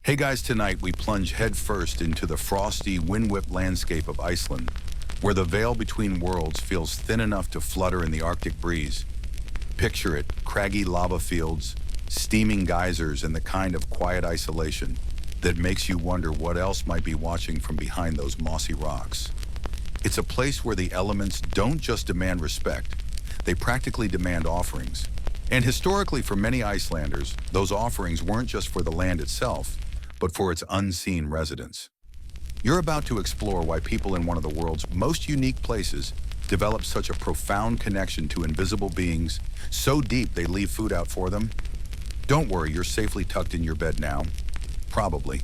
Hey guys, tonight we plunge headfirst into the frosty, wind-whipped landscape of Iceland, where the veil between worlds feels thin enough to flutter in the Arctic breeze. Picture it, craggy lava fields, steaming geysers, and the kind of quiet isolation that makes you wonder what else might be watching from behind those mossy rocks. It's a place where the elements don't just demand respect, they practically demand offerings. And historically, for many Icelanders, those offerings weren't just for the land itself, but for its unseen residents. You're about to explore why people in one of the world's most unique places develop such a profound connection to invisible beings, so deep they leave food out for them. Don't worry, you're safely tucked in your bed now. Probably.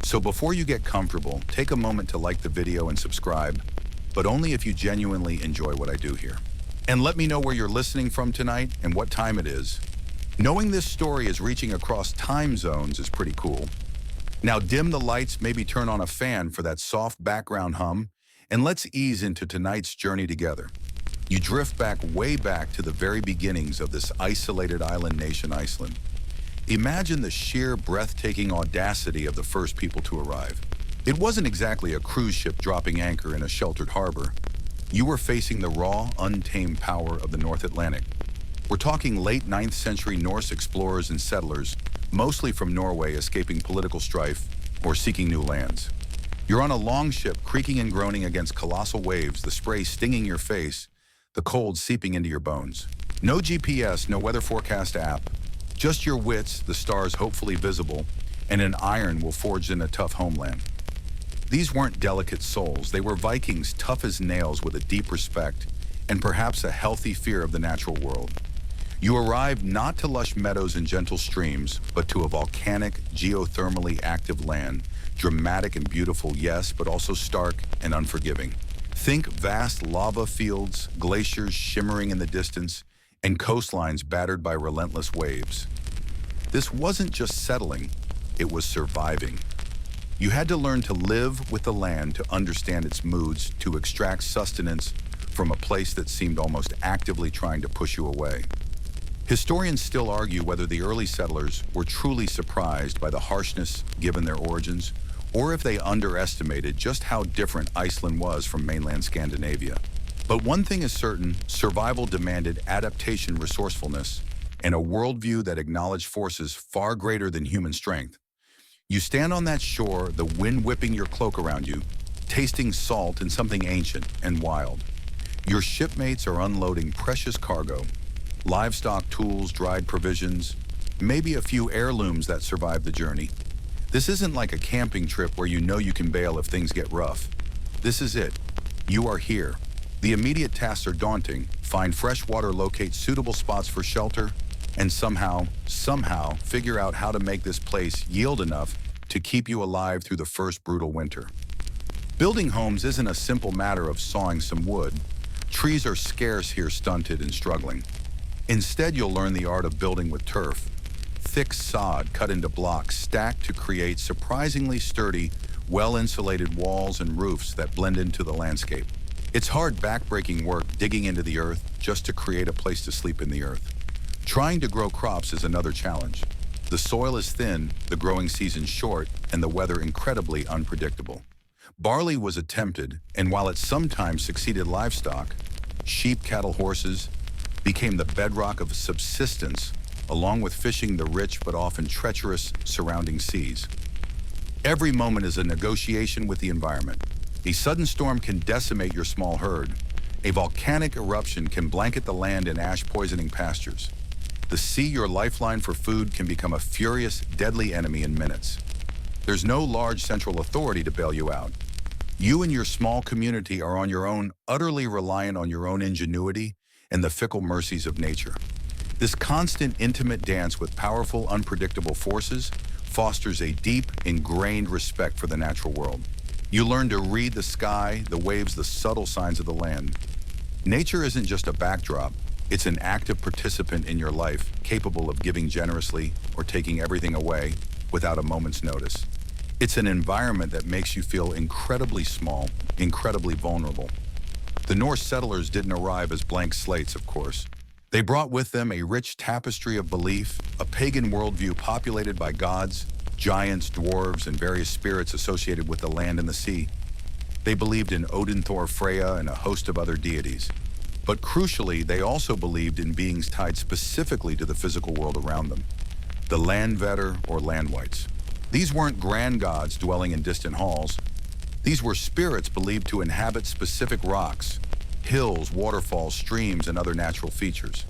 So before you get comfortable, take a moment to like the video and subscribe, but only if you genuinely enjoy what I do here. And let me know where you're listening from tonight and what time it is. Knowing this story is reaching across time zones is pretty cool. Now dim the lights, maybe turn on a fan for that soft background hum, and let's ease into tonight's journey together. You drift way back to the very beginnings of this isolated island nation, Iceland. Imagine the sheer breathtaking audacity of the first people to arrive. It wasn't exactly a cruise ship dropping anchor in a sheltered harbor. You were facing the raw, untamed power of the North Atlantic. We're talking late 9th century Norse explorers and settlers, mostly from Norway, escaping political strife or seeking new lands. You're on a longship creaking and groaning against colossal waves, the spray stinging your face, the cold seeping into your bones. No GPS, no weather forecast app, just your wits, the stars hopefully visible, and an iron will forged in a tough homeland. These weren't delicate souls, they were Vikings tough as nails with a deep respect and perhaps a healthy fear of the natural world. You arrived not to lush meadows and gentle streams, but to a volcanic, geothermally active land, dramatic and beautiful, yes, but also stark and unforgiving. Think vast lava fields, glaciers shimmering in the distance, and coastlines battered by relentless waves. This wasn't just settling, it was surviving. You had to learn to live with the land, to understand its moods, to extract sustenance from a place that seemed almost actively trying to push you away. Historians still argue whether the early settlers were truly surprised by the harshness given their origins, or if they underestimated just how different Iceland was from mainland Scandinavia. But one thing is certain, survival demanded adaptation, resourcefulness, and a worldview that acknowledged forces far greater than human strength. You stand on that shore, the wind whipping your cloak around you, tasting salt and something ancient and wild. Your shipmates are unloading precious cargo, livestock, tools, dried provisions, maybe a few heirlooms that survive the journey. This isn't like a camping trip where you know you can bail if things get rough. This is it. You are here. The immediate tasks are daunting. Find fresh water, locate suitable spots for shelter, and somehow figure out how to make this place yield enough to keep you alive through the first brutal winter. Building homes isn't a simple matter of sawing some wood. Trees are scarce here, stunted and struggling. Instead, you'll learn the art of building with turf. Thick sod cut into blocks stacked to create surprisingly sturdy, well-insulated walls and roofs that blend into the landscape. It's hard, back-breaking work digging into the earth just to create a place to sleep in the earth. Trying to grow crops is another challenge. The soil is thin, the growing season short, and the weather incredibly unpredictable. Barley was attempted, and while it sometimes succeeded, livestock, sheep, cattle, horses, became the bedrock of subsistence, along with fishing the rich but often treacherous surrounding seas. Every moment is a negotiation with the environment. A sudden storm can decimate your small herd. A volcanic eruption can blanket the land in ash-poisoning pastures. The sea, your lifeline for food, can become a furious, deadly enemy in minutes. There's no large central authority to bail you out. You and your small community are on your own, utterly reliant on your own ingenuity and the fickle mercies of nature. This constant, intimate dance with powerful, unpredictable forces fosters a deep, ingrained respect for the natural world. You learn to read the sky, the waves, the subtle signs of the land. Nature isn't just a backdrop, it's an active participant in your life, capable of giving generously or taking everything away without a moment's notice. It's an environment that makes you feel incredibly small, incredibly vulnerable. The Norse settlers didn't arrive as blank slates, of course. They brought with them a rich tapestry of belief, a pagan worldview populated by gods, giants, dwarves, and various spirits associated with the land and the sea. They believed in Odin, Thor, Freya, and a host of other deities. But crucially, they also believed in beings tied specifically to the physical world around them, the Landvetter or Landwights. These weren't grand gods dwelling in distant halls. These were spirits believed to inhabit specific rocks, hills, waterfalls, streams, and other natural features.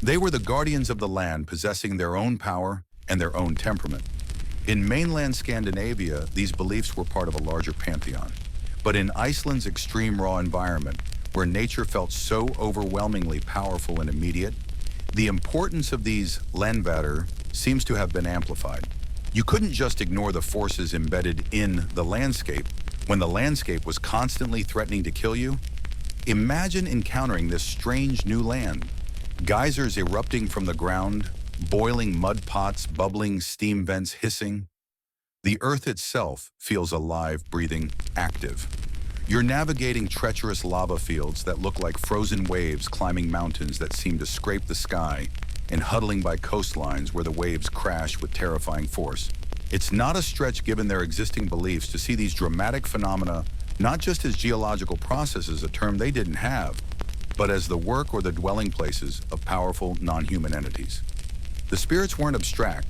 They were the guardians of the land, possessing their own power and their own temperament. In mainland Scandinavia, these beliefs were part of a larger pantheon. But in Iceland's extreme raw environment, where nature felt so overwhelmingly powerful and immediate, the importance of these Landvatter seems to have been amplified. You couldn't just ignore the forces embedded in the landscape when the landscape was constantly threatening to kill you. Imagine encountering this strange new land. Geysers erupting from the ground, boiling mud pots, bubbling steam vents hissing. The earth itself feels alive, breathing, active. You're navigating treacherous lava fields that look like frozen waves climbing mountains that seem to scrape the sky and huddling by coastlines where the waves crash with terrifying force. It's not a stretch given their existing beliefs to see these dramatic phenomena not just as geological processes, a term they didn't have, but as the work or the dwelling places of powerful non-human entities. The spirits weren't abstract.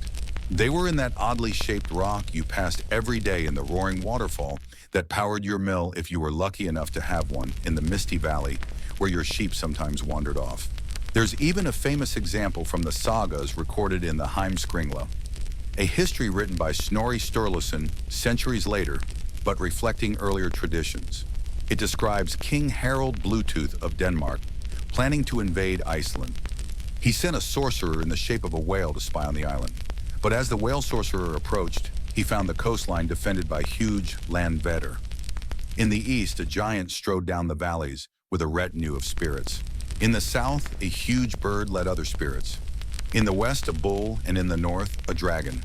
They were in that oddly shaped rock you passed every day in the roaring waterfall that powered your mill if you were lucky enough to have one in the misty valley where your sheep sometimes wandered off. There's even a famous example from the sagas recorded in the Heimskringla, a history written by Snorri Sturluson centuries later, but reflecting earlier traditions. It describes King Harald Bluetooth of Denmark planning to invade Iceland. He sent a sorcerer in the shape of a whale to spy on the island. But as the whale sorcerer approached, he found the coastline defended by huge Landvetter. In the east, a giant strode down the valleys with a retinue of spirits. In the south, a huge bird led other spirits. In the west, a bull, and in the north, a dragon.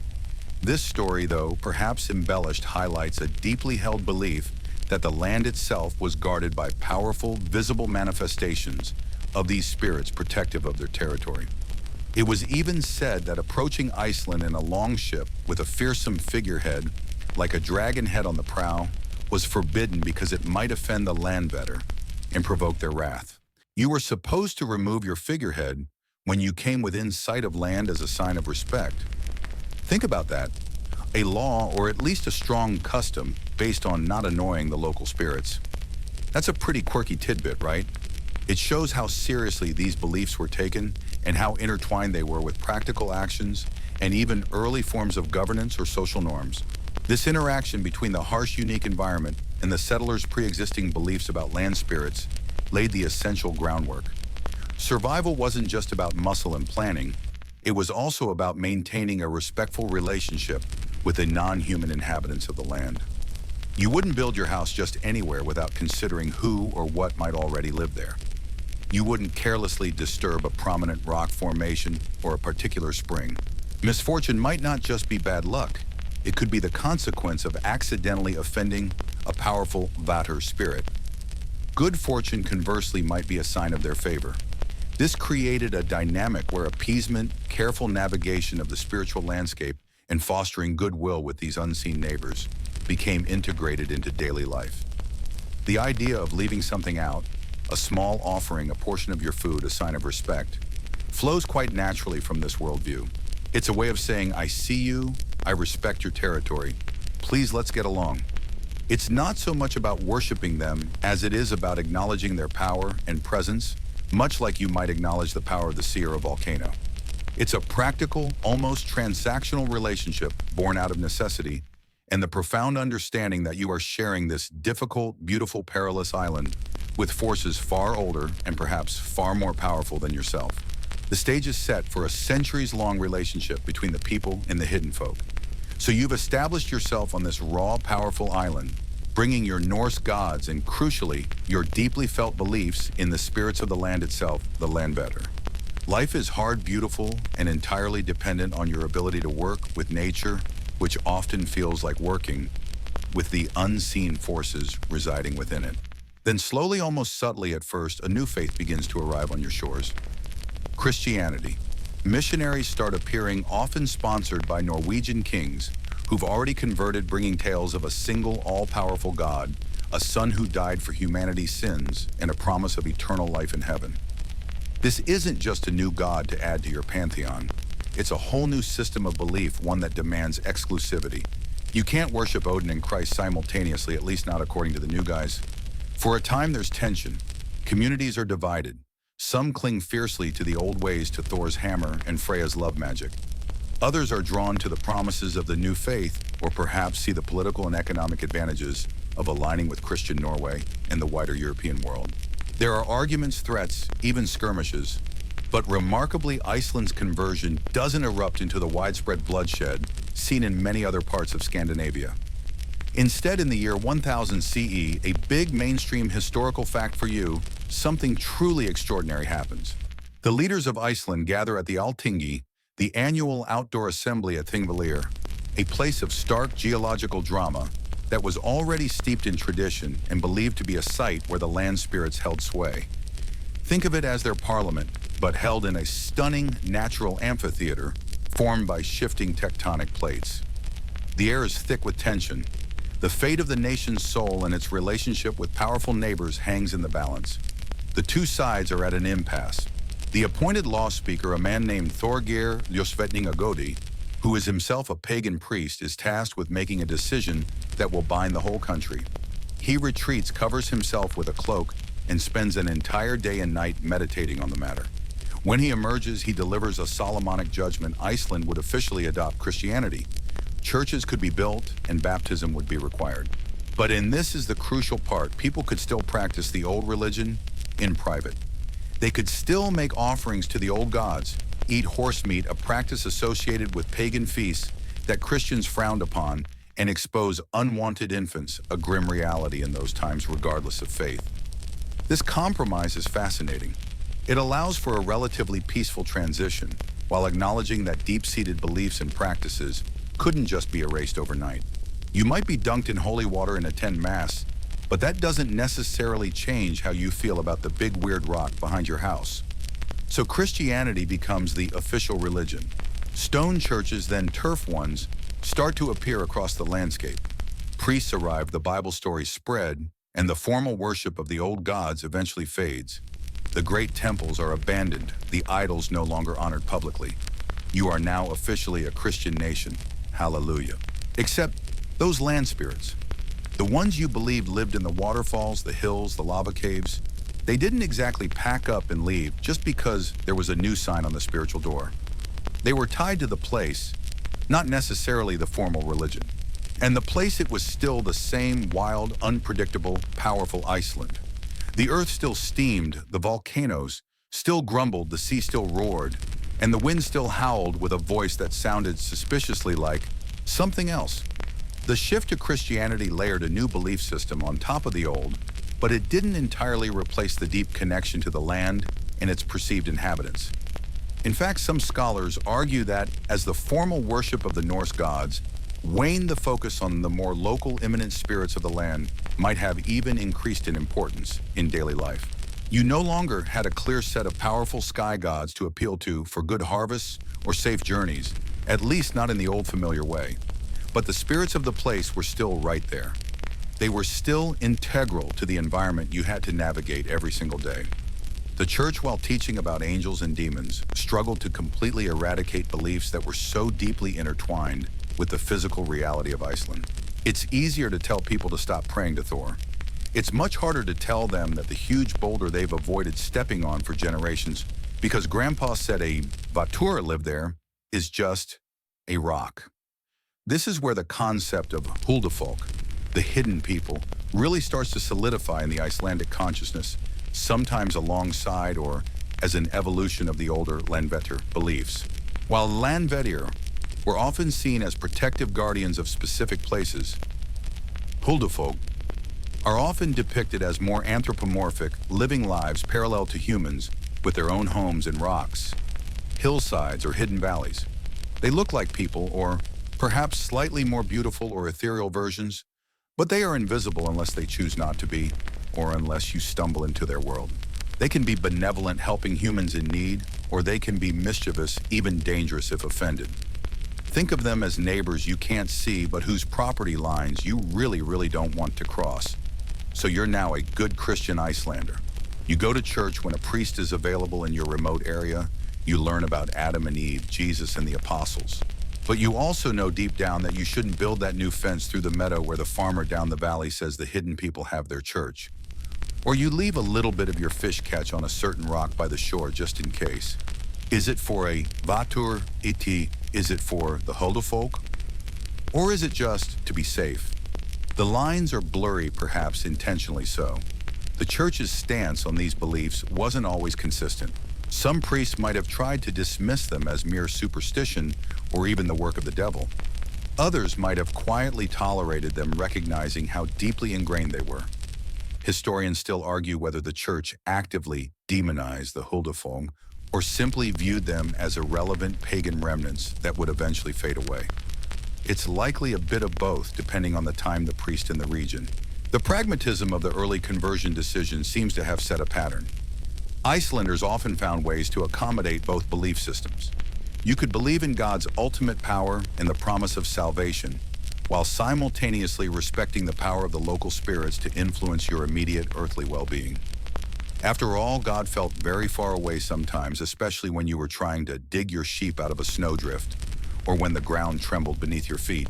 This story, though perhaps embellished, highlights a deeply held belief that the land itself was guarded by powerful, visible manifestations of these spirits protective of their territory. It was even said that approaching Iceland in a longship with a fearsome figurehead, like a dragon head on the prow, was forbidden because it might offend the Landvetter and provoke their wrath. You were supposed to remove your figurehead when you came within sight of land as a sign of respect. Think about that. A law, or at least a strong custom, based on not annoying the local spirits. That's a pretty quirky tidbit, right? It shows how seriously these beliefs were taken and how intertwined they were with practical actions and even early forms of governance or social norms. This interaction between the harsh, unique environment and the settlers' pre-existing beliefs about land spirits laid the essential groundwork. Survival wasn't just about muscle and planning. It was also about maintaining a respectful relationship with the non-human inhabitants of the land. You wouldn't build your house just anywhere without considering who or what might already live there. You wouldn't carelessly disturb a prominent rock formation or a particular spring. Misfortune might not just be bad luck. It could be the consequence of accidentally offending a powerful Vater spirit. Good fortune, conversely, might be a sign of their favor. This created a dynamic where appeasement, careful navigation of the spiritual landscape, and fostering goodwill with these unseen neighbors became integrated into daily life. The idea of leaving something out, a small offering, a portion of your food, a sign of respect, flows quite naturally from this worldview. It's a way of saying, I see you, I respect your territory, please let's get along. It's not so much about worshiping them as it is about acknowledging their power and presence, much like you might acknowledge the power of the sea or a volcano. It's a practical, almost transactional relationship born out of necessity and the profound understanding that you are sharing this difficult, beautiful, perilous island with forces far older and perhaps far more powerful than yourself. The stage is set for a centuries-long relationship between the people and the hidden folk. So you've established yourself on this raw, powerful island, bringing your Norse gods and, crucially, your deeply felt beliefs in the spirits of the land itself, the Landvetter. Life is hard, beautiful, and entirely dependent on your ability to work with nature, which often feels like working with the unseen forces residing within it. Then slowly, almost subtly at first, a new faith begins to arrive on your shores. Christianity. Missionaries start appearing, often sponsored by Norwegian kings, who've already converted, bringing tales of a single all-powerful God, a son who died for humanity's sins, and a promise of eternal life in heaven. This isn't just a new God to add to your pantheon. It's a whole new system of belief, one that demands exclusivity. You can't worship Odin and Christ simultaneously, at least not according to the new guys. For a time, there's tension. Communities are divided. Some cling fiercely to the old ways, to Thor's hammer and Freya's love magic. Others are drawn to the promises of the new faith, or perhaps see the political and economic advantages of aligning with Christian Norway and the wider European world. There are arguments, threats, even skirmishes, but remarkably, Iceland's conversion doesn't erupt into the widespread bloodshed seen in many other parts of Scandinavia. Instead, in the year 1000 CE, a big mainstream historical fact for you, something truly extraordinary happens. The leaders of Iceland gather at the Altingi, the annual outdoor assembly at Thingvellir, a place of stark geological drama that was already steeped in tradition and believed to be a site where the land spirits held sway. Think of it as their parliament, but held in a stunning natural amphitheater formed by shifting tectonic plates. The air is thick with tension. The fate of the nation's soul and its relationship with powerful neighbors hangs in the balance. The two sides are at an impasse. The appointed law speaker, a man named Thorgeir Ljósvetningagodi, who is himself a pagan priest, is tasked with making a decision that will bind the whole country. He retreats, covers himself with a cloak, and spends an entire day and night meditating on the matter. When he emerges, he delivers a Solomonic judgment. Iceland would officially adopt Christianity. Churches could be built and baptism would be required. But in this is the crucial part, people could still practice the old religion in private. They could still make offerings to the old gods, eat horse meat, a practice associated with pagan feasts that Christians frowned upon, and expose unwanted infants, a grim reality in those times regardless of faith. This compromise is fascinating. It allows for a relatively peaceful transition, while acknowledging that deep-seated beliefs and practices couldn't just be erased overnight. You might be dunked in holy water and attend Mass, but that doesn't necessarily change how you feel about the big weird rock behind your house. So Christianity becomes the official religion. Stone churches, then turf ones, start to appear across the landscape. Priests arrive, the Bible stories spread, and the formal worship of the old gods eventually fades. The great temples are abandoned, the idols no longer honored publicly. You are now officially a Christian nation. Hallelujah. Except those land spirits, the ones you believed lived in the waterfalls, the hills, the lava caves, they didn't exactly pack up and leave just because there was a new sign on the spiritual door. They were tied to the place, not necessarily the formal religion. And the place, it was still the same wild, unpredictable, powerful Iceland. The earth still steamed, the volcanoes still grumbled, the sea still roared, and the wind still howled with a voice that sounded suspiciously like something else. The shift to Christianity layered a new belief system on top of the old, but it didn't entirely replace the deep connection to the land and its perceived inhabitants. In fact, some scholars argue that as the formal worship of the Norse gods waned, the focus on the more local, immanent spirits of the land might have even increased in importance in daily life. You no longer had a clear set of powerful sky gods to appeal to for good harvests or safe journeys, at least not in the old familiar way. But the spirits of the place were still right there. They were still integral to the environment you had to navigate every single day. The church, while teaching about angels and demons, struggled to completely eradicate beliefs that were so deeply intertwined with the physical reality of Iceland. It's easier to tell people to stop praying to Thor. It's much harder to tell them that the huge boulder they've avoided stepping on for generations because Grandpa said a Vatur lived there is just a rock. This is where the concept of Huldufolk, the hidden people, really starts to solidify in the Icelandic consciousness, sometimes alongside or as an evolution of the older Landvetter beliefs. While Landvetter were often seen as protective guardians of specific places, Huldufolk are often depicted as more anthropomorphic, living lives parallel to humans with their own homes in rocks, hillsides, or hidden valleys. They look like people, or perhaps slightly more beautiful or ethereal versions, but they are invisible unless they choose not to be, or unless you stumble into their world. They can be benevolent, helping humans in need, or they can be mischievous, even dangerous if offended. Think of them as neighbors you can't see but whose property lines you really don't want to cross. So you're now a good Christian Icelander. You go to church when a priest is available in your remote area. You learn about Adam and Eve, Jesus and the apostles. But you also know deep down that you shouldn't build that new fence through the meadow where the farmer down the valley says the hidden people have their church. Or you leave a little bit of your fish catch on a certain rock by the shore just in case. Is it for a vatur iti? Is it for the Huldefolk? Or is it just to be safe? The lines are blurry, perhaps intentionally so. The church's stance on these beliefs wasn't always consistent. Some priests might have tried to dismiss them as mere superstition or even the work of the devil. Others might have quietly tolerated them, recognizing how deeply ingrained they were. Historians still argue whether the church actively demonized the Huldefolk or simply viewed them as irrelevant pagan remnants that would eventually fade away. It's likely a bit of both, depending on the time, the priest, and the region. The pragmatism of the early conversion decision seems to have set a pattern. Icelanders often found ways to accommodate both belief systems. You could believe in God's ultimate power and the promise of salvation, while simultaneously respecting the power of the local spirits to influence your immediate earthly well-being. After all, God felt very far away sometimes, especially when you were trying to dig your sheep out of a snowdrift, or when the ground trembled beneath your feet.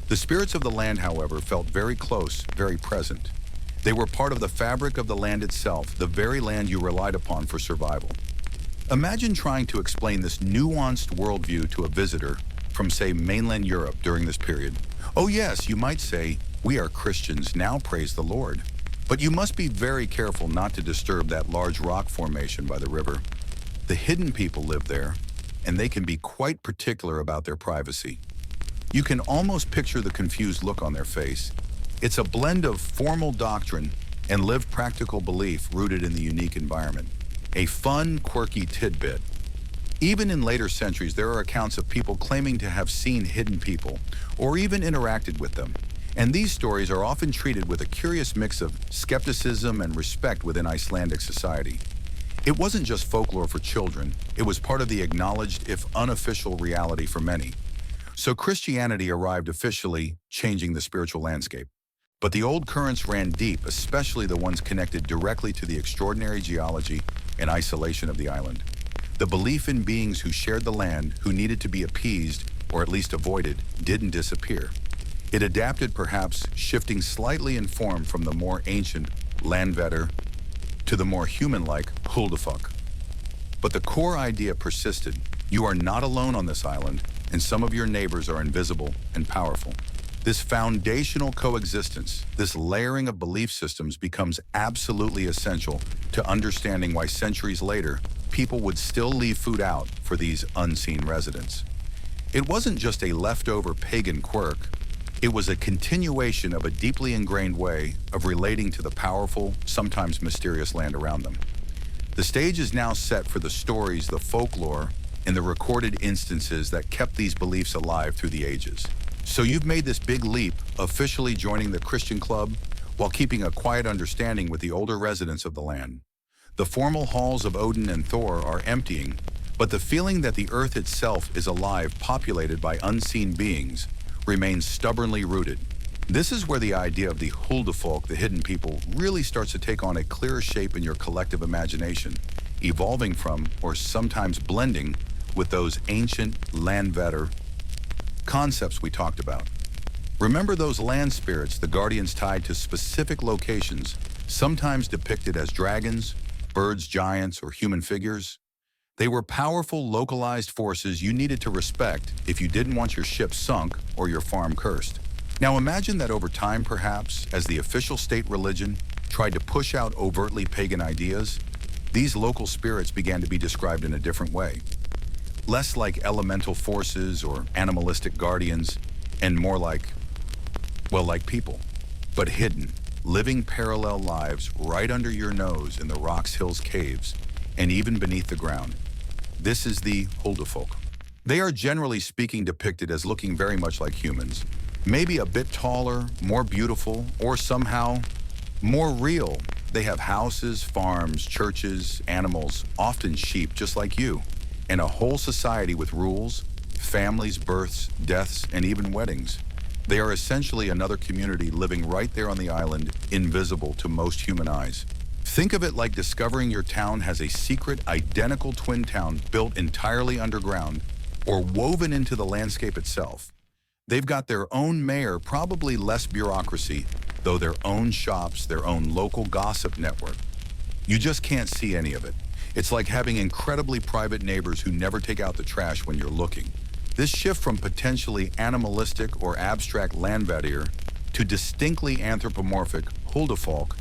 The spirits of the land, however, felt very close, very present. They were part of the fabric of the land itself, the very land you relied upon for survival. Imagine trying to explain this nuanced worldview to a visitor from, say, mainland Europe during this period. Oh yes, you might say, we are Christians now, praise the Lord. But you must be very careful not to disturb that large rock formation by the river. The hidden people live there, and they can be quite particular about their privacy. You can almost picture the confused look on their face. It's a blend of formal doctrine and lived practical belief rooted in the unique environment. A fun, quirky tidbit. Even in later centuries, there are accounts of people claiming to have seen hidden people or even interacted with them. And these stories are often treated with a curious mix of skepticism and respect within Icelandic society. It wasn't just folklore for children, it was part of the acknowledged, if unofficial, reality for many. So Christianity arrived officially, changing the spiritual landscape. But the old currents ran deep, especially the ones connected directly to the extraordinary geology and isolation of the island. The belief in beings who shared the land, who needed to be appeased, or at least avoided, didn't disappear. It adapted, perhaps, shifting slightly in form from the more ancient Landvetter to the more human-like Huldefolk. But the core idea persisted. You are not alone on this island, and some of your neighbors are invisible and powerful. This foundational coexistence, this layering of belief systems, becomes absolutely essential to understanding why centuries later, people would still leave food out for these unseen residents. It wasn't just a leftover pagan quirk. It was a continuation of a deeply ingrained way of relating to the powerful, sometimes mysterious land around them. The stage is now set for the stories, the folklore, and the recorded instances that kept these beliefs alive through the ages. So you've made this big leap, officially joining the Christian club, while keeping a quiet understanding with the older residents of the land. The formal halls of Odin and Thor are emptying, but the feeling that the earth itself is alive, populated by unseen beings, remains stubbornly rooted. This is where the idea of the Huldefolk, the hidden people, really starts to take on a clearer shape in your collective imagination, evolving from, or sometimes blending, with those ancient Landvetter concepts we talked about. Remember those land spirits, the guardians tied to specific locations, sometimes depicted as dragons, birds, giants, or human figures? They were powerful, localized forces you needed to respect if you didn't want your ship sunk or your farm cursed. Now imagine that over time, perhaps, as the official state religion tried to push out overtly pagan ideas, these local spirits began to be described in a different way. Less like elemental forces or animalistic guardians, and more like, well, like people, but hidden, living parallel lives right under your nose in the rocks, hills, caves, and even beneath the ground. This is the Huldefolk. They are generally speaking depicted as looking very much like humans, maybe a bit taller, more beautiful, or somehow more real. They have houses, farms, churches, animals, often sheep just like you, and a whole society with rules, families, births, deaths, and even weddings. They are essentially another community living right there on the island, invisible to most human eyes. Think of it like discovering your town has a secret, identical twin town built entirely underground or woven into the landscape itself. They've got their own mayor, probably less bureaucracy, though their own shops, their own local gossip network. You just can't see any of it. It's like having incredibly private neighbors who never take out the trash when you're looking. This shift from potentially animalistic or abstract landvadir to distinctly anthropomorphic huldufolk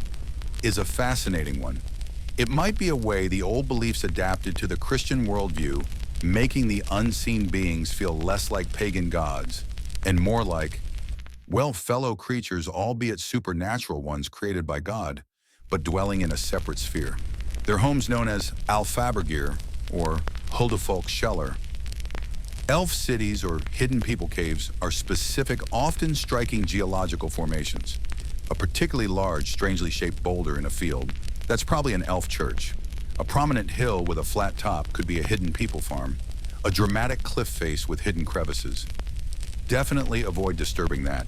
is a fascinating one. It might be a way the old beliefs adapted to the Christian worldview, making the unseen beings feel less like pagan gods and more like, well, fellow creatures, albeit supernatural ones created by God, but dwelling in a separate sphere. Their homes known as Alfabergir, or Huldufolk Scheller. Elf cities, or hidden people caves, are specific, often striking geological formations. A particularly large, strangely shaped boulder in a field, that's probably an elf church. A prominent hill with a flat top could be a hidden people farm. A dramatic cliff face with hidden crevices. Definitely avoid disturbing that.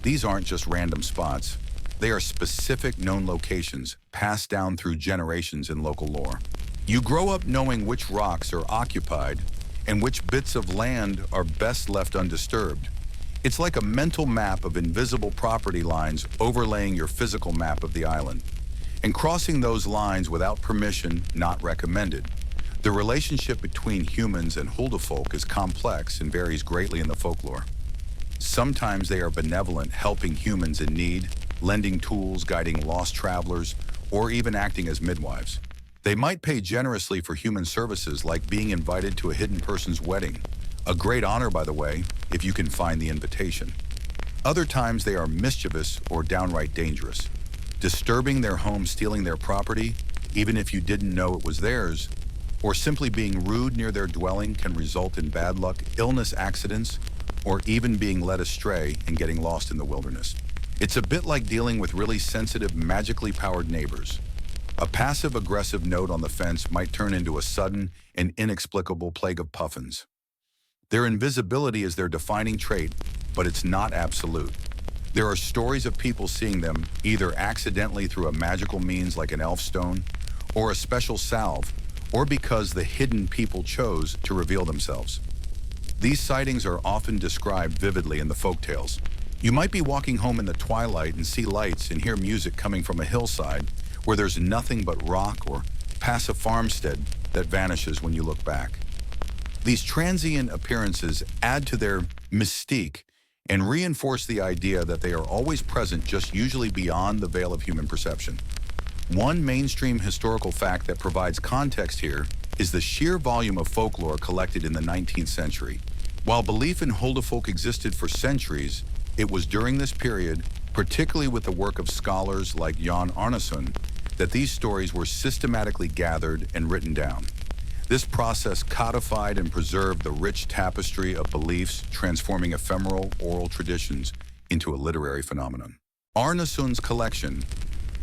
These aren't just random spots. They are specific known locations passed down through generations in local lore. You grow up knowing which rocks are occupied and which bits of land are best left undisturbed. It's like a mental map of invisible property lines overlaying your physical map of the island. And crossing those lines without permission, not recommended. The relationship between humans and huldufolk is complex and varies greatly in the folklore. Sometimes they are benevolent, helping humans in need, lending tools, guiding lost travelers, or even acting as midwives. They might pay generously for human services like being invited to a hidden person's wedding. A great honor, by the way, if you can find the invitation. Other times they are mischievous or downright dangerous. Disturbing their home, stealing their property, even if you didn't know it was theirs, or simply being rude near their dwelling can result in bad luck, illness, accidents, or even being led astray and getting lost in the wilderness. It's a bit like dealing with really sensitive, magically powered neighbors. A passive-aggressive note on the fence might turn into a sudden and inexplicable plague of puffins. Their invisibility is their defining trait, but it's not absolute. There are stories of people seeing them either accidentally through a magical means like an elf stone, or a special salve, or because the hidden people chose to reveal themselves. These sightings are often described vividly in the folktales. You might be walking home in the twilight and see lights and hear music coming from a hillside where there's nothing but rock or passive farmstead that vanishes when you look back. These transient appearances add to their mystique and reinforce the idea that they are always present, just usually beyond the veil of human perception. One mainstream historical fact that provides context here is the sheer volume of folklore collected in the 19th century. While belief in huldufolk existed for centuries, it was during this period, particularly with the work of scholars like Jan Arnason, that these stories were systematically gathered and written down. This process codified and preserved the rich tapestry of beliefs, transforming ephemeral oral traditions into a literary phenomenon. Arnason's collection,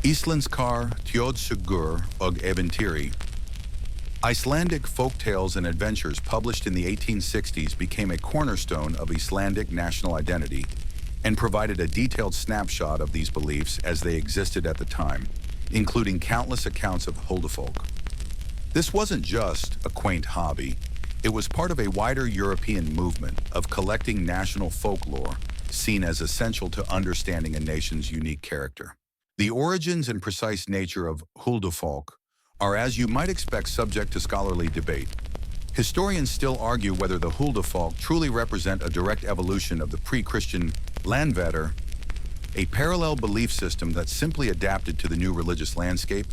Íslenskar þjóðsögur og ævintýri, Icelandic folktales and adventures published in the 1860s, became a cornerstone of Icelandic national identity and provided a detailed snapshot of these beliefs as they existed at the time, including countless accounts of huldufolk. This wasn't just a quaint hobby. It was part of a wider European movement of collecting national folklore, seen as essential to understanding a nation's unique character. The origins and precise nature of huldufolk are, as you might expect, subject to scholarly debate. Historians still argue whether the huldufolk truly represent a direct evolution of the pre-Christian landvadir, a parallel belief system that simply adapted to the new religious landscape,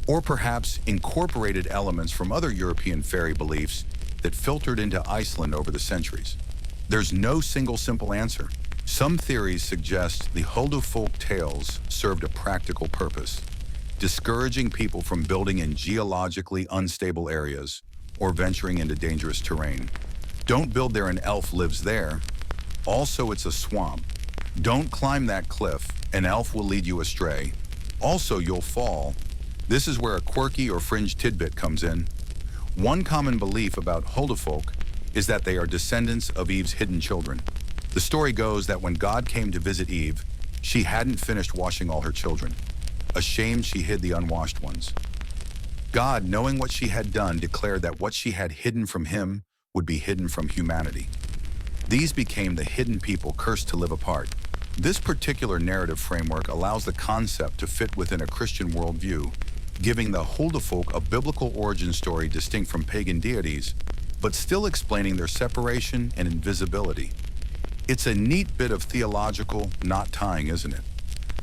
or perhaps incorporated elements from other European fairy beliefs that filtered into Iceland over the centuries. There's no single simple answer. Some theories suggest the huldufolk tales served a practical purpose, discouraging people from building in geologically unstable areas or venturing into dangerous terrain. Don't build there, an elf lives there. Also, it's a swamp. Don't climb that cliff, an elf will lead you astray. Also, you'll fall. This is where a quirky or fringe tidbit comes in. One common belief about huldufolk is that they are descendants of Eve's hidden children. The story goes that when God came to visit Eve, she hadn't finished washing all her children. Ashamed, she hid the unwashed ones. God, knowing what she had done, declared that what she had hidden from him would be hidden from humanity. These became the hidden people cursed to live apart. This particular narrative framework allows the concept to fit within a Christian worldview, giving the Huldufolk a biblical origin story distinct from pagan deities, but still explaining their separation and invisibility. It's a neat bit of theological knot tying, isn't it?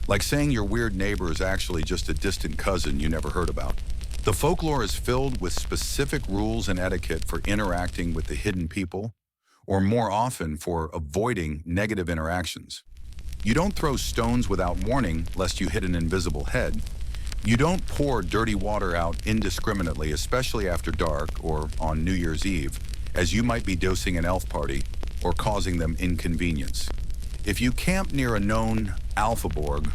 Like saying your weird neighbor is actually just a distant cousin you never heard about. The folklore is filled with specific rules and etiquette for interacting with the hidden people, or more often for avoiding negative interactions. You don't throw stones without warning lest you hit an invisible head. You don't pour dirty water out indiscriminately, especially after dark or on New Year's Eve, as you might be dosing an elf party or causing them inconvenience. If you camp near a known alphaborg,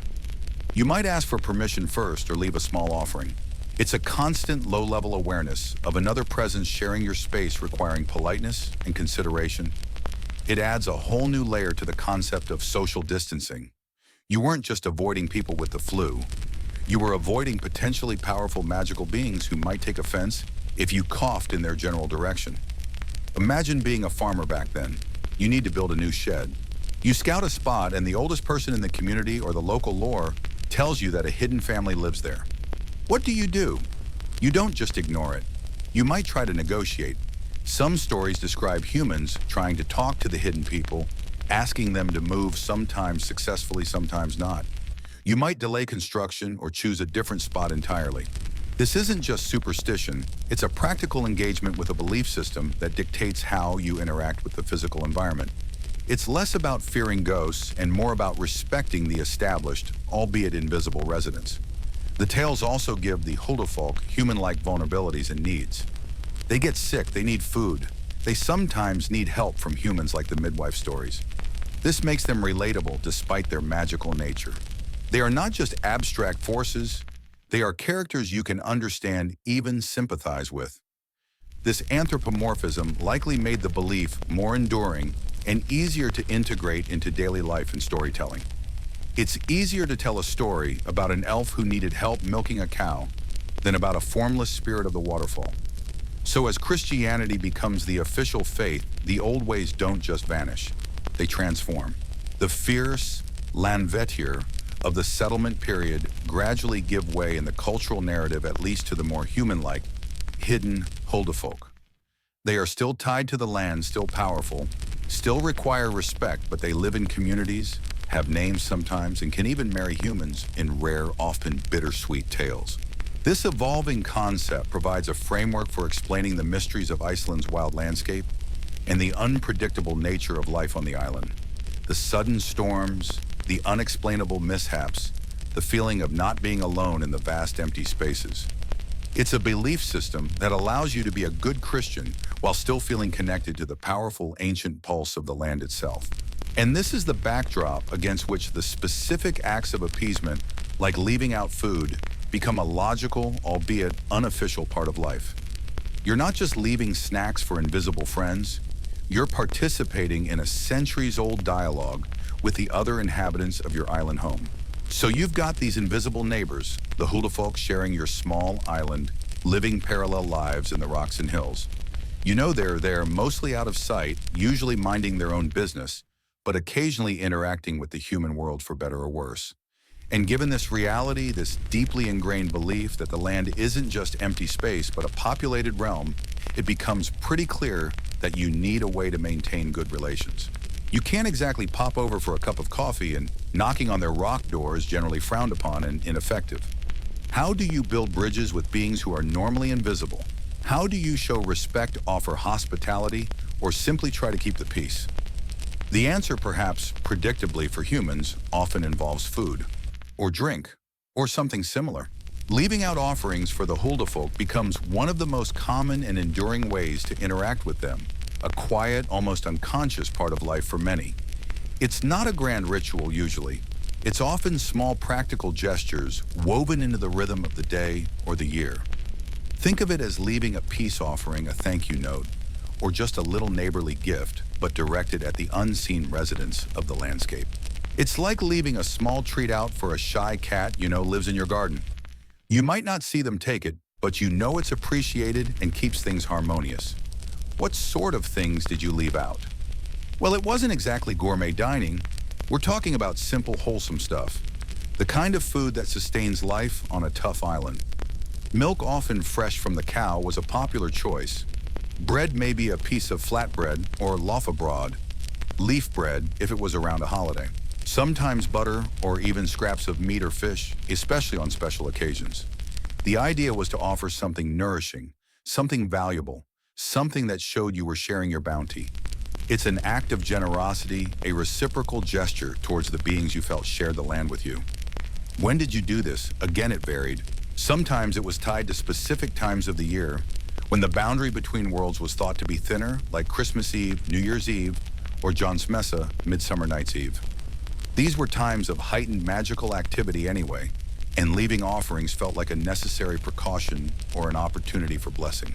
you might ask for permission first or leave a small offering. It's a constant low-level awareness of another presence sharing your space, requiring politeness and consideration. It adds a whole new layer to the concept of social distancing. You weren't just avoiding people with the flu. You were avoiding potentially powerful magical beings who might take offense if you coughed in their general direction. Imagine being a farmer back then. You need to build a new shed. You scout a spot and the oldest person in the community or the local lore tells you that a hidden family lives there. What do? You don't just ignore it. You might try to negotiate. Some stories describe humans trying to talk to the hidden people, asking them to move, sometimes successfully, sometimes not. You might delay construction or choose a different spot entirely. This isn't just superstition, it's a practical engagement with a belief system that dictates how you interact with the physical environment. It's less about fearing ghosts and more about respecting the established, albeit invisible residents. The tales also give the Huldufolk human-like vulnerabilities and needs. They get sick, they need food. They sometimes need help from humans like the midwife stories. This makes them relatable despite their magical nature. They are not just abstract forces, they are characters you can understand, even sympathize with. This anthropomorphism likely made the belief more enduring and easier to integrate into daily life and storytelling. It's easier to tell a story about an elf who needed help milking a cow than about a formless spirit of the waterfall. So as Christianity becomes the official faith, the old ways don't just vanish, they transform. The fierce Landvettir of the settlement period gradually give way in the cultural narrative, at least to the more human-like, hidden Huldufolk. They are still tied to the land, still powerful, still require respect, but they live in communities, have names sometimes, and can even marry humans in rare, often bittersweet tales. This evolving concept provides a framework for explaining the mysteries of Iceland's wild landscape and the unpredictable nature of life on the island. The sudden storms, the unexplainable mishaps, the feeling of not being alone in the vast empty spaces. It's a belief system that allows you to be a good Christian while still feeling connected to the powerful ancient pulse of the land itself. And this is the backdrop against which the specific acts of appeasement, like leaving out food, become a logical, albeit unofficial part of life. You're not just leaving snacks for invisible friends, you're participating in a centuries-old dialogue with the other inhabitants of your island home. So you've got these invisible neighbors, the Huldufolk, sharing your small island, living parallel lives in the rocks and hills. You know they're there mostly out of sight, usually minding their own business, but occasionally interacting with the human world for better or worse. And given this reality, this deeply ingrained belief that the land isn't just empty space, but a populated realm, it becomes pretty clear that you need a way to maintain good relations. You can't exactly pop over for a cup of coffee, and knocking on their rock door is generally frowned upon and ineffective. How do you build bridges with beings who are normally invisible? How do you show respect, offer hospitality, or simply try to keep the peace? The answer, perhaps predictably for humans, often involves food, or drink, or something similar. Leaving out offerings for the Huldufolk becomes one of the most common and enduring ways to interact with them, a quiet, almost unconscious part of life for many. It's not a grand ritual usually. It's often small practical gestures woven into the rhythm of the day or the year. Think of it as leaving a peace offering, a thank you note, or just a little neighborly gift, but directed at the unseen residents of the landscape. It's like leaving a small treat out for a shy cat you know lives in your garden. You might not see them take it, but you know it's appreciated and keeps things harmonious. What sort of things did you leave out? Well, it wasn't exactly gourmet dining. We're talking about simple, wholesome stuff. The kind of food that sustains life on a tough island. Milk, often fresh from the cow, was a popular choice. Bread may be a piece of flatbread or loaf of broad. Leaf bread if it was around a holiday. Sometimes butter or even scraps of meat or fish, especially on special occasions. The idea was to offer something nourishing, something valuable, something that showed you were sharing your bounty. It's an act of generosity, a reciprocal gesture towards the beings you felt shared the land with you. When did you do this? Again, it varied. Sometimes it was tied to specific times of the year, when the boundary between worlds was thought to be thinner, like Christmas Eve, New Year's Eve, or John's Messa, Midsummer Night's Eve. These were times of heightened magical activity anyway, and leaving offerings felt like a necessary precaution or an opportunity for blessing.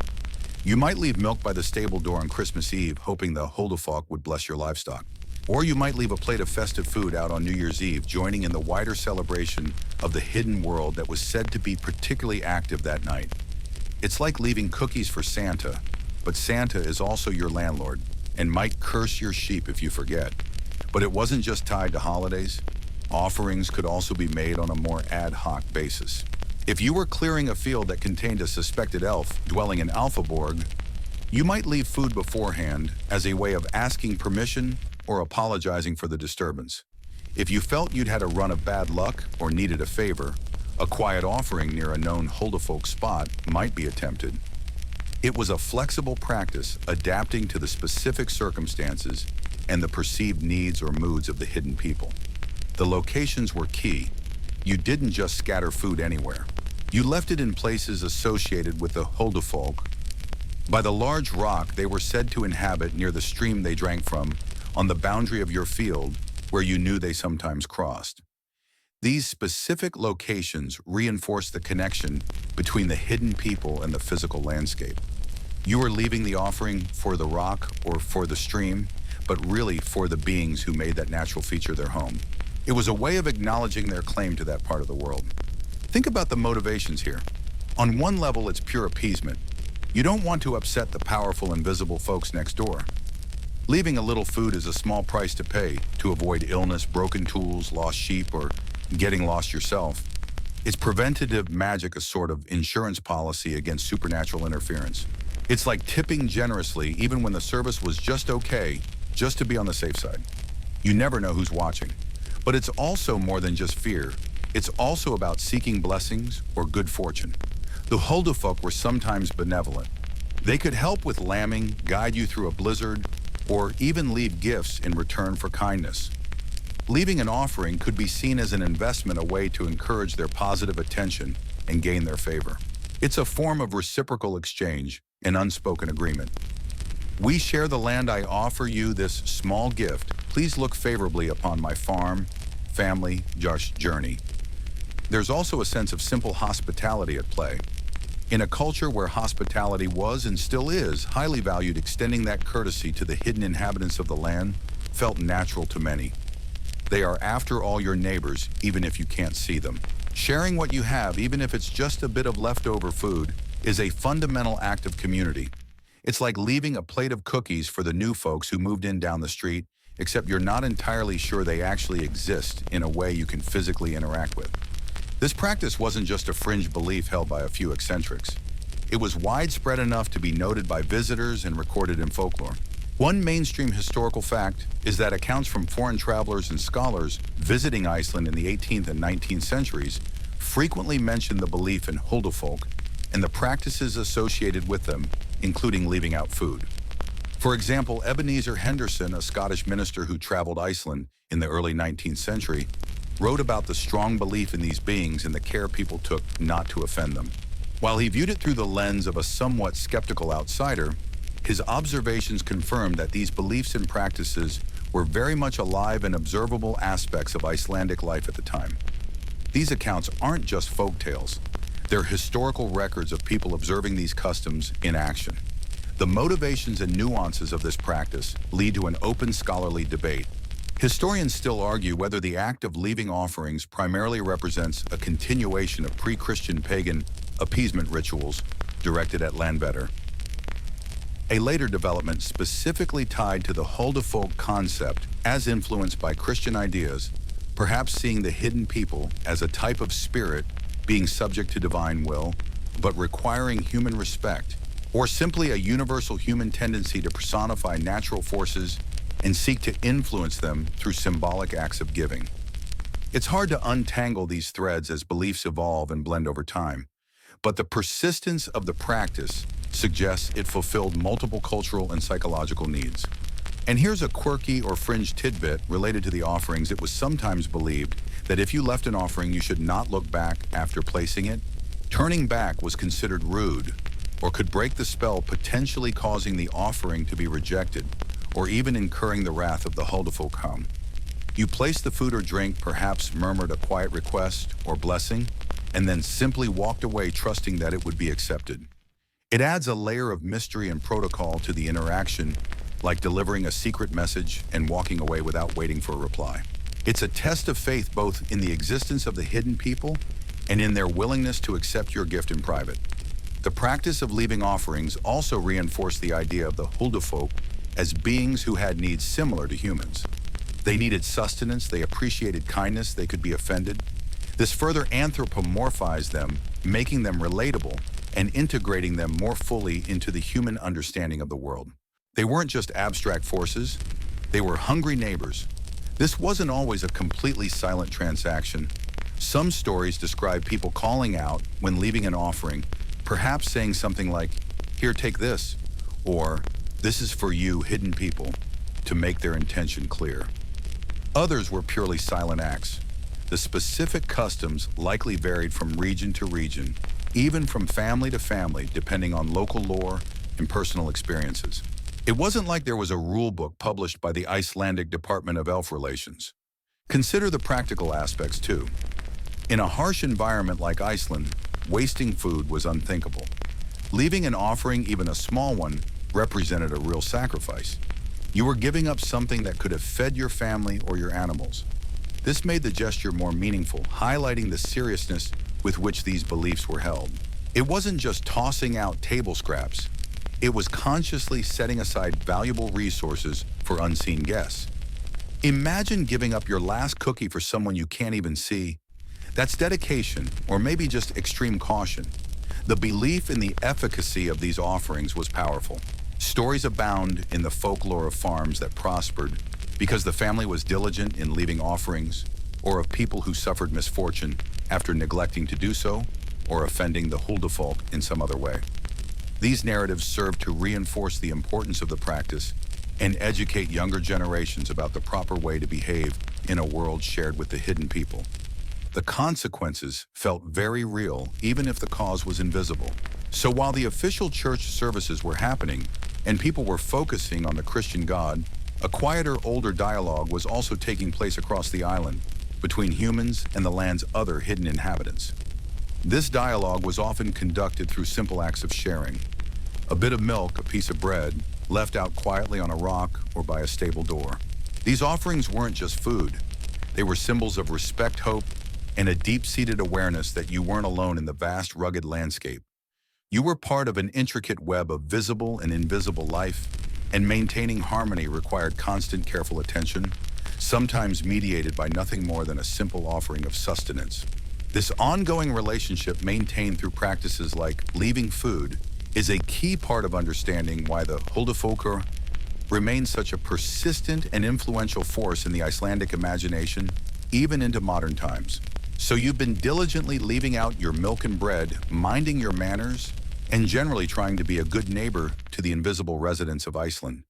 You might leave milk by the stable door on Christmas Eve, hoping the Holdefolk would bless your livestock. Or you might leave a plate of festive food out on New Year's Eve, joining in the wider celebration of the hidden world that was said to be particularly active that night. It's like leaving cookies for Santa, but Santa is also your landlord and might curse your sheep if you forget. But it wasn't just tied to holidays. Offerings could also be made on a more ad hoc basis. If you were clearing a field that contained a suspected elf dwelling in Alphaborg, you might leave food beforehand as a way of asking permission or apologizing for the disturbance. If you felt you'd had a run of bad luck or needed a favor, a quiet offering near a known Holdefolk spot might be attempted. It was a flexible practice adapting to the specific circumstances and the perceived needs or moods of the hidden people. The locations were key. You didn't just scatter food anywhere. You left it in places associated with the Holdefolk. By the large rock they were said to inhabit near the stream they drank from, on the boundary of your field, where you knew they sometimes crossed. These specific locations reinforced the connection between the hidden people and the physical landscape. You were leaving the offering for the rock or for the stream, but really for the beings who made that natural feature their home. It was a way of acknowledging their claim to that part of the world. Think about the motivations here. On one level, it's pure appeasement. You don't want to upset the powerful invisible folks next door. Leaving a little food is a small price to pay to avoid illness, broken tools, lost sheep, or getting lost yourself. It's preventative magic, a sort of insurance policy against supernatural interference. It's like tipping generously even when the service was just okay, just to be on the safe side. You never know who's watching. But it's also more than just fear. It's also about seeking blessings or good fortune. The Holdefolk were sometimes benevolent. They could help with lambing, guide you through a blizzard, or even leave gifts in return for kindness. Leaving an offering could be seen as an investment, a way to encourage their positive attention and gain their favor. It's a form of reciprocal exchange, an unspoken agreement. We share the land. I offer you this small gift. Please look favorably upon my farm, family, just journey. There's also a sense of simple hospitality at play. In a culture where hospitality was and still is highly valued, extending that courtesy to the hidden inhabitants of the land felt natural to many. They are, after all, your neighbors, even if you can't see them. Sharing what you have, even if it's just a bit of leftover food, is a fundamental act of community. It's like leaving a plate of cookies for the new folks who moved in down the street, except you're not entirely sure they actually exist in a way you can physically interact with. This practice wasn't just a fringe belief held by a few eccentrics. It was widespread enough to be noted by visitors and recorded in folklore. One mainstream historical fact is that accounts from foreign travelers and scholars visiting Iceland in the 18th and 19th centuries frequently mention the belief in Holdefolk and the practices associated with them, including leaving out food. For example, Ebenezer Henderson, a Scottish minister who traveled Iceland in the early 19th century, wrote about the strong belief in these beings and the care people took not to offend them. While he viewed it through the lens of a somewhat skeptical outsider, his observations confirmed that these beliefs and practices were very much alive and observable aspects of Icelandic life at the time. These accounts aren't just folk tales. They're historical records of people observing these customs in action. The motivations and nuances of this practice lead to an open scholarly debate. Historians still argue whether the act of leaving offerings primarily represents a continuation of pre-Christian pagan appeasement rituals directed at landbetter. A later development specifically tied to the huldefolk concept as influenced by Christian ideas, perhaps seeing the hidden people as a type of spirit being subject to divine will, but requiring human respect, or simply a universal human tendency to personify natural forces and seek to influence them through symbolic acts of giving. It's hard to untangle these threads as beliefs evolve and blend over time, but the persistence of the practice suggests it fulfilled multiple cultural and psychological needs. And here's a quirky or fringe tidbit related to the offerings. It was sometimes believed that if you left an offering, you should not look back after placing it. Turning back was considered rude or could break the spell, potentially causing the offering to be rejected or even incurring the wrath of the huldefolk. You placed the food or drink, perhaps murmured a quiet request or blessing, and then simply walked away trusting that it would be accepted. It adds a layer of mystery and protocol to the interaction, like delivering a secret message and walking away without waiting for a reply. It's a test of faith both in the existence of the hidden people and in their willingness to accept your gift in private. The practice of leaving offerings also reinforced the idea of the huldefolk as beings who had needs similar to humans. They needed sustenance, they appreciated kindness, they could be offended. This further anthropomorphized them, making them relatable and integrating them more fully into the human understanding of the world. They weren't just abstract forces, they were hungry neighbors. This wasn't always a completely silent transaction. Some stories describe people calling out when leaving an offering, perhaps saying something like, "Here, take this," or "This is for you, hidden people," to make their intention clear. Others were purely silent acts. The specific customs likely varied from region to region, even from family to family, depending on local lore and personal experiences. It wasn't like there was a rule book published by the Icelandic Department of Elf Relations. Consider the practical aspects too. In a harsh environment like Iceland, wasting food was unthinkable. Leaving an offering, even a small one, represented a real sacrifice. You were giving up something that could have fed your family or your animals. This made the gesture more meaningful, highlighting the seriousness with which these beliefs were held. It wasn't just tossing out table scraps. It was consciously setting aside valuable resources for unseen guests. Imagine giving up your last cookie for someone you can't even see. That's dedication, or maybe just extreme caution. The belief in the efficacy of these offerings was powerful. Stories abound in the folklore of farms that prospered because the family was diligent in leaving offerings, or of people who suffered misfortune after neglecting to do so, or offending the huldefolk in some other way. These narratives serve to reinforce the importance of the practice and educate younger generations about the proper way to behave in a world shared with the hidden people. The consequences felt very real, even if the cause was invisible. So while the official church services were happening and people were focusing on the Christian God, a quieter, older dialogue was also taking place across the island between humans and the land's other hidden inhabitants. This dialogue was often conducted through simple acts of sharing. A bit of milk, a piece of bread, left out quietly on a rock or by a stable door. These offerings weren't just food. They were symbols of respect, hope, and a deep-seated awareness that you weren't alone in the vast, rugged landscape. You were part of an intricate web of visible and invisible life, and maintaining harmony required constant, careful attention, sometimes mediated by nothing more than a simple offering of sustenance. This ongoing relationship, maintained through practices like leaving food, is a key part of understanding why the huldefolk remains such a persistent and influential force in the Icelandic imagination, even into modern times. So you've been diligently leaving out your milk and bread, minding your manners, and generally trying to be a good neighbor to the invisible residents of Iceland.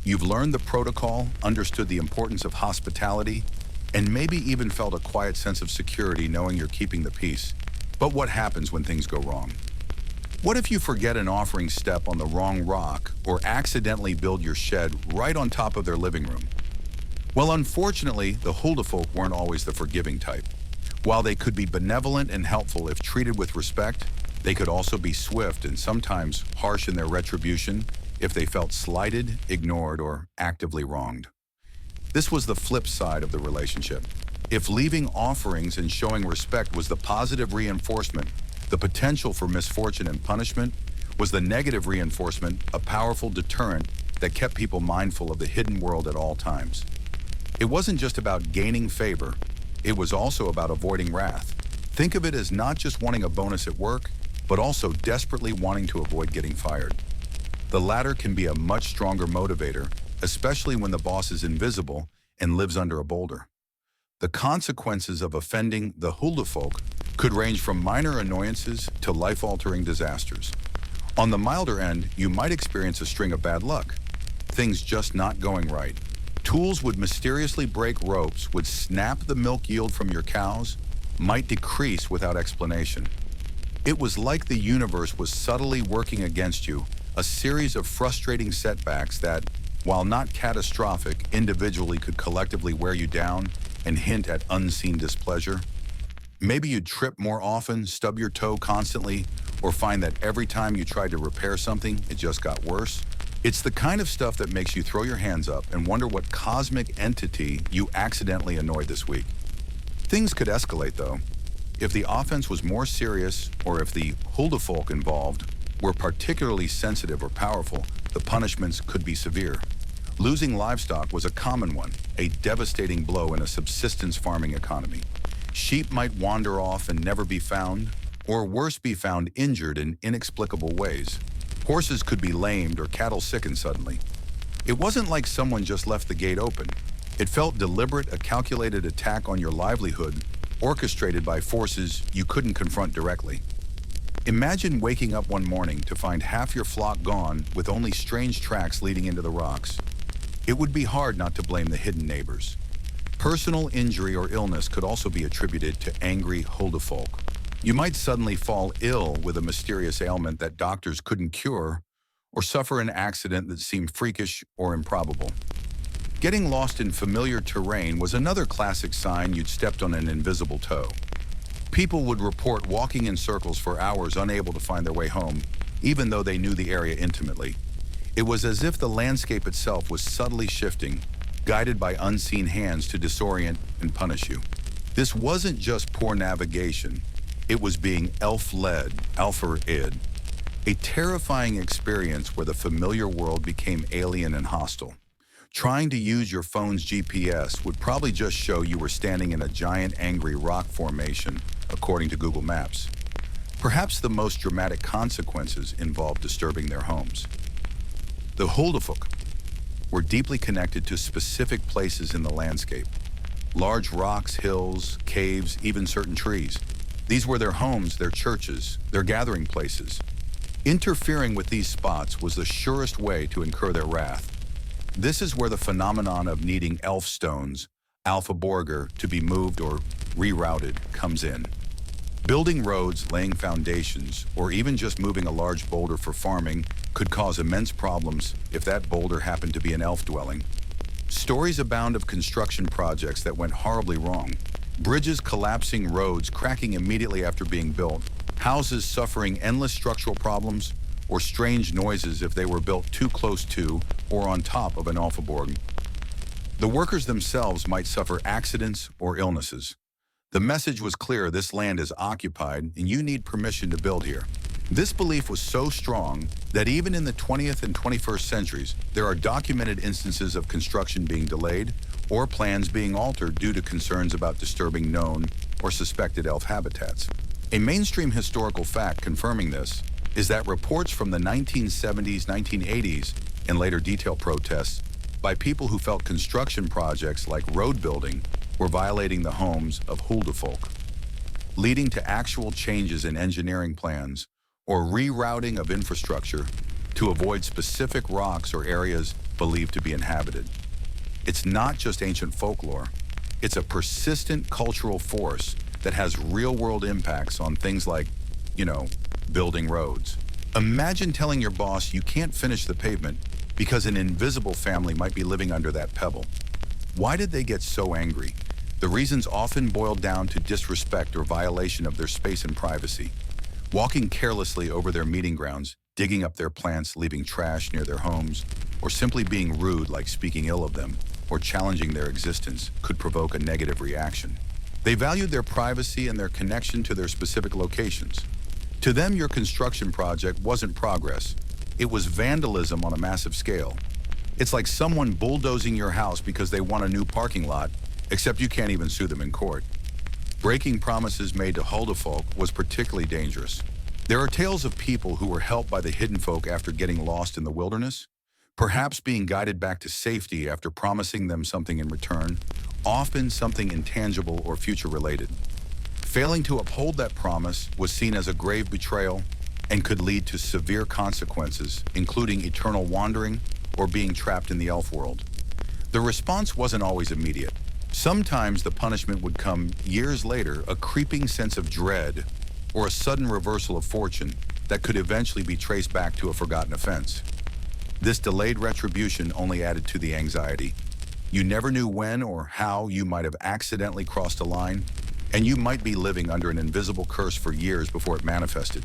You've learned the protocol, understood the importance of hospitality, and maybe even felt a quiet sense of security knowing you're keeping the peace. But what happens when things go wrong? What if you forget an offering step on the wrong rock or accidentally build your shed right on top of their living room? Well, unfortunately, the huldefolk weren't always the forgiving type. While they could be benevolent and helpful if treated with respect, they could also be swift and sometimes harsh in their retribution if they felt slighted, ignored, or actively wronged. This was the flip side of the relationship. If leaving offerings and showing respect was the positive reinforcement, the potential for misfortune and punishment was the negative reinforcement, a powerful deterrent that kept people mindful of the hidden world at all times. It wasn't just about gaining favor, it was also about avoiding wrath. Think of it as not just wanting a bonus at work, but also desperately wanting to avoid getting fired. The latter can be a much stronger motivator, especially when the boss is invisible and lives under a boulder. The consequences of offending the Huldefolk could range from minor annoyances to life-altering disasters. On the milder end, you might experience a string of bad luck, things just not going right. Tools would mysteriously break ropes, would snap the milk yield from your cows, might decrease without explanation. It was like the universe was subtly working against you, a series of frustrating setbacks that, while not catastrophic, individually could collectively wear you down and hint at unseen displeasure. Maybe you'd trip more often, stub your toe constantly, or find that every time you tried to repair something, it just got worse. It's the kind of stuff that makes you throw your hands up and wonder what cosmic entity you accidentally annoyed this week. Things could escalate, though. If the offense was more serious, or if the Huldefolk involved were particularly sensitive or powerful, the punishments could be severe. Losing livestock was a common one, a devastating blow in a subsistence farming economy. Sheep might wander off and never be found, or worse, be found injured in inexplicable ways. Horses could be lamed or cattle sickened suddenly. It wasn't like someone just left the gate open. It felt deliberate, a calculated attack on your livelihood, orchestrated by forces you couldn't confront directly. Imagine waking up one morning to find half your flock gone with only strange tracks leading into the rocks. It would be hard not to blame the hidden neighbors. Personal injury or illness could also be attributed to angry Huldefolk. You might suddenly fall ill with a mysterious ailment that doctors couldn't cure, or suffer an accident that seemed freakish or improbable. Getting lost in familiar terrain was another classic sign you'd stepped on an invisible toe. People would report walking in circles for hours unable to find their way home, even though they knew the area intimately. It was as if the landscape itself was subtly shifting, guided by unseen hands to disorient and punish you. This wasn't just poor navigation. It was being elf-led, alpha-id, a terrifying experience where the familiar world became alien and hostile. Trying to use your phone's GPS would probably just show you were standing in a giant angry rock formation, according to Google Maps. Perhaps the most dramatic consequences involved disturbing their homes. The Huldefolk were deeply connected to specific places in the landscape. Large rocks, hills, caves, even certain trees. These were their homes, their churches, their gathering places. Interfering with these spots was the surest way to incur their wrath. This is where the phenomenon of needing elf stones, Alpha Borger, to be moved or rerouted comes in. Building roads, laying foundations, or even just moving a large boulder for farming could cause immense problems if that boulder happened to be an elf dwelling. Stories abound of construction projects that went horribly wrong. Bridges collapsing, roads cracking immediately after being built, houses suffering endless structural problems, or strange noises if they were built too close to or on top of an Alphaborg. The workers themselves might suffer accidents or illnesses. The message was clear: this land is occupied and you need permission to build here. This belief was so strong that even in the 20th and 21st centuries, there are documented instances of construction being delayed or plans being altered due to concerns about disturbing known or suspected elf habitats. A mainstream historical fact confirming this is that reports from the 1970s, 1980s, and later detailed protests by people who felt construction projects like road building were violating the homes of Huldefolk, leading to actual changes in engineering plans or rerouting of infrastructure to avoid specific rocks or areas believed to be inhabited. It's not just ancient folklore. It's a persistent cultural force that has real-world impacts on things like, building roads. Imagine telling your boss you can't finish the pavement because an invisible family might be living under that pebble. Why did they get so angry? The reasons often boiled down to disrespect or violation of their space and privacy. Walking carelessly over their meeting grounds, digging up their plants, leaving trash near their homes, or simply being rude like speaking ill of them or challenging their existence could provoke a negative reaction. They valued their privacy and their connection to their specific locations. To them, your construction project wasn't progress. It was vandalism on a massive scale. It's like someone bulldozing your house because they want a new parking lot, except you can't even sue them in court. Breaking promises made to Huldufolk was particularly dangerous. There are tales of people who were helped by the hidden folk after getting lost in the wilderness, perhaps being guided back to safety after promising them something in return, often something intangible or future-related. Failing to uphold that promise was seen as a grave betrayal and could lead to severe consequences, including eternal wandering or being trapped in the elf world. The response wasn't always immediate. Sometimes the punishment would come years later, a creeping sense of dread or a sudden reversal of fortune that could eventually be traced back to a forgotten offense. This delayed retribution only added to the anxiety. You never knew when or how you might have accidentally crossed a line, and you might be living under an invisible curse for years before it manifested.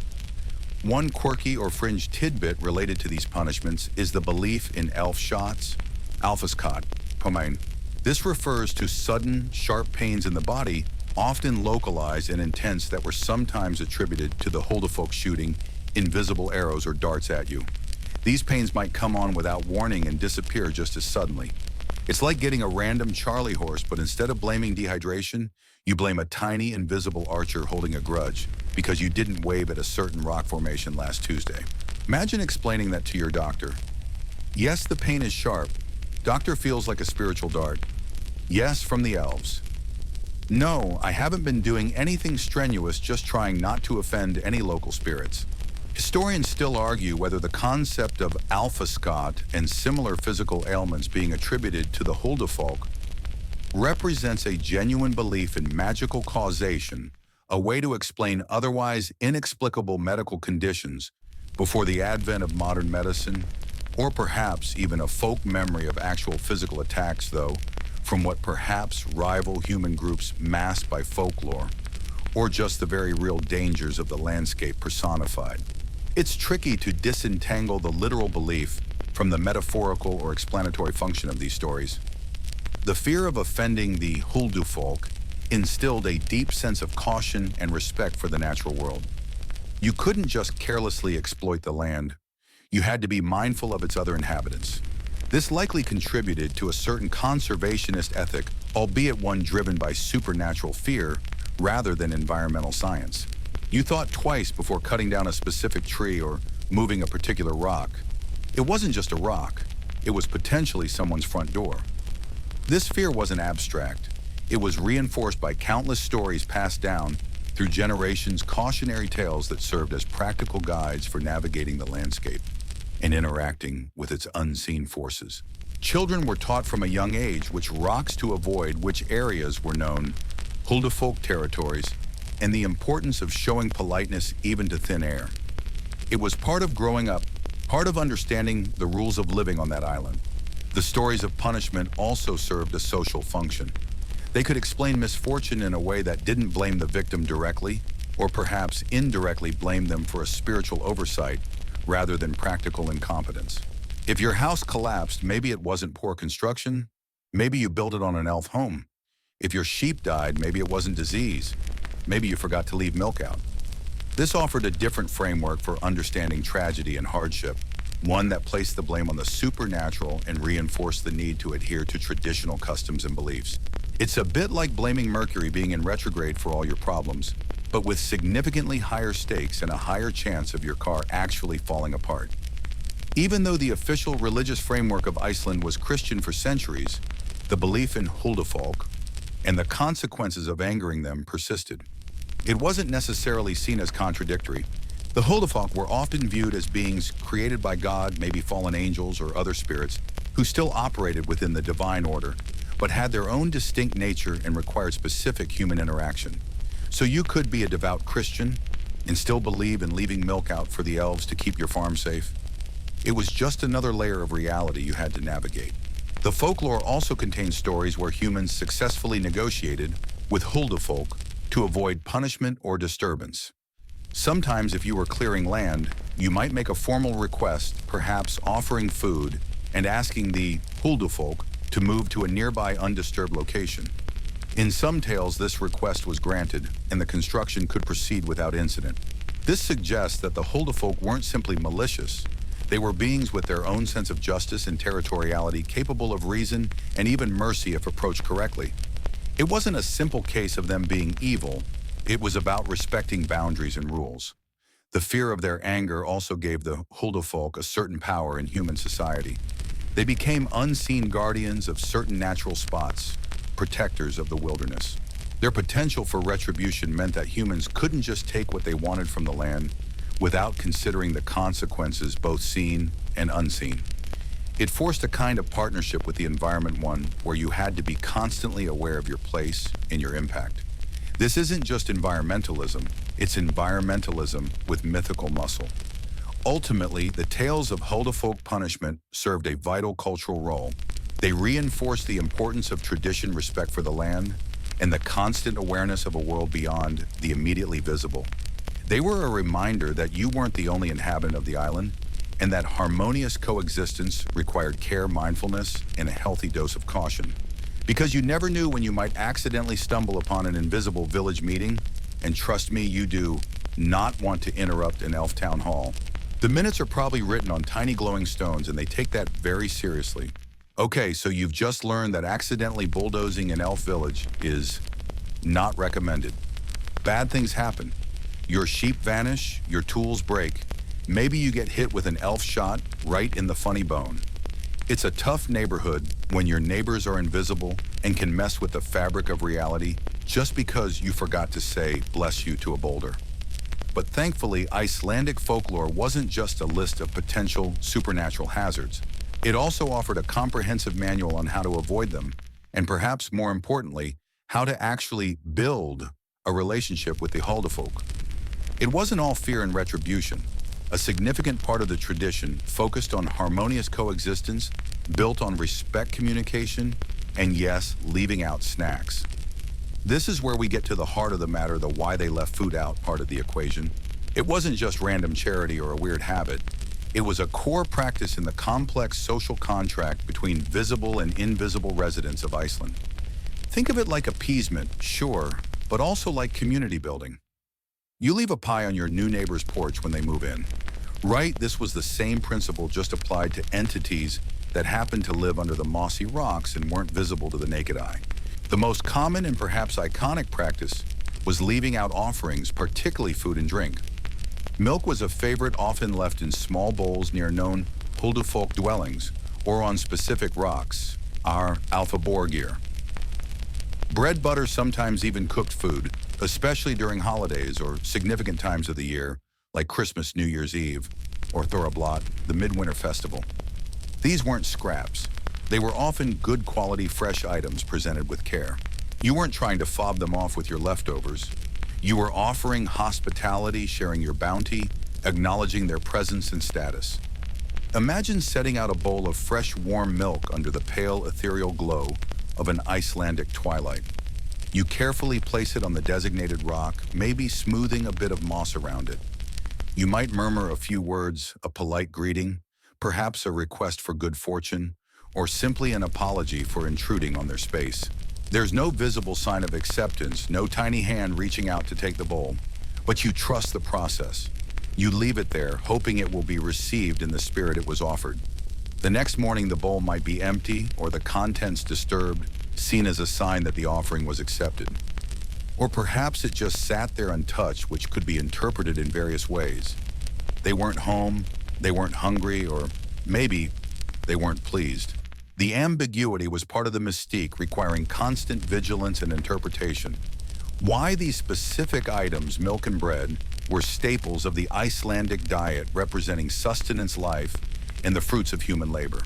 One quirky or fringe tidbit related to these punishments is the belief in elf shots, alfaskot, pomain. This refers to sudden, sharp pains in the body, often localized and intense, that were sometimes attributed to the Huldufolk shooting invisible arrows or darts at you. These pains might come on without warning and disappear just as suddenly. It's like getting a random Charlie horse, but instead of blaming dehydration, you blame a tiny, invisible archer holding a grudge because you didn't wave at a certain rock formation last Tuesday. Imagine explaining that to your doctor. Yes, the pain is sharp. Doctor feels like a spiritual dart. Yes, from the elves. No, I haven't been doing anything strenuous, just trying not to offend any local spirits. Historians still argue whether the concept of alfaskot and similar physical ailments being attributed to the Huldufolk represents a genuine belief in magical causation, a way to explain otherwise inexplicable medical conditions before the advent of modern medicine, or perhaps even a folk memory of actual physical attacks, though, from what perhaps rival human groups masked by folklore, or just the very real dangers of the landscape personified. It's tricky to disentangle the literal belief from the metaphorical or explanatory function of these stories. The fear of offending the Huldufolk instilled a deep sense of caution and respect for the natural world. You couldn't just carelessly exploit the land. You had to be mindful of its other inhabitants. This likely contributed to a certain conservationist ethic, albeit one driven by supernatural fear rather than environmental science. You thought twice before cutting down a specific tree or moving a particular rock. It wasn't just a rock, it was potentially someone's front door. This fear wasn't abstract. It was reinforced by countless stories passed down through generations, cautionary tales that served as practical guides for navigating the landscape and interacting with its unseen forces. Children were taught from a young age which rocks to avoid, which areas were known Huldufolk territories, and the importance of showing politeness even to thin air. It was part of growing up, part of understanding the rules of living on that island. The stories of punishment also served a social function. They could explain misfortune in a way that didn't blame the victim directly, or perhaps indirectly blame them for a spiritual oversight rather than practical incompetence. If your house collapsed, maybe it wasn't poor construction, maybe you built it on an elf home. If your sheep died, maybe it wasn't disease, maybe you forgot to leave milk out. This offered a different framework for understanding tragedy and hardship, one that placed the blame on the supernatural and reinforced the need to adhere to traditional customs and beliefs. It's a bit like blaming Mercury being in retrograde for all your problems, but with significantly higher stakes and a higher chance of your car actually falling apart. Even though the official religious framework of Iceland was Christian for centuries, the belief in Huldufolk and the consequences of angering them persisted. It wasn't necessarily seen as contradictory. The Huldufolk were often viewed as beings created by God, maybe fallen angels or other spirits, who still operated within the divine order, but had their own distinct nature and required specific human interaction. So you could be a devout Christian and still believe in leaving milk out for the elves to keep your farm safe. It was just another layer of reality you had to navigate. The folklore also contains stories where humans successfully negotiated with Huldufolk to avoid punishment or disturbance. Sometimes if you were clearing land, you might make a formal request, perhaps offering food and asking the Huldufolk to move to a nearby undisturbed location. In some tales, this request was granted, and the construction could proceed without incident. This suggests that the Huldufolk weren't simply malicious. They were beings with their own sense of justice and territoriality, capable of reason and even mercy if approached correctly. It wasn't a simple case of them being evil. It was about respecting boundaries and rules. The fear of their anger also gave the Huldufolk a certain power in human society. They became unseen guardians of certain natural spots, protectors of the wilderness. Their potential for retribution meant that humans couldn't just take what they wanted from the land without considering the consequences, both seen and unseen. It forced a kind of partnership with the environment, one where you had to be constantly aware of your place and your impact. This isn't just environmentalism, it's environmentalism with mythical muscle. Ultimately, the tales of Huldufolk punishment served a vital cultural role. They reinforced the importance of tradition, respect for the land, and the constant awareness of a world beyond the immediately visible. They were a reminder that you weren't the only inhabitant of the island, and that harmonious coexistence required care, mindfulness, and a healthy dose of caution. Because you never knew when you might accidentally stumble upon an invisible village meeting, and trust me, you do not want to interrupt an elf town hall. The minutes are probably written on tiny glowing stones, and they take that very seriously. Okay, so you've just learned that accidentally bulldozing an elf village is not recommended. Bad things happen. Your sheep vanish, your tools break. Maybe you get hit with an elf shot right in the funny bone. It's a tough neighborhood when your neighbors are invisible and can mess with the fabric of reality just because you forgot to say bless you to a boulder. But thankfully, Icelandic folklore wasn't just a list of potential supernatural hazards. It also offered a comprehensive manual on how to avoid them, and perhaps more importantly, how to actually build a relationship with the Huldufolk. It wasn't all fear and retribution. A significant part of the tradition focused on harmonious coexistence, built on respect communication, and yes, leaving out snacks. This is where we get to the heart of the matter, the why they left food out part of the equation. It wasn't just random charity or a weird habit. It was a core practice in the complex social contract between visible and invisible residents of Iceland. Think of it like appeasement, sure, but also like community building. You leave a pie on your new neighbor's porch when they move in. Right, this was the same principle just applied to entities that happened to live under the mossy rocks and weren't visible to the naked eye. The most common and perhaps iconic practice was leaving out offerings, particularly food and drink. Milk was a favorite, often left in small bowls near known Huldufolk dwellings or on specific rocks, our Alfaborgir. Bread, butter, sometimes even cooked food, especially during holidays or significant times of the year, like Christmas, New Year's Eve, or Thorablot, the midwinter festival. These weren't scraps. They were often good quality, fresh items presented with care. You weren't trying to fob them off with your leftovers. You were offering hospitality, sharing your bounty, acknowledging their presence and status. Imagine setting out a bowl of fresh, warm milk under the pale, ethereal glow of an Icelandic twilight. You carefully place it on the designated rock, maybe smoothing a bit of moss around it. You might murmur a few words, a polite greeting, perhaps a request for good fortune, or simply an apology for intruding on their space. There's no visible sign of acceptance, no tiny hand reaching out to take the bowl, but you trust the process. You leave it there, hoping it will be received in the spirit it was offered. The next morning, the bowl might be empty or the contents disturbed, seen as a sign that the offering was accepted. Or perhaps it just sat there untouched, which could be interpreted in various ways. They weren't home, they weren't hungry, or maybe they weren't pleased. The ambiguity was part of the mystique, requiring constant vigilance and interpretation. Why these specific items, milk and bread, were staples of the Icelandic diet, representing sustenance, life, and the fruits of human labor.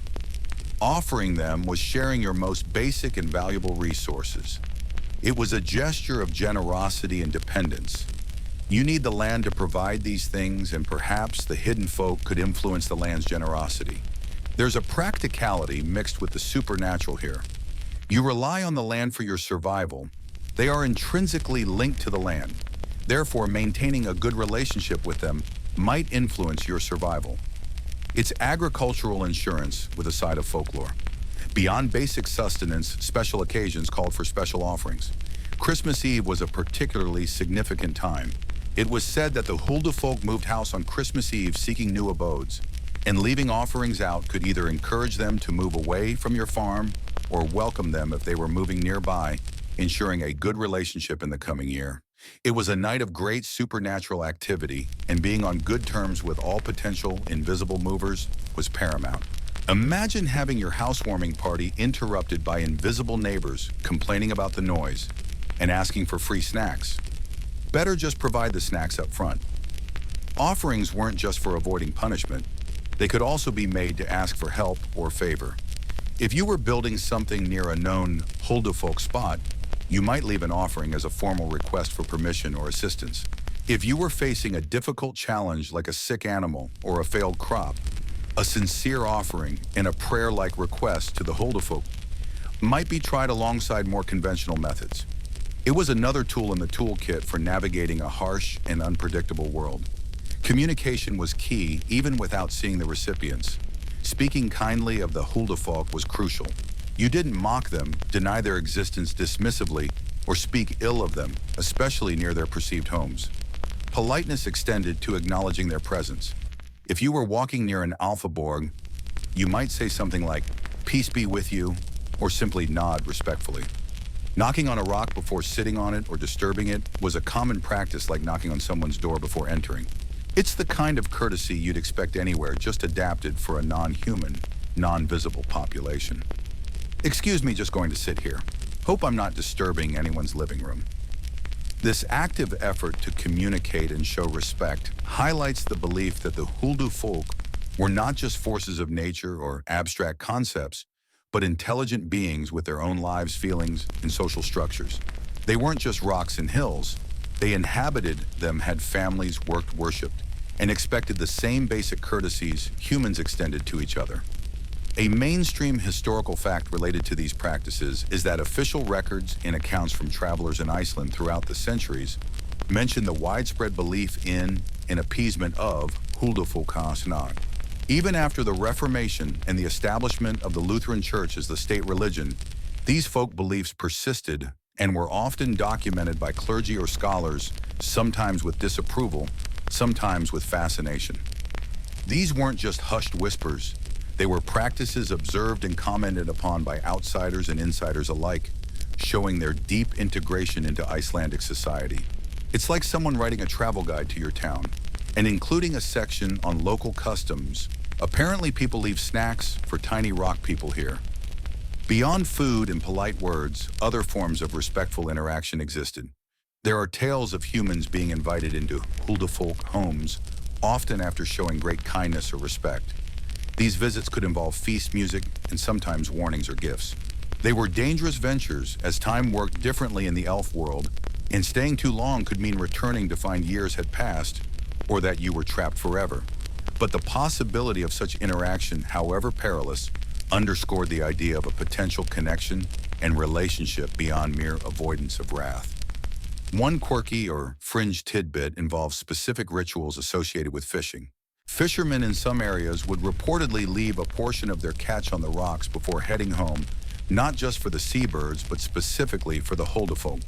Offering them was sharing your most basic and valuable resources. It was a gesture of generosity and dependence. You need the land to provide these things, and perhaps the hidden folk could influence the land's generosity. There's a practicality mixed with the supernatural here. You rely on the land for your survival. They are intrinsically linked to the land. Therefore, maintaining a good relationship with them might influence your survival. It's agricultural insurance with a side of folklore. Beyond basic sustenance, special occasions called for special offerings. Christmas Eve was a particularly significant time. It was said that the Huldufolk moved house on Christmas Eve seeking new abodes, and leaving offerings out could either encourage them to move away from your farm or welcome them if they were moving nearby, ensuring a good relationship in the coming year. It was a night of great supernatural activity, and being on good terms with all potential invisible movers was paramount. Imagine having your housewarming party interrupted by invisible neighbors complaining about the noise and asking for free snacks. Better just provide the snacks up front. Offerings weren't just for avoiding punishment. They could also be made to ask for help or favor. If you were building something near a known Huldufolk spot, you might leave an offering as a formal request for permission or assistance. If you were facing a difficult challenge like a sick animal or a failed crop, a sincere offering and a prayer-like request to the Huldufolk might be tried alongside more conventional methods. It was another tool in the toolkit for navigating a harsh and unpredictable world. Communication was key even without seeing the recipients. Speaking kindly of the Huldufolk was crucial. You didn't mock them, deny their existence dismissively, or speak ill of them, especially near their perceived homes. Politeness extended to acknowledging their presence. If you were walking near an Alphaborg, you might say something like, "Peace be with you," or simply nod respectfully. Knocking on a rock before sitting on it or disturbing it was a common practice, like knocking on someone's door before entering. It's the kind of courtesy you'd expect anywhere, just adapted for a non-human, non-visible population. "Excuse me, just going to sit here. Hope I'm not disturbing anyone's living room." This active effort to communicate and show respect highlights the belief that the Huldufolk were not just forces of nature or abstract concepts, but intelligent beings with their own lives, feelings, and social structures. They weren't just rocks and hills. They inhabited them, had families, worked, worshipped, and expected the same basic courtesies humans extended to each other. A mainstream historical fact related to these practices is that official records and accounts from travelers in Iceland throughout the centuries mention the widespread belief in and appeasement of Huldufolk. Even after the Reformation and the establishment of the Lutheran Church as the state religion, these folk beliefs persisted and were often documented by clergy or scholars, sometimes with disapproval, sometimes with fascination. These weren't just hushed whispers. They were practices observed and commented upon by outsiders and insiders alike, showing their deep integration into Icelandic society. It's like someone writing a travel guide to your town and including a section on local customs. Apparently, people leave snacks for tiny rock people here. Beyond food and polite words, other forms of respectful interaction existed. There are tales of humans being invited into Huldufolk homes, often after showing great kindness or respect. These visits could involve feast music and sometimes warnings or gifts. They were dangerous ventures, as time worked differently in the elf world, and staying too long could mean returning to find years had passed or that you were trapped forever. But the possibility of such interaction, however perilous, underscored the idea of a potential connection and relationship beyond mere avoidance of wrath. One quirky or fringe tidbit involves specific rituals associated with fishing. Fishermen in some areas would reportedly leave a portion of their catch on the rocks before heading home, not just for the seabirds, but specifically for the Huldufolk,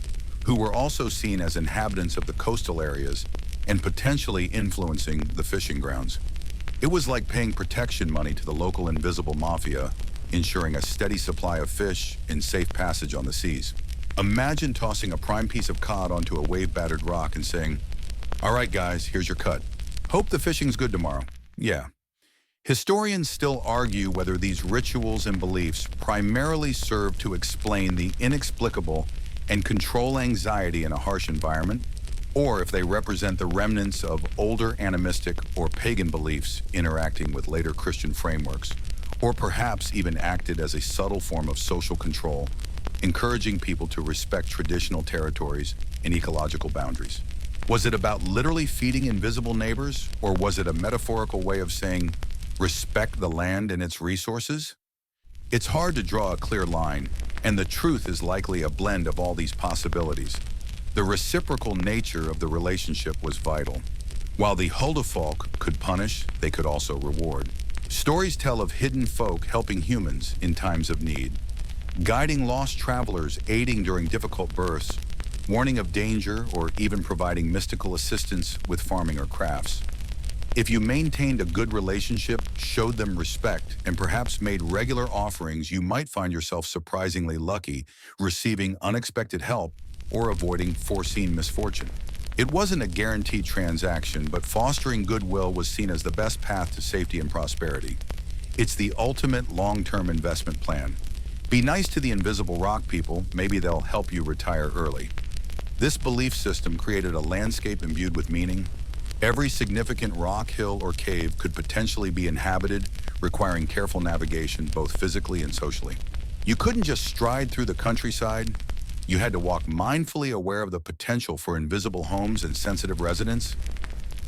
who were also seen as inhabitants of the coastal areas and potentially influencing the fishing grounds. It was like paying protection money to the local invisible mafia, ensuring a steady supply of fish and safe passage on the seas. Imagine tossing a prime piece of cod onto a wave-battered rock and saying, "All right, guys, here's your cut. Hope the fishing's good tomorrow." Yeah. Historians still argue whether these rituals and beliefs primarily serve to explain the inexplicable and control anxiety in a harsh environment, or if they represent the remnants of older animistic or pagan beliefs interacting with later Christian frameworks, or perhaps even acted as a subtle form of social control, encouraging people to respect traditional territories and ecological boundaries. Was it about literally feeding invisible neighbors, or was it a metaphorical way of saying, respect the land and its resources? It's hard to draw a clear line, and the truth is likely a blend of all these possibilities. The reciprocal nature of the relationship was vital. While the Huldufolk could punish, they could also reward. Stories tell of hidden folk helping humans in times of need, guiding lost travelers, aiding during difficult births, warning of danger, or even providing mystical assistance with farming or crafts. If you maintained a good relationship, showed them respect, and perhaps made regular offerings, you might find yourself surprisingly lucky, receiving unexpected help or avoiding foreseen misfortune. It wasn't a guaranteed transaction, but fostering goodwill was seen as the best path to safety and prosperity. It's the ultimate long-term investment plan. Be nice to the invisible rock people, maybe they'll help you retire early. This belief system created a landscape imbued with meaning. Every significant rock, hill, or cave could potentially be inhabited, requiring careful navigation both physically and socially. You couldn't just stride through the countryside. You had to walk mindfully, aware of the potential for invisible homes and sensitive residents.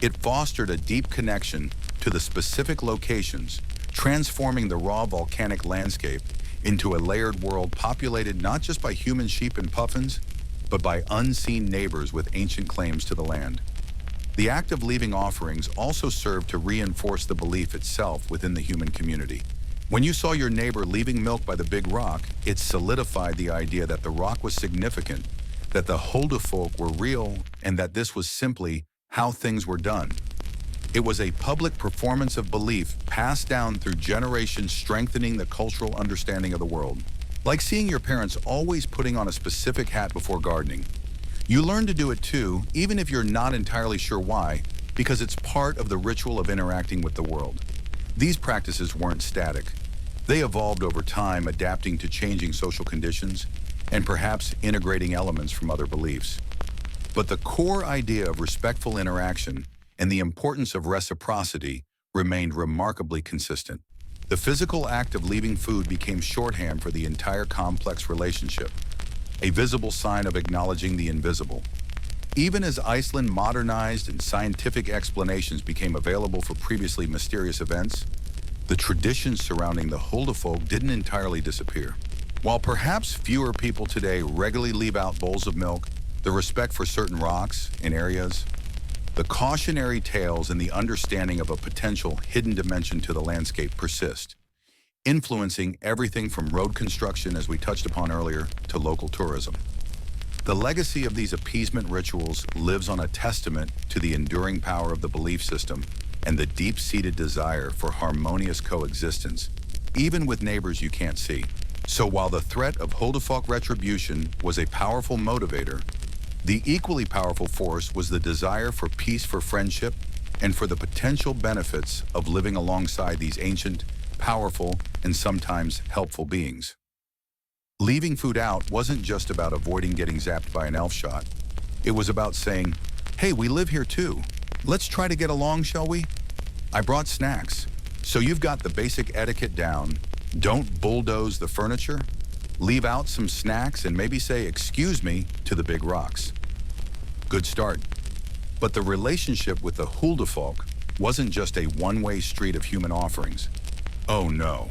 It fostered a deep connection to the specific locations, transforming the raw volcanic landscape into a layered world populated not just by human sheep and puffins, but by unseen neighbors with ancient claims to the land. The act of leaving offerings also served to reinforce the belief itself within the human community. When you saw your neighbor leaving milk by the big rock, it solidified the idea that the rock was significant, that the Huldufolk were real, and that this was simply how things were done. It was a public performance of belief passed down through generations, strengthening the cultural understanding of the world. Like seeing your parents always putting on a specific hat before gardening. You learn to do it too, even if you're not entirely sure why, because it's part of the ritual of interacting with the world. These practices weren't static. They evolved over time, adapting to changing social conditions and perhaps integrating elements from other beliefs. But the core idea of respectful interaction and the importance of reciprocity remained remarkably consistent. The physical act of leaving food became shorthand for the entire complex relationship, a visible sign of acknowledging the invisible. Even as Iceland modernized and scientific explanations became available for previously mysterious events, the traditions surrounding the Huldufolk didn't entirely disappear. While perhaps fewer people today regularly leave out bowls of milk, the respect for certain rocks and areas, the cautionary tales and the understanding of a potential hidden dimension to the landscape persist, influencing everything from road construction, as we touched upon earlier, to local tourism. The legacy of these appeasement rituals lives on a testament to the enduring power of the belief system and the deep-seated desire for harmonious coexistence, even with neighbors you can't see. So while the threat of Huldufolk retribution was a powerful motivator, the equally powerful force was the desire for peace, for friendship, and for the potential benefits of living alongside these ancient, powerful, and sometimes helpful beings. Leaving food out wasn't just about avoiding getting zapped by an elf shot. It was about saying, hey, we live here too. Let's try to get along, shall we? I brought snacks. So you've got the basic etiquette down. Don't bulldoze the furniture. Leave out some snacks and maybe say, excuse me, to the big rocks. Good start. But the relationship with the Huldufolk wasn't just a one-way street of human offerings. Oh no.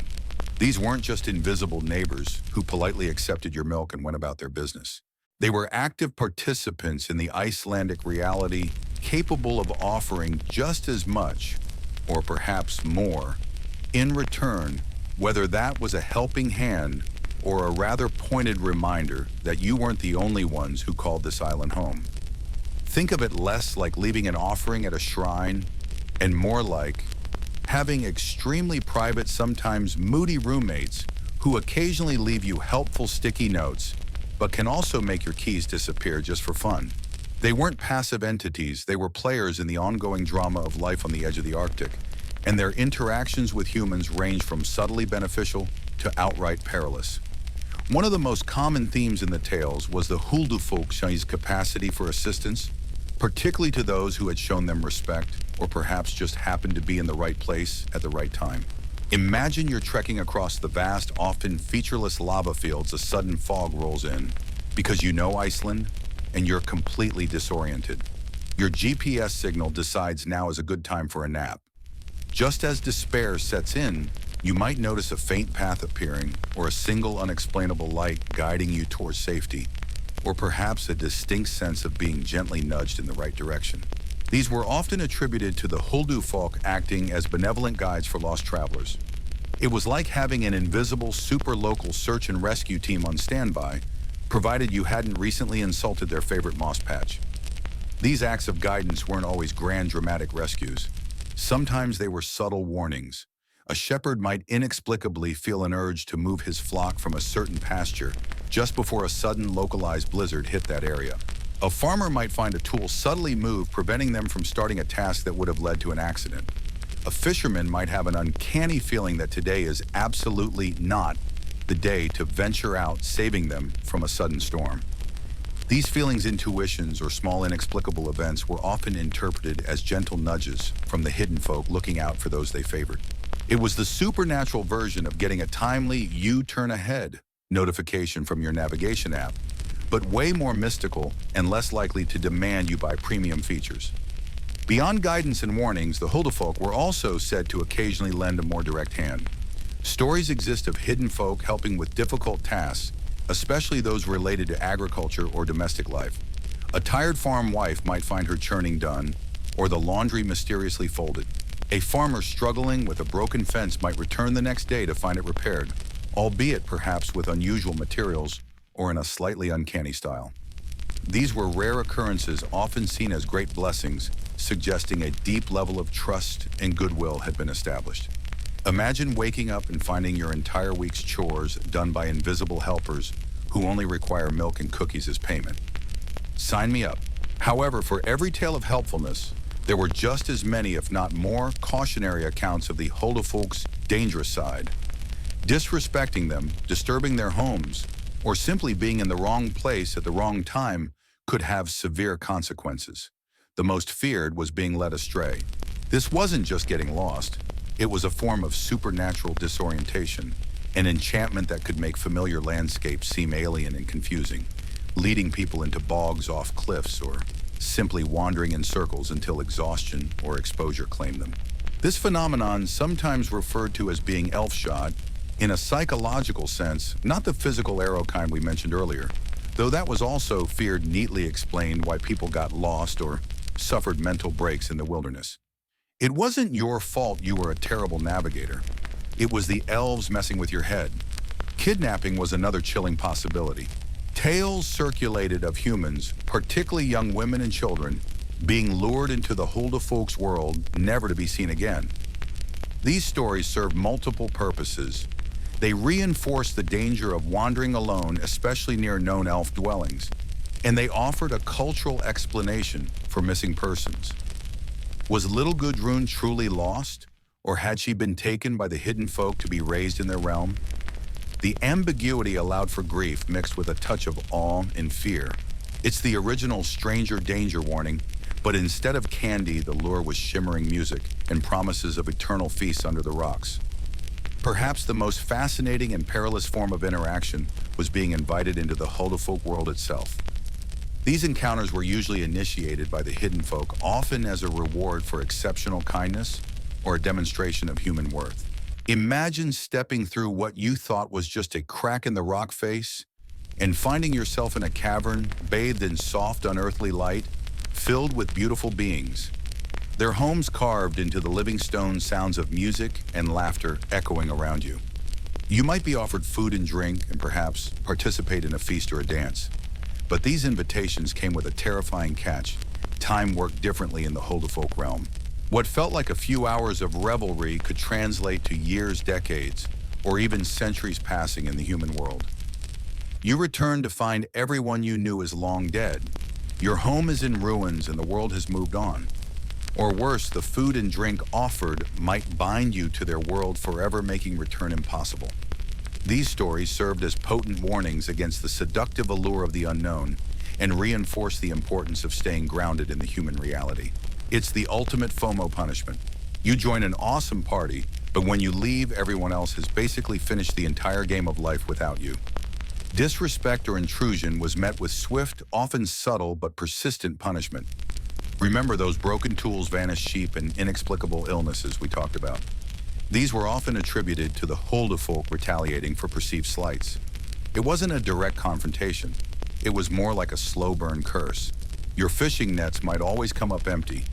These weren't just invisible neighbors who politely accepted your milk and went about their business. They were active participants in the Icelandic reality, capable of offering just as much, or perhaps more, in return, whether that was a helping hand or a rather pointed reminder that you weren't the only ones who called this island home. Think of it less like leaving an offering at a shrine and more like having extremely private, sometimes moody roommates who occasionally leave you helpful sticky notes, but can also make your keys disappear just for fun. They weren't passive entities, they were players in the ongoing drama of life on the edge of the Arctic, and their interactions with humans range from subtly beneficial to outright perilous. One of the most common themes in the tales was the Huldufolk's capacity for assistance, particularly to those who had shown them respect or perhaps just happened to be in the right place at the right time. Imagine you're trekking across the vast, often featureless lava fields. A sudden fog rolls in because you know Iceland and you're completely disoriented. Your GPS signal decides now is a good time for a nap. Just as despair sets in, you might notice a faint path appearing or a single unexplainable light guiding you towards safety. or perhaps a distinct sense of being gently nudged in the right direction. These were often attributed to the Huldufolk acting as benevolent guides for lost travelers. It was like having an invisible, super-local search and rescue team on standby, provided you hadn't recently insulted their favorite moss patch. These acts of guidance weren't always grand, dramatic rescues. Sometimes they were subtle warnings. A shepherd might inexplicably feel an urge to move his flock from a certain pasture just before a sudden localized blizzard hit that area. A farmer might find a tool subtly moved, preventing them from starting a task that would have led to an accident. A fisherman might have an uncanny feeling that today is absolutely not the day to venture out, saving them from a sudden storm. These feelings, intuitions, or small inexplicable events were often interpreted as gentle nudges from the hidden folk looking out for those they favored. It was the supernatural version of getting a timely "you-turn ahead" notification from your navigation app, but way more mystical and less likely to demand you buy premium features. Beyond guidance and warnings, the Huldufolk were also said to occasionally lend a more direct hand. Stories exist of hidden folk helping with difficult tasks, especially those related to agriculture or domestic life. A tired farm wife might find her churning done, or the laundry mysteriously folded. A farmer struggling with a broken fence might return the next day to find it repaired, albeit perhaps with unusual materials or in a slightly uncanny style. These were rare occurrences, often seen as great blessings, suggesting a deep level of trust and goodwill had been established. Imagine waking up and finding your entire week's chores done by invisible helpers who only require milk and cookies as payment. Sign me up. However, for every tale of helpfulness, there were just as many, if not more, cautionary accounts of the Huldufolk's dangerous side. Disrespecting them, disturbing their homes, or simply being in the wrong place at the wrong time could have severe consequences. The most feared was being led astray. This wasn't just getting lost. It was a form of supernatural disorientation, an enchantment that could make familiar landscapes seem alien and confusing, leading people into bogs off cliffs or simply wandering in circles until exhaustion or exposure claimed them. This phenomenon, sometimes referred to as being elf-shot, in a psychological sense, not the physical arrow kind we mentioned earlier, though that was also feared, neatly explained why people got lost or suffered mental breaks in the wilderness. It wasn't your fault you were a terrible navigator. It was the elves messing with your head. Kidnapping was another chilling possibility. Tales circulated of humans, particularly young women and children, being lured into the Huldufolk's world, never to be seen again. These stories served multiple purposes. They reinforced the danger of wandering alone, especially near known elf dwellings, and they offered a cultural explanation for missing persons. Was little Gudrun truly lost, or had she been taken by the hidden folk to be raised in their realm? The ambiguity allowed for grief mixed with a touch of awe and fear. It's the original stranger danger warning, but instead of candy, the lure was shimmering music and promises of eternal feasts under the rocks. Perhaps the most fascinating and perilous form of interaction was being invited into the Huldufolk world itself. These encounters were usually initiated by the hidden folk, often as a reward for exceptional kindness or a demonstration of human worth. Imagine stepping through what you thought was just a crack in the rock face and finding yourself in a cavern bathed in soft, unearthly light, filled with beautiful beings. Their homes carved into the living stone, sounds of music and laughter echoing around you. You might be offered food and drink and perhaps participate in a feast or a dance. But these invitations came with a terrifying catch. Time worked differently in the Huldufolk realm. What felt like a few hours of revelry could translate to years, decades, or even centuries passing in the human world. You return to find everyone you knew is long dead. Your home is in ruins and the world has moved on. Or worse, the food and drink offered might bind you to their world forever, making return impossible. These stories served as potent warnings against the seductive allure of the unknown and reinforced the importance of staying grounded in the human reality. It's the ultimate FOMO punishment. You join an awesome party, but when you leave, everyone else has basically finished the entire game of life without you. Disrespect or intrusion was met with swift, often subtle, but persistent punishment. Remember those broken tools, vanished sheep, and inexplicable illnesses we talked about? These were often attributed to the Huldufolk retaliating for perceived slights. It wasn't a direct confrontation. It was more like a slow burn curse. Your fishing nets might always come up empty.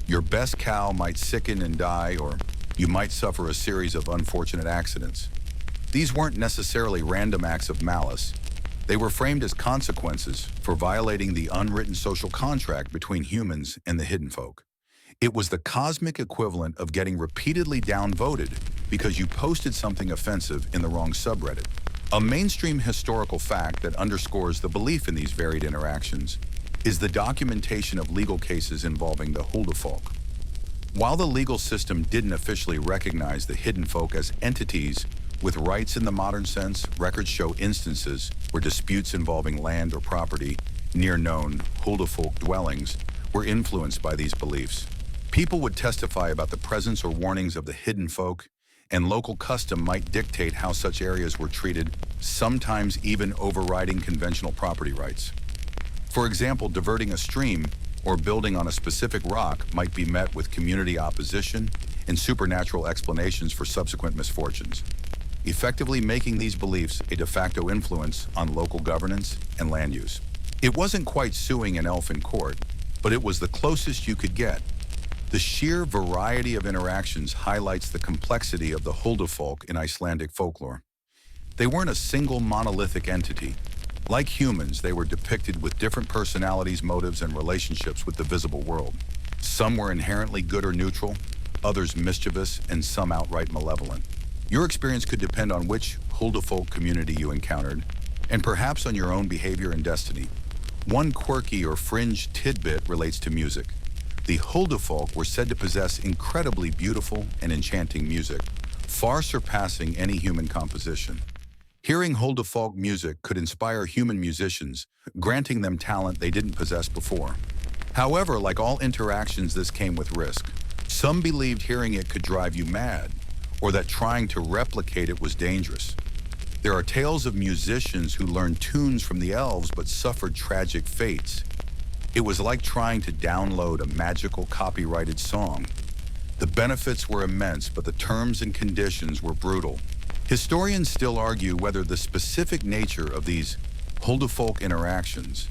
Your best cow might sicken and die, or you might suffer a series of unfortunate accidents. These weren't necessarily random acts of malice. They were framed as consequences for violating the unwritten social contract between humans and the hidden folk. It was the cosmic equivalent of getting repeatedly downvoted because you posted something offensive in the wrong subreddit. A mainstream historical fact that underscores the belief in these varied interactions is the documentation of legal cases involving the Huldufolk. While the legal system didn't officially recognize the hidden folk as entities with rights in the modern sense, records show instances where disputes involving land or property near known Huldufolk dwellings were influenced by these beliefs. People would testify about the presence or warnings of the hidden folk, and local custom might dictate how such areas were treated, sometimes even overriding conventional property rights. For example, diverting a stream or building on a specific rock might be met with community opposition and supernatural explanations for subsequent misfortunes, effectively making these beliefs a de facto influence on local governance and land use. It wasn't quite suing an elf in court, but it was the closest you could get. The sheer variety of interactions highlights the complexity of the Huldufolk in Icelandic folklore. They weren't a single monolithic entity. Like humans, they were depicted with different personalities, motives, and relationships with the visible world. Some were inherently good or neutral, others mischievous, and some outright malevolent. Your experience could depend on which Huldufolk community you encountered, and perhaps on your own behavior and destiny. One quirky or fringe tidbit relates to music. The Huldufolk were said to possess incredibly beautiful and enchanting music, far surpassing any human composition. Hearing Huldufolk music could inspire human musicians, granting them talent they didn't possess before. However, like all interactions, this came with risk. Some believed hearing it could drive you mad, or that trying to replicate it was dangerous. There are tales of musicians who learned tunes from the elves but suffered tragic fates. It was like trying to download a magical copyrighted song. The benefits were immense, but the terms and conditions were brutal. Historians still argue whether the specific nature of these Huldufolk interactions,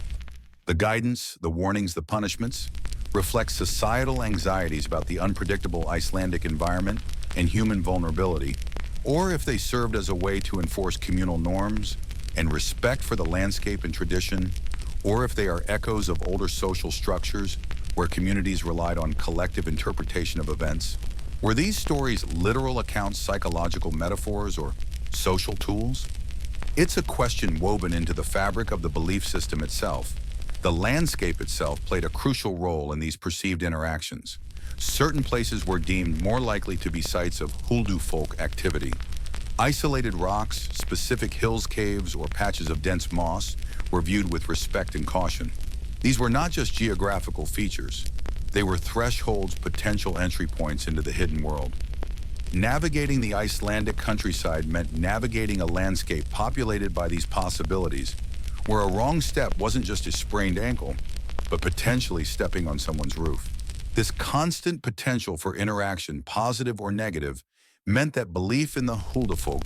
the guidance, the warnings, the punishments, reflect societal anxieties about the unpredictable Icelandic environment and human vulnerability, or if they served as a way to enforce communal norms and respect for the landscape and tradition, or if they are echoes of older social structures where communities relied on collective interpretation of events. Were these stories literal accounts, psychological metaphors, or social tools? It's a question woven into the fabric of the belief system itself. The landscape itself played a crucial role in these perceived interactions. Certain places were deemed more likely to be sites of Huldufolk activity. Isolated rocks, specific hills, caves, or patches of dense moss were viewed with respect and caution. These were not just geographical features. They were thresholds, potential entry points into the hidden world. Navigating the Icelandic countryside meant navigating a landscape populated by these possibilities, where a wrong step wasn't just a sprained ankle, but potentially stepping on someone's roof. This constant potential for interaction, positive or negative, meant that belief in the Huldufolk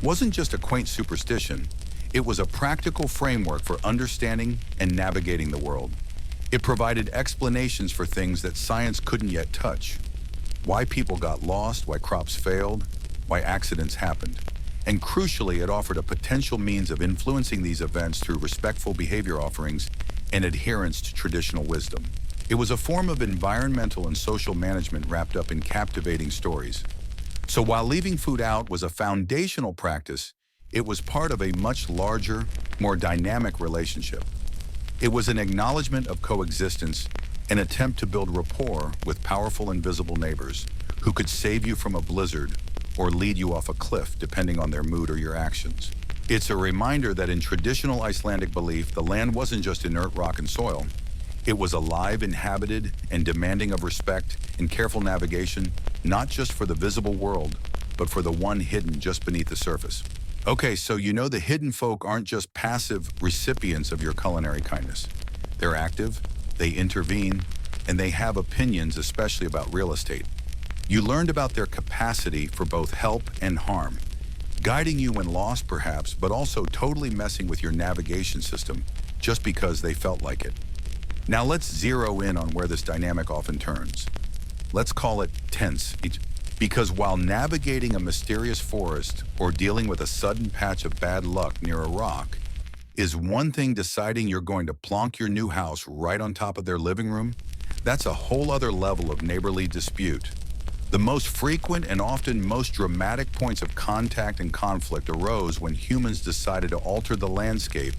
wasn't just a quaint superstition. It was a practical framework for understanding and navigating the world. It provided explanations for things that science couldn't yet touch. Why people got lost, why crops failed, why accidents happened. And crucially, it offered a potential means of influencing these events through respectful behavior offerings and adherence to traditional wisdom. It was a form of environmental and social management wrapped up in captivating stories. So while leaving food out was a foundational practice, it was part of a much larger, more dynamic relationship. It was an acknowledgement of coexistence, an attempt to build rapport with powerful invisible neighbors who could save you from a blizzard or lead you off a cliff depending on their mood or your actions. It's a reminder that in traditional Icelandic belief, the land wasn't just inert rock and soil. It was alive, inhabited, and demanding of respect and careful navigation, not just for the visible world, but for the one hidden just beneath the surface. Okay, so you know the hidden folk aren't just passive recipients of your culinary kindness. They're active, they intervene, and they have opinions, especially about real estate. You learned about their capacity for both help and harm, guiding you when lost perhaps, but also totally messing with your navigation system, just because they felt like it. Now let's zero in on where this dynamic often turns. Let's call it tense, because while navigating a mysterious forest or dealing with a sudden patch of bad luck near a rock is one thing, deciding you're going to plonk your new house right on top of their living room, that's a whole other level of neighborly dispute. The most frequent and often most dramatic points of contact and conflict arose when humans decided to alter the landscape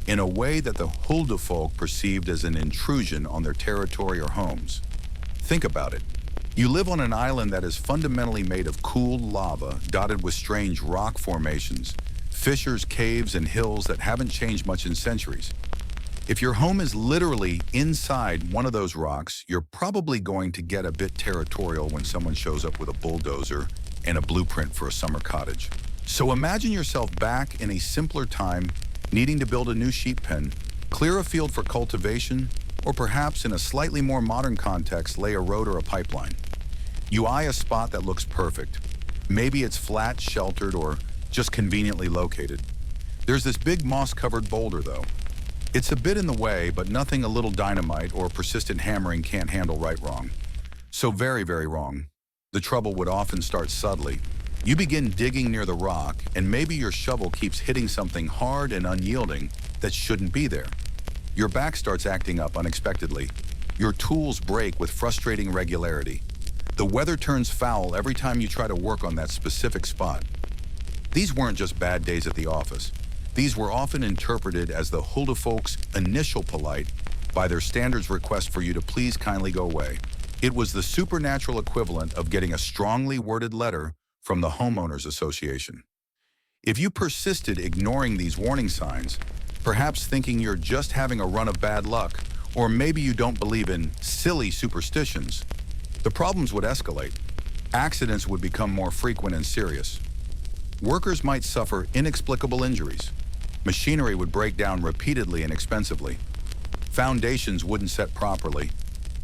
in a way that the Huldufolk perceived as an intrusion on their territory or homes. Think about it. You live on an island that is fundamentally made of cooled lava, dotted with strange rock formations, fissures, caves, and hills that haven't changed much in centuries. If your home is literally inside one of those rocks, you're probably going to get a bit territorial when someone shows up with a bulldozer and a blueprint for a summer cottage. So imagine yourself back in a simpler time, needing to build a new sheep pen, clear a field for cultivation, or perhaps in a slightly more modern context, lay a road or a pipeline. You eye a spot that looks perfect. Maybe it's flat, sheltered, or just conveniently located. There's this big moss-covered boulder, though. It's a bit in the way, but nothing a little dynamite or persistent hammering can't handle right wrong. So very, very wrong. The trouble would often start subtly. You begin digging near the rock, and maybe your shovel keeps hitting something hard and unyielding that shouldn't be there. Your back starts acting up unexpectedly. Your tools break with frustrating regularity. The weather turns foul every time you try to work on that specific spot. These weren't just bad days at the office. These were often interpreted as the Huldufolk's initial polite by their standards request for you to please kindly go away. It was the supernatural equivalent of getting a strongly worded letter from the Homeowners Association. If you persisted ignoring these warning signs, perhaps thinking you're just having a run of bad luck, or maybe you don't believe in silly superstitions, the problems would escalate. Accidents would become more frequent and serious. Workers might suffer inexplicable injuries. Machinery would break down repeatedly and expensively. Foundations wouldn't set properly.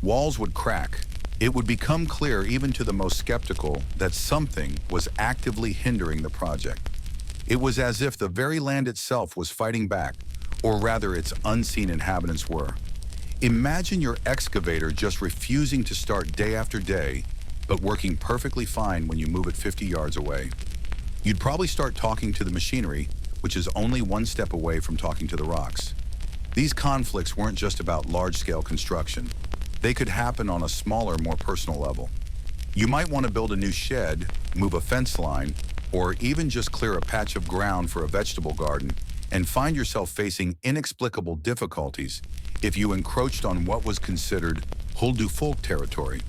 Walls would crack. It would become clear even to the most skeptical that something was actively hindering the project. It was as if the very land itself was fighting back, or rather its unseen inhabitants were. Imagine your excavator just refusing to start day after day, but working perfectly fine when you move it 50 yards away. You'd probably start talking to the machinery, which is only one step away from talking to the rocks. These conflicts weren't just about large-scale construction. They could happen on a smaller, more personal level. You might want to build a new shed, move a fence line, or even just clear a patch of ground for a vegetable garden, and find yourself facing inexplicable difficulties if you encroached on what was considered Huldufolk territory.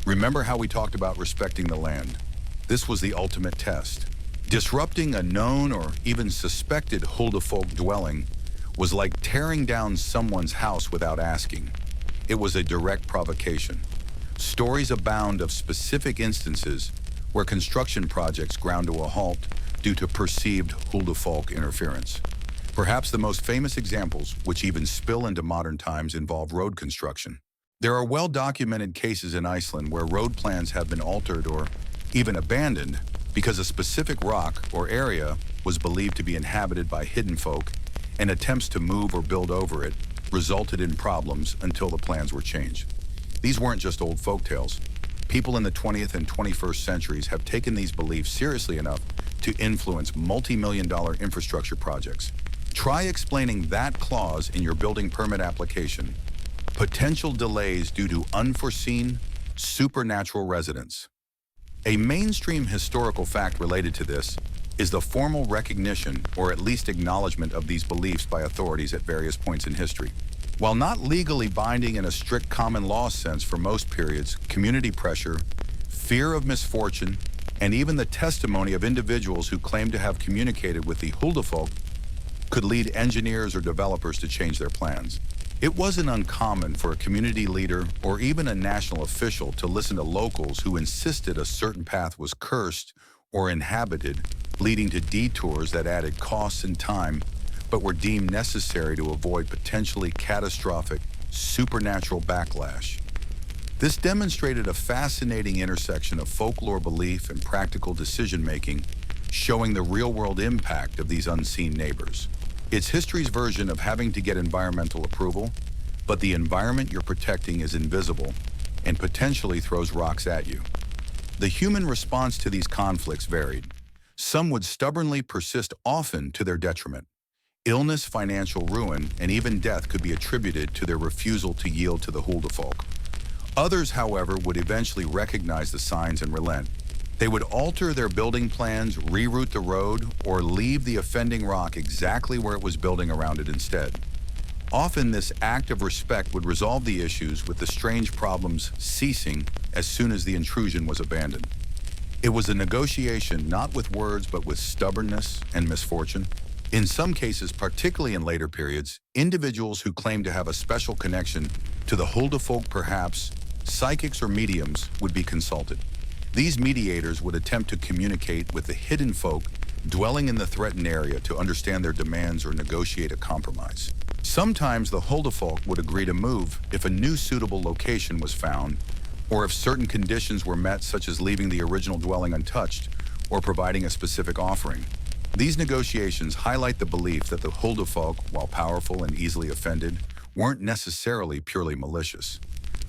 Remember how we talked about respecting the land? This was the ultimate test. Disrupting a known or even suspected Huldufolk dwelling was like tearing down someone's house without asking. It was a direct provocation. Stories abound of specific instances where construction projects ground to a halt due to perceived Huldufolk interference. Perhaps the most famous examples, which even spill into modern times, involve road construction. There are well-documented cases in Iceland where road plans have been altered or even abandoned because a specific rock or area was believed to be inhabited by hidden folk, and attempts to move or build over it resulted in problems until the plans were changed. These weren't just old folktales. People in the 20th and 21st centuries have taken these beliefs seriously enough to influence multi-million-dollar infrastructure projects. Try explaining that clause in your building permit application. Potential delays due to unforeseen, supernatural residents. A mainstream historical fact related to this is the formal recognition, or at least acknowledgement, of these beliefs by authorities at various points in history. While not legally binding in a strict common law sense for most periods, community pressure, fear of misfortune, and even the testimony of individuals who claim to have communicated with the Huldufolk could lead engineers or developers to change their plans. It wasn't uncommon for a community leader or even a national official to listen to locals who insisted a certain path was cursed or inhabited, leading to detours that added costs and time, but were deemed necessary to avoid potentially catastrophic, supernatural backlash. This demonstrated a fascinating intersection of folklore belief and practical decision-making, showing the real-world impact of these unseen neighbors. It's history's version of having to get environmental approval, but the environment you're protecting is invisible and potentially throws rocks at you. The human response to these conflicts varied. Some would stubbornly persist, often to their detriment. Illness, financial ruin, and even death could be attributed to their refusal to yield to the Huldefolk. Others, however, would eventually recognize the signs and relent. They would alter their building plans, reroute the road, or leave the offending rock exactly where it was building around it instead. Often, this act of respect would resolve the issues, with the strange problems ceasing as soon as the intrusion was abandoned. It was a negotiation not with words but with stubbornness and misfortune. In some cases, particularly in later periods, individuals who claimed to have a special connection to the Huldefolk, perhaps psychics or mediums, would be consulted. These mediators would attempt to communicate with the hidden folk dwelling in the threatened area to understand their demands or negotiate a compromise. Sometimes the Huldefolk would agree to move if a new suitable location was found, or if certain conditions were met, such as leaving the original dwelling untouched or providing a specific offering. These negotiations highlight the belief that the Huldefolk, while powerful and easily offended, weren't necessarily purely malicious.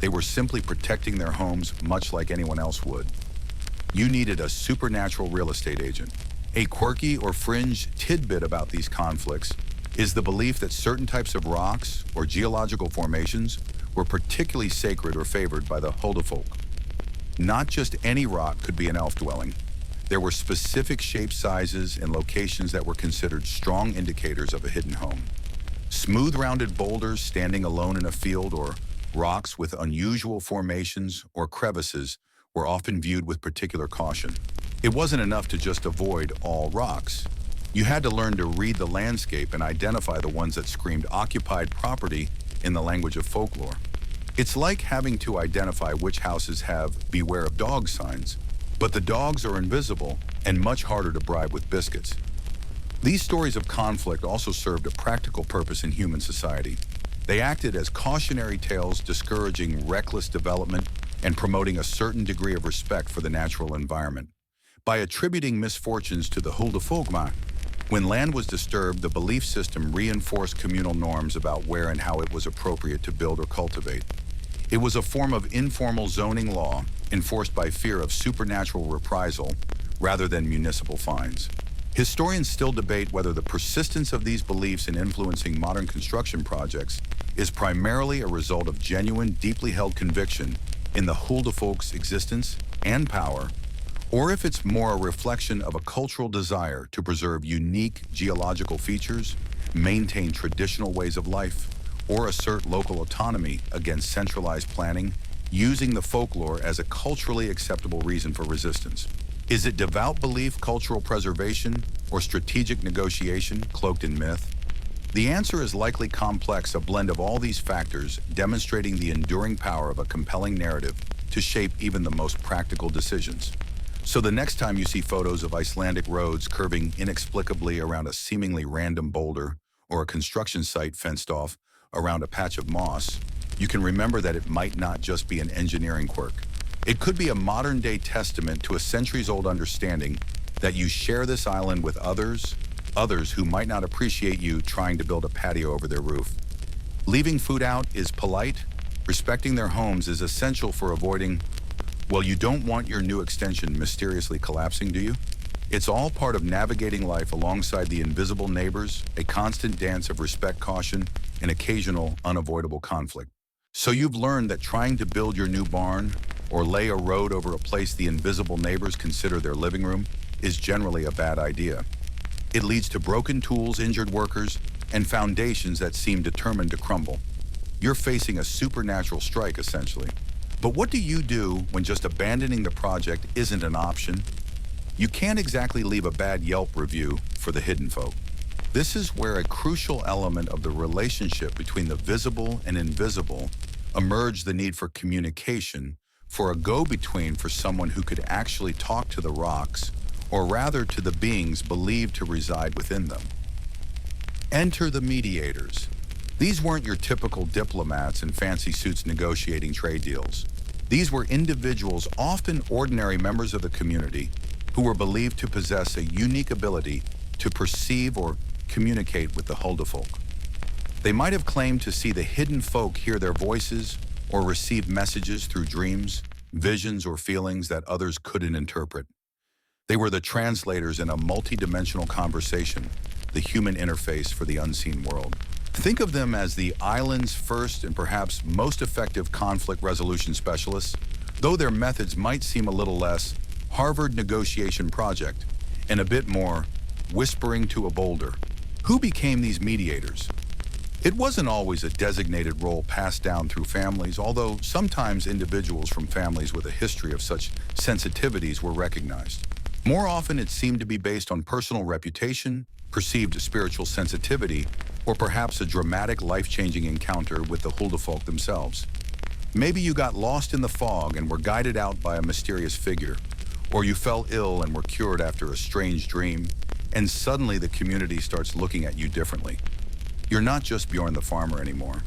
They were simply protecting their homes much like anyone else would. You needed a supernatural real estate agent. A quirky or fringe tidbit about these conflicts is the belief that certain types of rocks or geological formations were particularly sacred or favored by the Huldefolk. Not just any rock could be an elf dwelling. There were specific shape, sizes, and locations that were considered strong indicators of a hidden home. Smooth, rounded boulders standing alone in a field, or rocks with unusual formations or crevices, were often viewed with particular caution. It wasn't enough to just avoid all rocks. You had to learn to read the landscape and identify the ones that screamed occupied property in the language of folklore. It's like having to identify which houses have "beware of dog" signs, but the dogs are invisible and much harder to bribe with biscuits. These stories of conflict also served a practical purpose in human society. They acted as cautionary tales, discouraging reckless development and promoting a certain degree of respect for the natural environment. By attributing misfortunes to the Huldefolk, when land was disturbed, the belief system reinforced communal norms about where and how it was appropriate to build or cultivate. It was a form of informal zoning law enforced by fear of supernatural reprisal rather than municipal fines. Historians still debate whether the persistence of these beliefs in influencing modern construction projects is primarily a result of genuine, deeply held conviction in the Huldefolk's existence and power, or if it's more a reflection of a cultural desire to preserve unique geological features, maintain traditional ways of life, or assert local autonomy against centralized planning, using the folklore as a culturally acceptable reason for resistance. Is it devout belief, cultural preservation, or strategic negotiation cloaked in myth? The answer is likely complex, a blend of all these factors, demonstrating the enduring power of a compelling narrative to shape even the most practical decisions. So the next time you see photos of Icelandic roads curving inexplicably around a seemingly random boulder, or a construction site fenced off around a patch of moss, you can remember that it might not just be an engineering quirk. It could be a modern-day testament to a centuries-old understanding that you share this island with others who might not appreciate you trying to build a patio over their roof. Leaving food out is polite. Respecting their homes is essential for avoiding, well, you don't want your new extension mysteriously collapsing, do you? It's all part of navigating life alongside the invisible neighbors, a constant dance of respect, caution, and occasional unavoidable conflict. So you've learned that trying to build your new barn or lay a road over a place the invisible neighbors consider their living room is generally a bad idea. It leads to broken tools, injured workers, and foundations that seem determined to crumble. You're facing a supernatural strike, essentially. But what do you do when just abandoning the project isn't an option? You can't exactly leave a bad Yelp review for the hidden folk. This is where a crucial element of the relationship between the visible and invisible emerged: the need for communication, for a go-between, for someone who could actually talk to the rocks, or rather to the beings believed to reside within them. Enter the mediators. These weren't your typical diplomats in fancy suits negotiating trade deals. These were individuals, often ordinary members of the community, who were believed to possess a unique ability to perceive or communicate with the Huldufolk. They might have claimed to see the hidden folk hear their voices or receive messages through dreams, visions, or feelings that others couldn't interpret. They were the translators in a multi-dimensional conversation, the human interface for the unseen world. Think of them as the island's first and perhaps most effective conflict resolution specialists, though their methods might seem a little less Harvard negotiation project and a bit more whispering to a boulder. Who became these mediators? It wasn't always a designated role passed down through families, although sometimes individuals from families with a history of such sensitivities were recognized. More often, it seemed to be based on personal reputation, perceived spiritual sensitivity, or perhaps a dramatic, life-changing encounter with the Huldufolk themselves. Maybe you got lost in the fog and were guided out by a mysterious figure, or you fell ill and were cured after a strange dream, and suddenly the community starts looking at you differently. You're not just Bjorn the farmer anymore.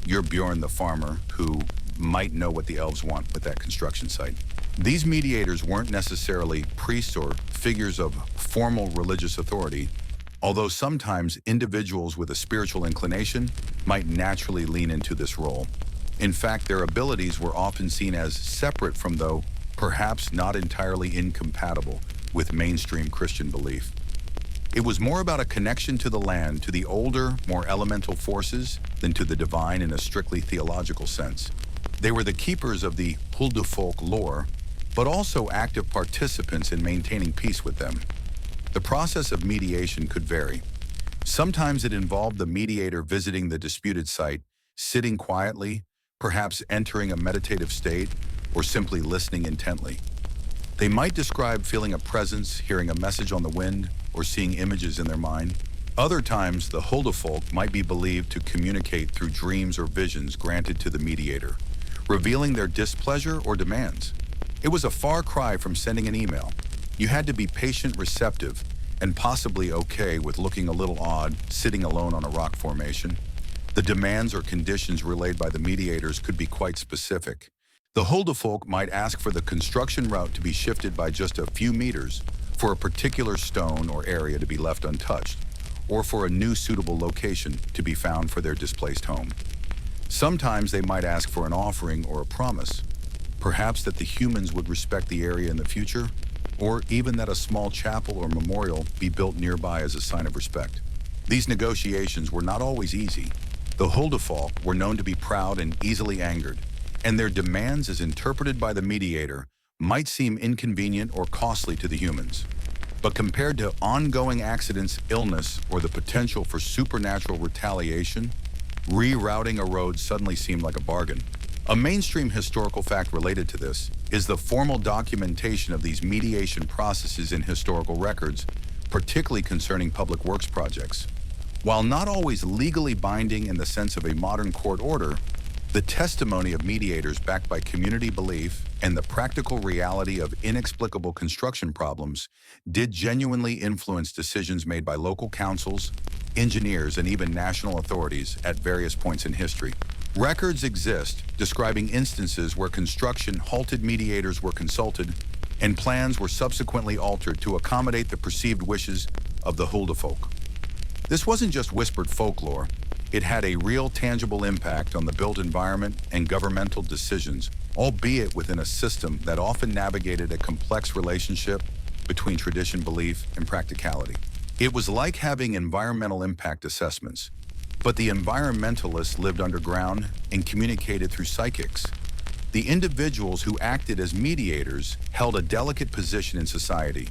You're Bjorn the farmer who might know what the elves want with that construction site. These mediators weren't necessarily priests or figures of formal religious authority, although sometimes individuals with a spiritual inclination might naturally lean into this role. In fact, their abilities were often seen as separate from, though perhaps not entirely incompatible with mainstream Christian belief. It was more about a connection to the land, to the older, more elemental forces, than to the divine in a strictly theological sense. They were the keepers of the Huldufolk lore, but also active participants in maintaining peace with them. The process of mediation could vary. Sometimes it involved the mediator visiting the disputed site, sitting quietly, perhaps entering a meditative state, or simply listening intently. They might describe feeling a presence, hearing a message on the wind, or seeing images in their mind. Other times, the Huldufolk might be believed to communicate through dreams or visions granted to the mediator, revealing their displeasure or demands. It was a far cry from sending an email. You had to be patient, receptive, and possibly okay with looking a little odd, sitting alone on a rock formation. The demands or conditions relayed by the mediators could be quite specific. The Huldufolk might ask for the construction route to be shifted by just a few meters, for a particular stone or area to be left untouched, or for a new suitable location to be found for their displaced home. Sometimes they might ask for an offering or a promise, perhaps that the humans would respect the area in the future, or even that a small chapel or memorial be built nearby as a sign of respect. These negotiations were not always easy. The Huldufolk were known to be proud and easily angered, and their demands as interpreted by the mediator might seem inconvenient or costly to the humans. But compared to ongoing accidents, illness, or the potential for supernatural retaliation, rerouting a road suddenly seemed like a bargain. A mainstream historical fact related to this is the formal documentation of these mediation processes in historical records, particularly concerning public works projects. While not always legally binding in the sense of a modern court order, the testimony of mediators backed by community belief and the practical reality of inexplicable construction problems did genuinely influence decisions made by local councils, engineers, and even national authorities at various points in history. Records exist describing instances where construction halted, mediators were consulted, and plans were subsequently altered to accommodate the perceived wishes of the Huldufolk. This wasn't just whispered folklore. It had a real, tangible impact on the built environment and governmental decisions, albeit within a system that often navigated a complex relationship between tradition, belief, and practicality. It was like having environmental impact assessments, but the environmentalists lived underground and communicated through psychics. The individuals who acted as mediators held a delicate position in society.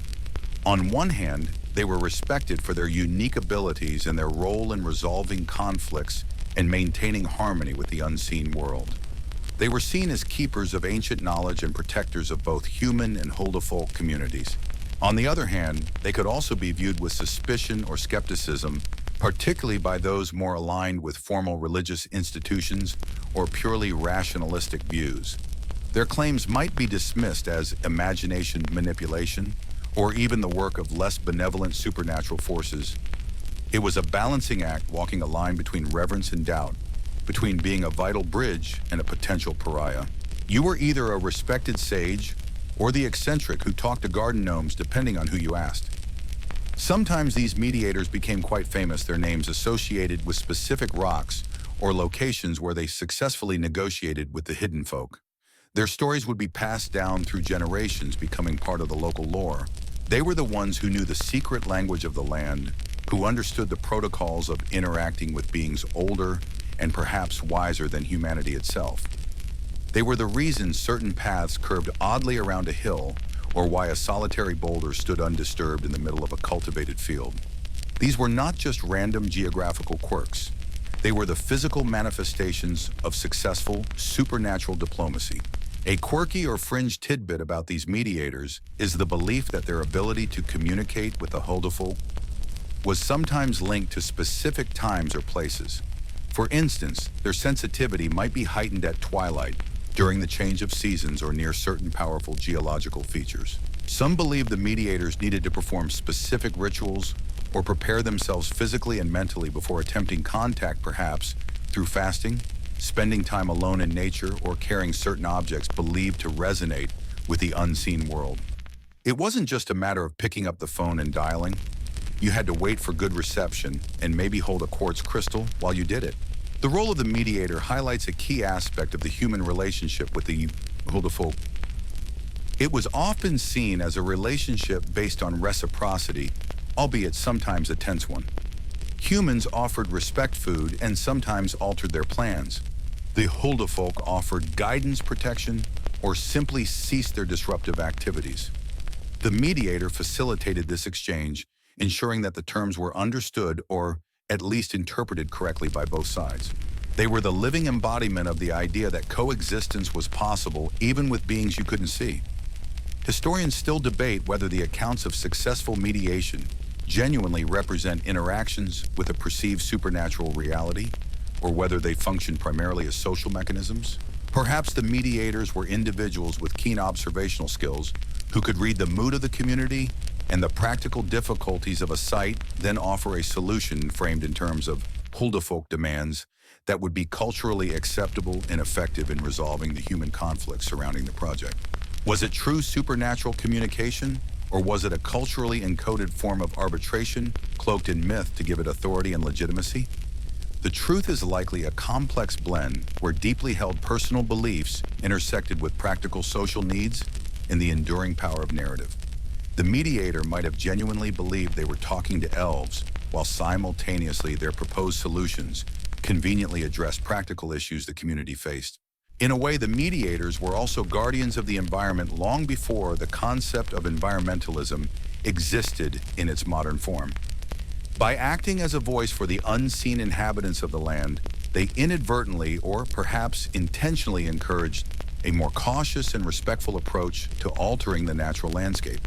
On one hand, they were respected for their unique abilities and their role in resolving conflicts and maintaining harmony with the unseen world. They were seen as keepers of ancient knowledge and protectors of both human and Huldufolk communities. On the other hand, they could also be viewed with suspicion or skepticism, particularly by those more aligned with formal religious institutions or purely rationalistic views. Their claims might be dismissed as imagination manipulation, or even the work of less benevolent supernatural forces. It was a balancing act, walking a line between reverence and doubt, between being a vital bridge and a potential pariah. You were either a respected sage or the eccentric who talked to garden gnomes, depending on who you asked. Sometimes these mediators became quite famous, their names associated with specific rocks or locations where they successfully negotiated with the hidden folk. Their stories would be passed down through generations, becoming part of the local lore. They were the ones who knew the secret language of the land, who understood the protocols of interacting with beings older and perhaps wiser than humanity itself. They were the reason certain paths curved oddly around a hill, or why a solitary boulder stood undisturbed in the middle of a cultivated field. These were not just random geographical quirks. They were the physical manifestations of successful, supernatural diplomacy. A quirky or fringe tidbit about these mediators is the belief that their ability to communicate with the Huldafolk was sometimes linked to specific times or places. For instance, their sensitivity might be heightened at twilight, during the change of seasons, or near certain powerful geological features. Some believe the mediators needed to perform specific rituals or prepare themselves physically and mentally before attempting contact, perhaps through fasting, spending time alone in nature, or carrying certain objects believed to resonate with the unseen world. It wasn't just a matter of picking up the phone and dialing. You had to wait for good reception and maybe hold a quartz crystal while you did it. The role of the mediator highlights a key aspect of the human relationship with the Huldafolk. It was often seen as a relationship based on reciprocity, albeit sometimes a tense one. Humans offered respect food and sometimes altered their plans. The Huldafolk offered guidance, protection, or simply ceased their disruptive activities. The mediator facilitated this exchange, ensuring that the terms were understood or at least interpreted correctly by both sides. They were the living embodiment of the idea that coexistence was possible even with beings you couldn't see. Historians still debate whether the accounts of successful mediation genuinely represent interactions with a perceived supernatural reality, or whether they function primarily as social mechanisms. Perhaps the mediators were individuals with keen observational skills who could read the mood of the community and the practical difficulties of a site, then offer a solution framed in terms of Huldafolk demands that would be culturally acceptable and effective in resolving the human conflicts surrounding the project. Was it true supernatural communication, or was it a culturally encoded form of arbitration cloaked in myth to give it authority and legitimacy? The truth is likely a complex blend where deeply held personal beliefs intersected with practical social needs and the enduring power of narrative. The mediator might have genuinely believed they were talking to elves, while simultaneously their proposed solutions conveniently addressed practical issues the community faced. In a way, the mediators were also guardians of the environment long before the concept of environmentalism existed in its modern form. By acting as a voice for the unseen inhabitants of the land, they inadvertently, or perhaps intentionally, encouraged a more cautious and respectful approach to altering the natural landscape.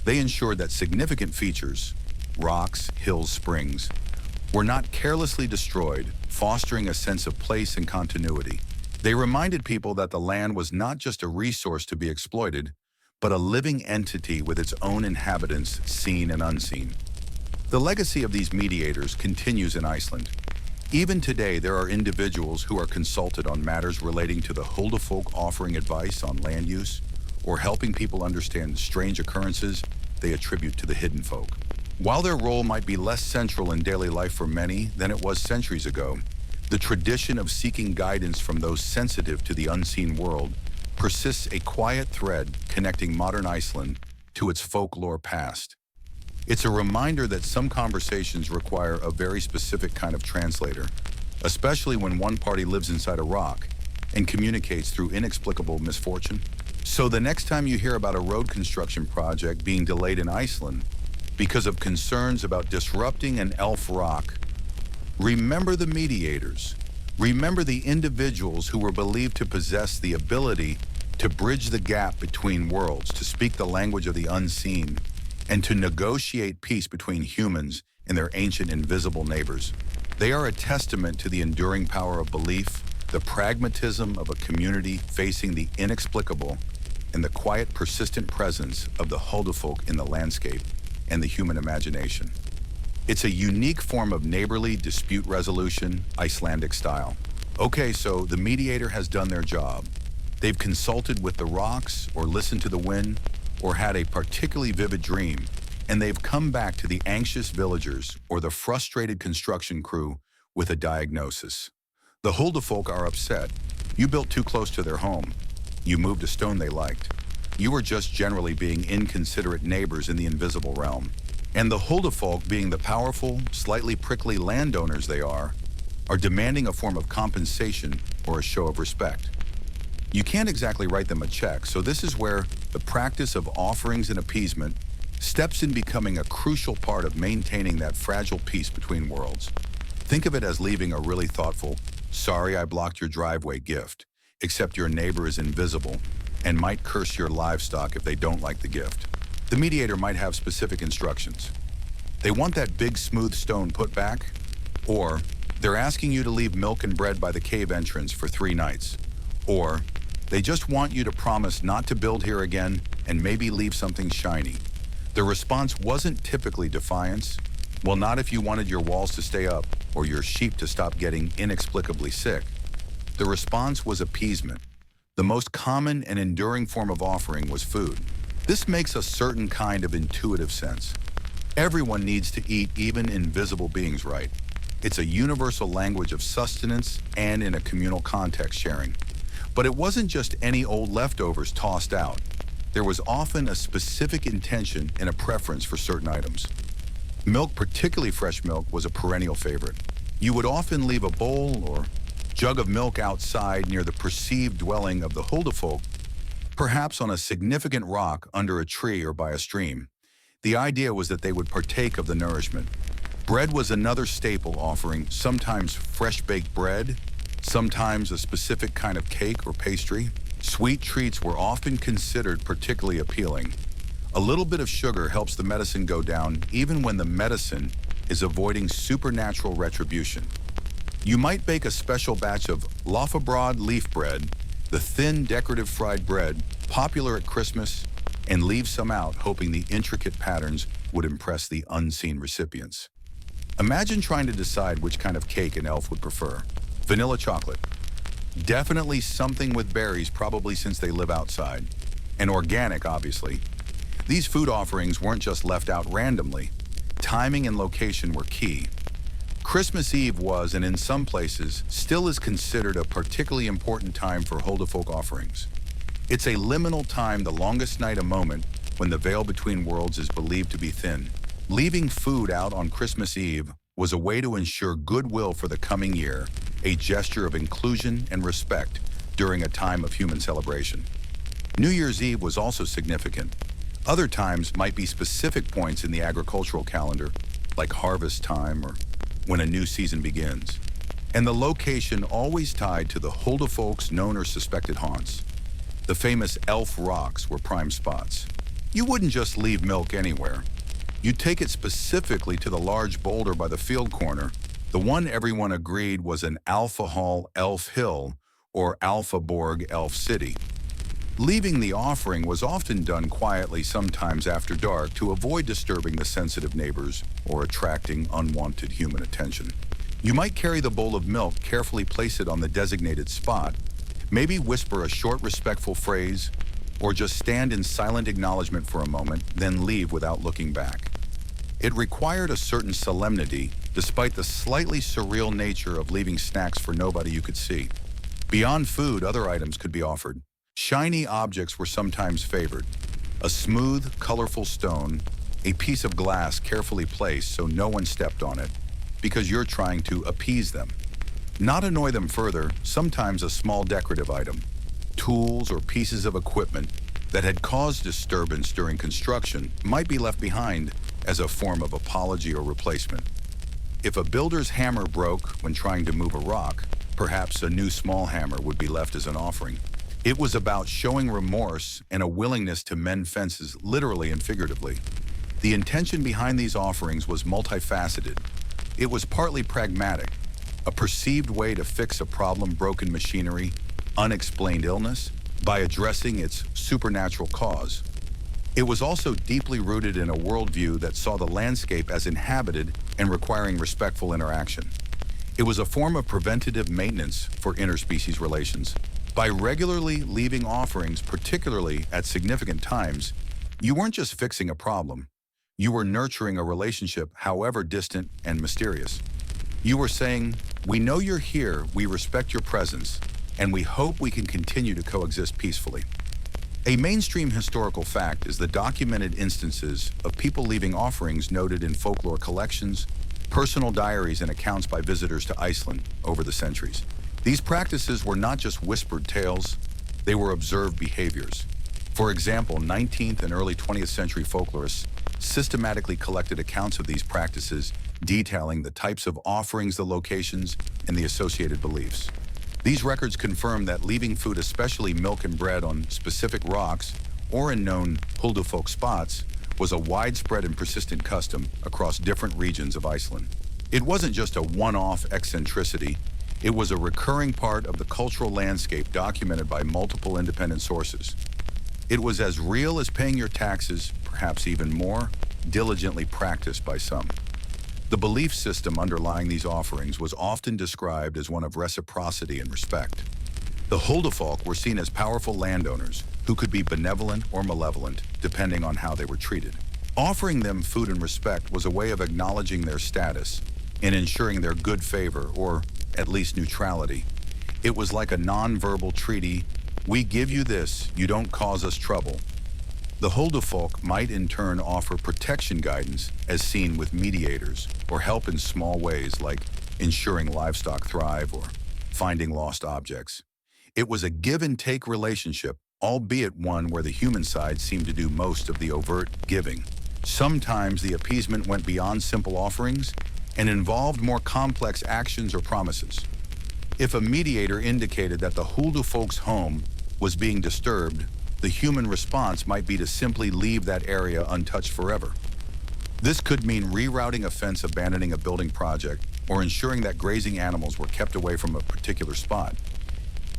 They ensured that significant features, rocks, hills, springs, were not carelessly destroyed, fostering a sense of place and continuity. They reminded people that the land was not just a resource to be exploited, but a living entity with its own inhabitants, seen and unseen. The legacy of these mediators continues in Iceland. Even today, there are individuals who are consulted on matters relating to the Huldafolk, offering advice on land use, or helping people understand strange occurrences they attribute to the hidden folk. While their role might be less central in daily life for many than it was centuries ago, the tradition of seeking guidance from those sensitive to the unseen world persists, a quiet thread connecting modern Iceland to its folklore past. It's a reminder that some conversations require a very specific kind of translator, especially when one party lives inside a rock and communicates through inexplicable misfortune. So the next time you hear about a road construction project being delayed in Iceland because of concerns about disrupting an elf rock, remember the mediators. Remember the individuals who were believed to possess the ability to bridge the gap between worlds, to speak the language of the unseen, and to negotiate peace between humans and their ancient invisible neighbors. They are a testament to the enduring power of belief, the pragmatism of a community facing the inexplicable, and the quiet, persistent presence of the Huldafolk in the landscape and the human imagination. It's a unique form of neighborly dispute resolution, Icelandic style. Okay, so the mediator has done their job. They've consulted with the rocks, or listened to the wind, or had a particularly vivid dream, and they've come back to the anxious villagers or the frustrated construction crew with a diagnosis. The Huldefolk are upset. You built too close to their home. You moved a stone they liked. You were just generally being inconsiderate neighbors in the invisible realm. And the Huldefolk, being the powerful, slightly prickly landowners they are demanding a form of compensation or a show of respect. You can't exactly write them a check, so this is where the practice of offerings and appeasement steps in, becoming a crucial part of maintaining that fragile peace between worlds. Think of it as leaving a really thoughtful, "Sorry I blocked your driveway" gift, except your neighbor is invisible and might curse your livestock if they don't like the gift. The mediator might have specific instructions. They want that big smooth stone put back, or they're asking you to leave milk and bread by the cave entrance for 3 nights, or they just want you to promise not to build here again and maybe leave something shiny. The response wasn't typically defiance. Well, not if you wanted your walls to stay up or your sheep to stop getting inexplicably sick. The response was appeasement. The most common and enduring form of offering was food. This makes a certain kind of intuitive sense. Everyone needs to eat, even invisible beings, right? It's a universal language of sustenance and, in a communal context, sharing. But it wasn't just any old leftovers tossed out. There was often a specific intention and a preference for certain items. Milk, particularly fresh milk, was a perennial favorite. You would often leave a bowl or jug of milk outside near the perceived dwelling of the Huldefolk, perhaps on a significant rock under a tree or by a stream. The idea was that they would partake of the nourishment. Bread was another staple offering, sometimes fresh-baked bread, sometimes a specific kind of cake or pastry. Sweet treats were often considered particularly appealing. A little bit of sugar helps the medicine go down, even when the medicine is avoiding supernatural retribution. You might bake a special batch of lofabrod leaf bread, the thin, decorative fried bread, popular at Christmas, and leave some out, hoping the intricate patterns would impress the unseen recipients. Imagine trying to decide which kind of cake an elf would prefer. Vanilla chocolate. Definitely something with berries, probably since they live outside. And organic, obviously. These food offerings weren't just left out randomly. Timing and location were key. Christmas Eve was, and in some places, still is considered a particularly important time for Huldefolk offerings. It's a liminal time, the longest night, a moment when the veil between worlds is believed to be thin. Leaving food out on Christmas Eve was a way to ensure goodwill for the coming year, a gesture of inclusion and respect during a time of human celebration. New Year's Eve was also significant. Other times might be specific points in the agricultural calendar, like harvest time or when a new season begins. And the location always tied to the Huldefolk's known or suspected haunts. The famous Elf Rocks were prime spots. You wouldn't just leave milk anywhere. You'd take it specifically to the large boulder by the field corner, the one everyone agreed was an Alpha Hall Elf Hill or Alpha Borg Elf City. Leaving the offering was often done quietly, sometimes after dark, to avoid disturbing the sensitive neighbors or attracting unwanted human attention. You might carry the bowl of milk, carefully place it on the designated spot, maybe whisper a short, respectful phrase, or just stand in silent acknowledgement for a moment, then leave without looking back. It required a certain solemnity, despite the slightly surreal nature of leaving snacks for nobody you could see. Beyond food, other items could be offered. Shiny objects were sometimes favored. A smooth, colorful stone, a piece of glass carefully placed so no one stepped on it, because you're trying to appease them. Not annoy them further, sometimes a small decorative item, tools or pieces of equipment that had caused disturbance during construction might be left behind as a form of apology or replacement. If a builder's hammer broke when trying to move a rock, perhaps a new small hammer would be left as an offering. It was about showing remorse and a willingness to mend fences, literally and figuratively. The intention behind these offerings was multifaceted. It was partly pragmatic, a perceived way to fix a problem, broken machinery, unexplained illness, by addressing its supernatural cause. It was also deeply rooted in a worldview that saw the landscape as inhabited and requiring respectful interaction. It was a form of preventative maintenance for interspecies relations. By regularly leaving offerings, particularly at significant times, you weren't just fixing a problem. You were nurturing a relationship, however distant and mysterious. You were saying, "We know you're here, we respect your presence, and we hope we can continue to coexist peacefully." A mainstream historical fact is the documented instances of people leaving offerings noted in folklore collections, personal diaries, and accounts by visitors to Iceland over the centuries. These practices were not just whispered tales, they were observed behaviors. For example, 19th and early 20th century folklorists systematically collected accounts of these practices, detailing the types of offerings, the locations, and the associated beliefs. These records confirm that leaving food, especially milk and bread, on specific rocks or in known Huldufolk spots was a widespread and persistent custom across different regions of Iceland. It wasn't just a one-off eccentricity, it was a recurring part of the cultural landscape documented by multiple independent sources. It was as real as paying your taxes, perhaps even more, diligently practiced by some. The belief system underlying these offerings was often described as one of reciprocity and respect. The Huldufolk were seen as powerful landowners who could be benevolent or malevolent depending on how they were treated. Offering them food and respect was a way of acknowledging their status and ensuring their good favor, or at least neutrality. It was like a non-verbal treaty: "We give you this, you don't cause us trouble." The Huldufolk might in turn offer protection guidance, as seen with mediators, or help in small ways like ensuring livestock thrive or finding lost objects. It was a give-and-take relationship, albeit one where the human side seemed to do most of the overt giving. Sometimes the appeasement went beyond simple offerings and involved more complex actions or promises. If a mediator indicated that the Huldufolk's home was being disturbed, the human response might be to simply leave that area untouched forever. This could mean rerouting a fence, abandoning a building project, or ensuring that grazing animals were kept away from a particular spot.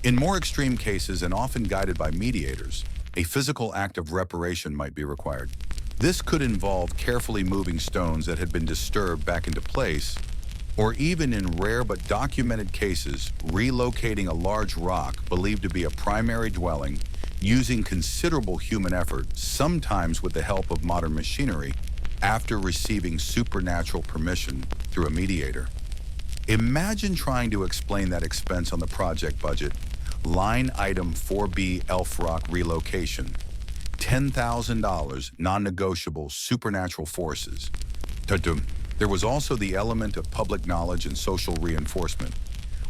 In more extreme cases, and often guided by mediators, a physical act of reparation might be required. This could involve carefully moving stones that had been disturbed back into place, or even in rare but documented cases, relocating a large rock believed to be a primary dwelling using considerable human effort, sometimes with the help of modern machinery, after receiving supernatural permission through a mediator. Imagine trying to explain that expense on the project budget. Line item 4B, Elf Rock relocation. $10,000, non-negotiable, supernatural forces. Ta-dum. There was also the element of public knowledge and social reinforcement.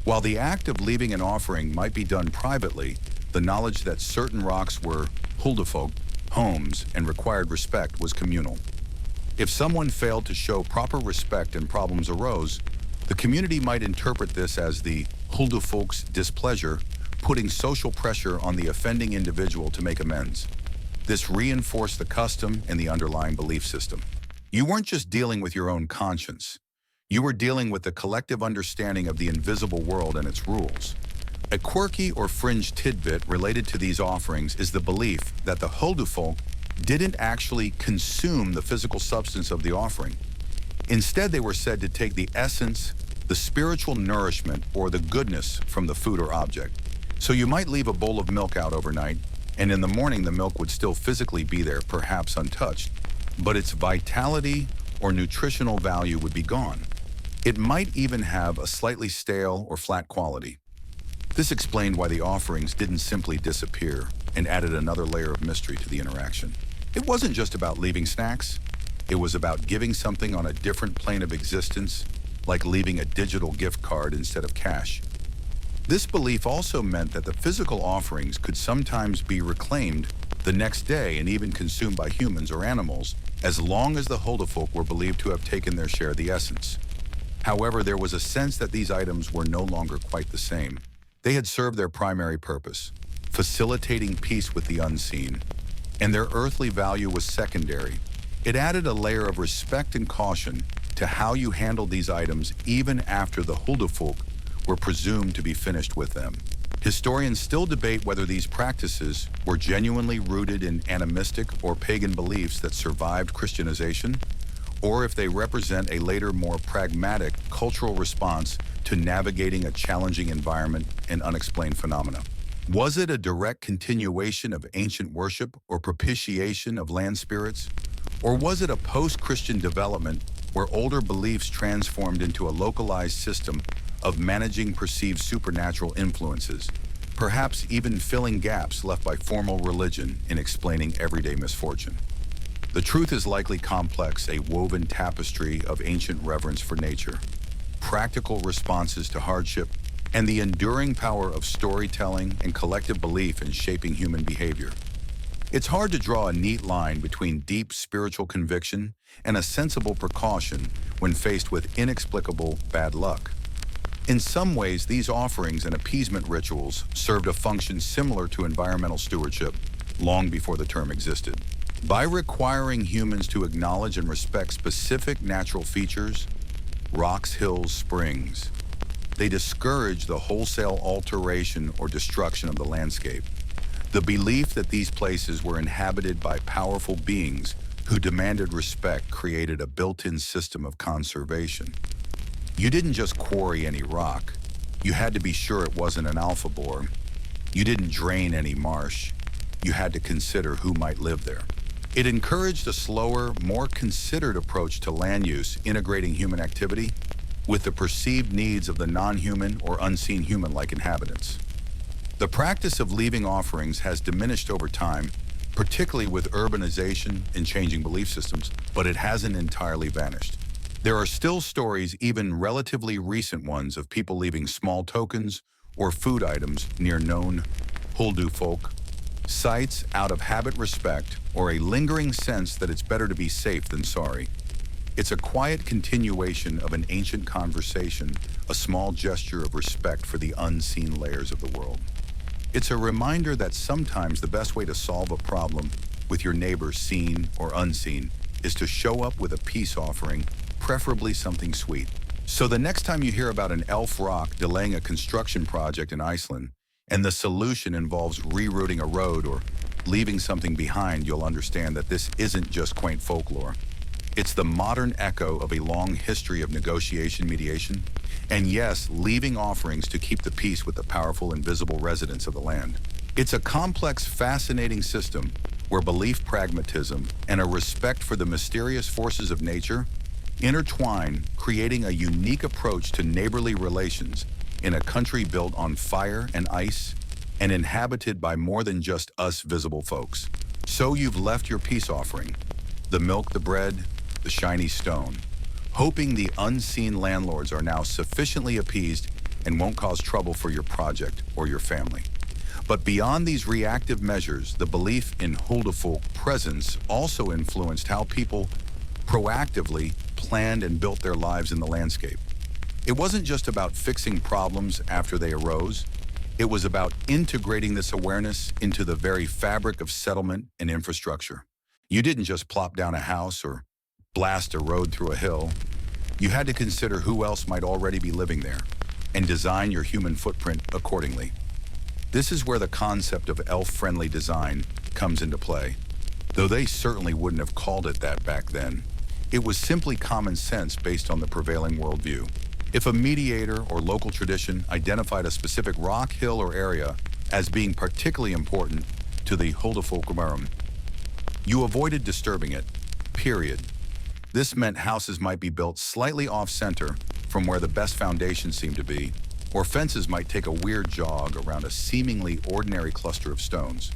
While the act of leaving an offering might be done privately, the knowledge that certain rocks were Huldufolk homes and required respect was communal. If someone failed to show proper respect and problems arose, the community might interpret this as the Huldufolk's displeasure, putting social pressure on the offending individual to make amends. This reinforced the custom and the underlying belief system. You weren't just dealing with your own conscience. You were dealing with the collective understanding of the invisible world and its rules. A quirky or fringe tidbit related to these offerings is the belief that the Huldufolk didn't actually consume the physical substance of the offering. Instead, they were said to take the essence, the spiritual nourishment, or the goodness from the food or object. So you might leave a bowl of milk out overnight, and in the morning the milk would still physically be there, perhaps untouched, but its vitality or nutritional value would be gone. It might even have a slightly stale or flat quality. This explained why the offerings didn't simply disappear and added another layer of mystery to the interaction. It wasn't just about leaving snacks. It was about giving something on a different plane of existence, like leaving a digital gift card instead of cash. This belief also meant that the physical offerings could sometimes be reclaimed the next day and even consumed by humans or animals, as long as the Huldufolk were believed to have taken their share of the essence. However, there was a sense that these items were no longer quite the same. They had served their primary purpose, facilitating peace with the unseen, and their earthly value was secondary. It added a layer of respect and caution to how you handled these items even after the Huldufolk were presumed to be finished with them. Historians still debate whether these practices were genuinely rooted in animistic or pagan beliefs that survived Christianization, or if they represent a later, more pragmatic cultural response to navigating a challenging environment and unexplained phenomena. Was it a direct continuation of ancient worship or propitiation of land spirits? Or was it a post-Christian development where older beliefs transformed into a localized system of managing perceived supernatural influences, perhaps even filling gaps left by formal religion in explaining everyday misfortune? The truth is likely complex, a woven tapestry of ancient reverence for nature, practical responses to hardship, and the enduring power of storytelling and collective belief in shaping human behavior. It's hard to draw a neat line between deep spiritual conviction and a sensible precaution when faced with inexplicable bad luck. In some ways, these offerings and appeasement rituals served a function similar to environmental stewardship long before the term existed. By requiring humans to acknowledge and respect specific natural features, rocks, hills, springs, they discouraged the wholesale alteration or destruction of the landscape. The belief that these places were inhabited by powerful beings who demanded respect created a built-in system of conservation. You didn't just quarry any rock. You had to be sure it wasn't an alpha bore. You didn't drain any marsh. You had to consider who might live there. It encouraged a slower, more considered approach to land use, integrating human activity with the perceived needs of the non-human or unseen human-like inhabitants. The practice of leaving offerings has diminished over time, particularly with urbanization and changing belief systems, but it hasn't entirely vanished. There are still stories, even relatively recent ones, of people leaving small tokens or food items near known Huldufolk sites out of habit, respect, or a lingering sense that it's better to be safe than sorry. It's a quiet continuation of an ancient conversation, a small gesture of respect for the unseen layers of the world. It's a reminder that sometimes the best way to solve a problem with your neighbor, seen or unseen, is to show up with a peace offering, preferably something sweet. So the next time you hear about an elf rock delaying a construction project in Iceland, and the solution involves rerouting a road or leaving something behind, you'll understand that this isn't just quaint folklore. It's the modern echo of a long history of negotiation, mediation, and yes, leaving offerings to keep the peace with the powerful invisible residents of the land. It's a complex, fascinating system where belief, pragmatism, and a respect for the mysterious forces of nature intertwine, creating a unique approach to neighborly relations in a country built on fire and ice and inhabited by more than just us visible folks. So you've left your peace offering, the milk, the bread, the shiny stone, hoping the unseen landlords are now sufficiently appeased and won't cause trouble for your project or your family. But beyond these reactive measures, the belief in Huldufolk presence also influenced how people proactively planned and built their lives in the landscape. It wasn't just about fixing problems after they arose. It was about integrating this awareness into the very fabric of settlement and infrastructure. You didn't just plop down a house or blast a road through a hill. You had to consider who else might already be living there and design your human footprint accordingly. This is where the concept of elf-friendly design comes into play. Though they certainly wouldn't have called it that back then, it was simply common sense based on the prevailing worldview. If a mediator or local tradition identified a specific rock, hill, or area as being particularly important to the Huldufolk, you avoided disturbing it, period. This meant houses might be built slightly off-center from where the best foundations seemed to be, or fences might take a weird jog around a seemingly ordinary cluster of stones.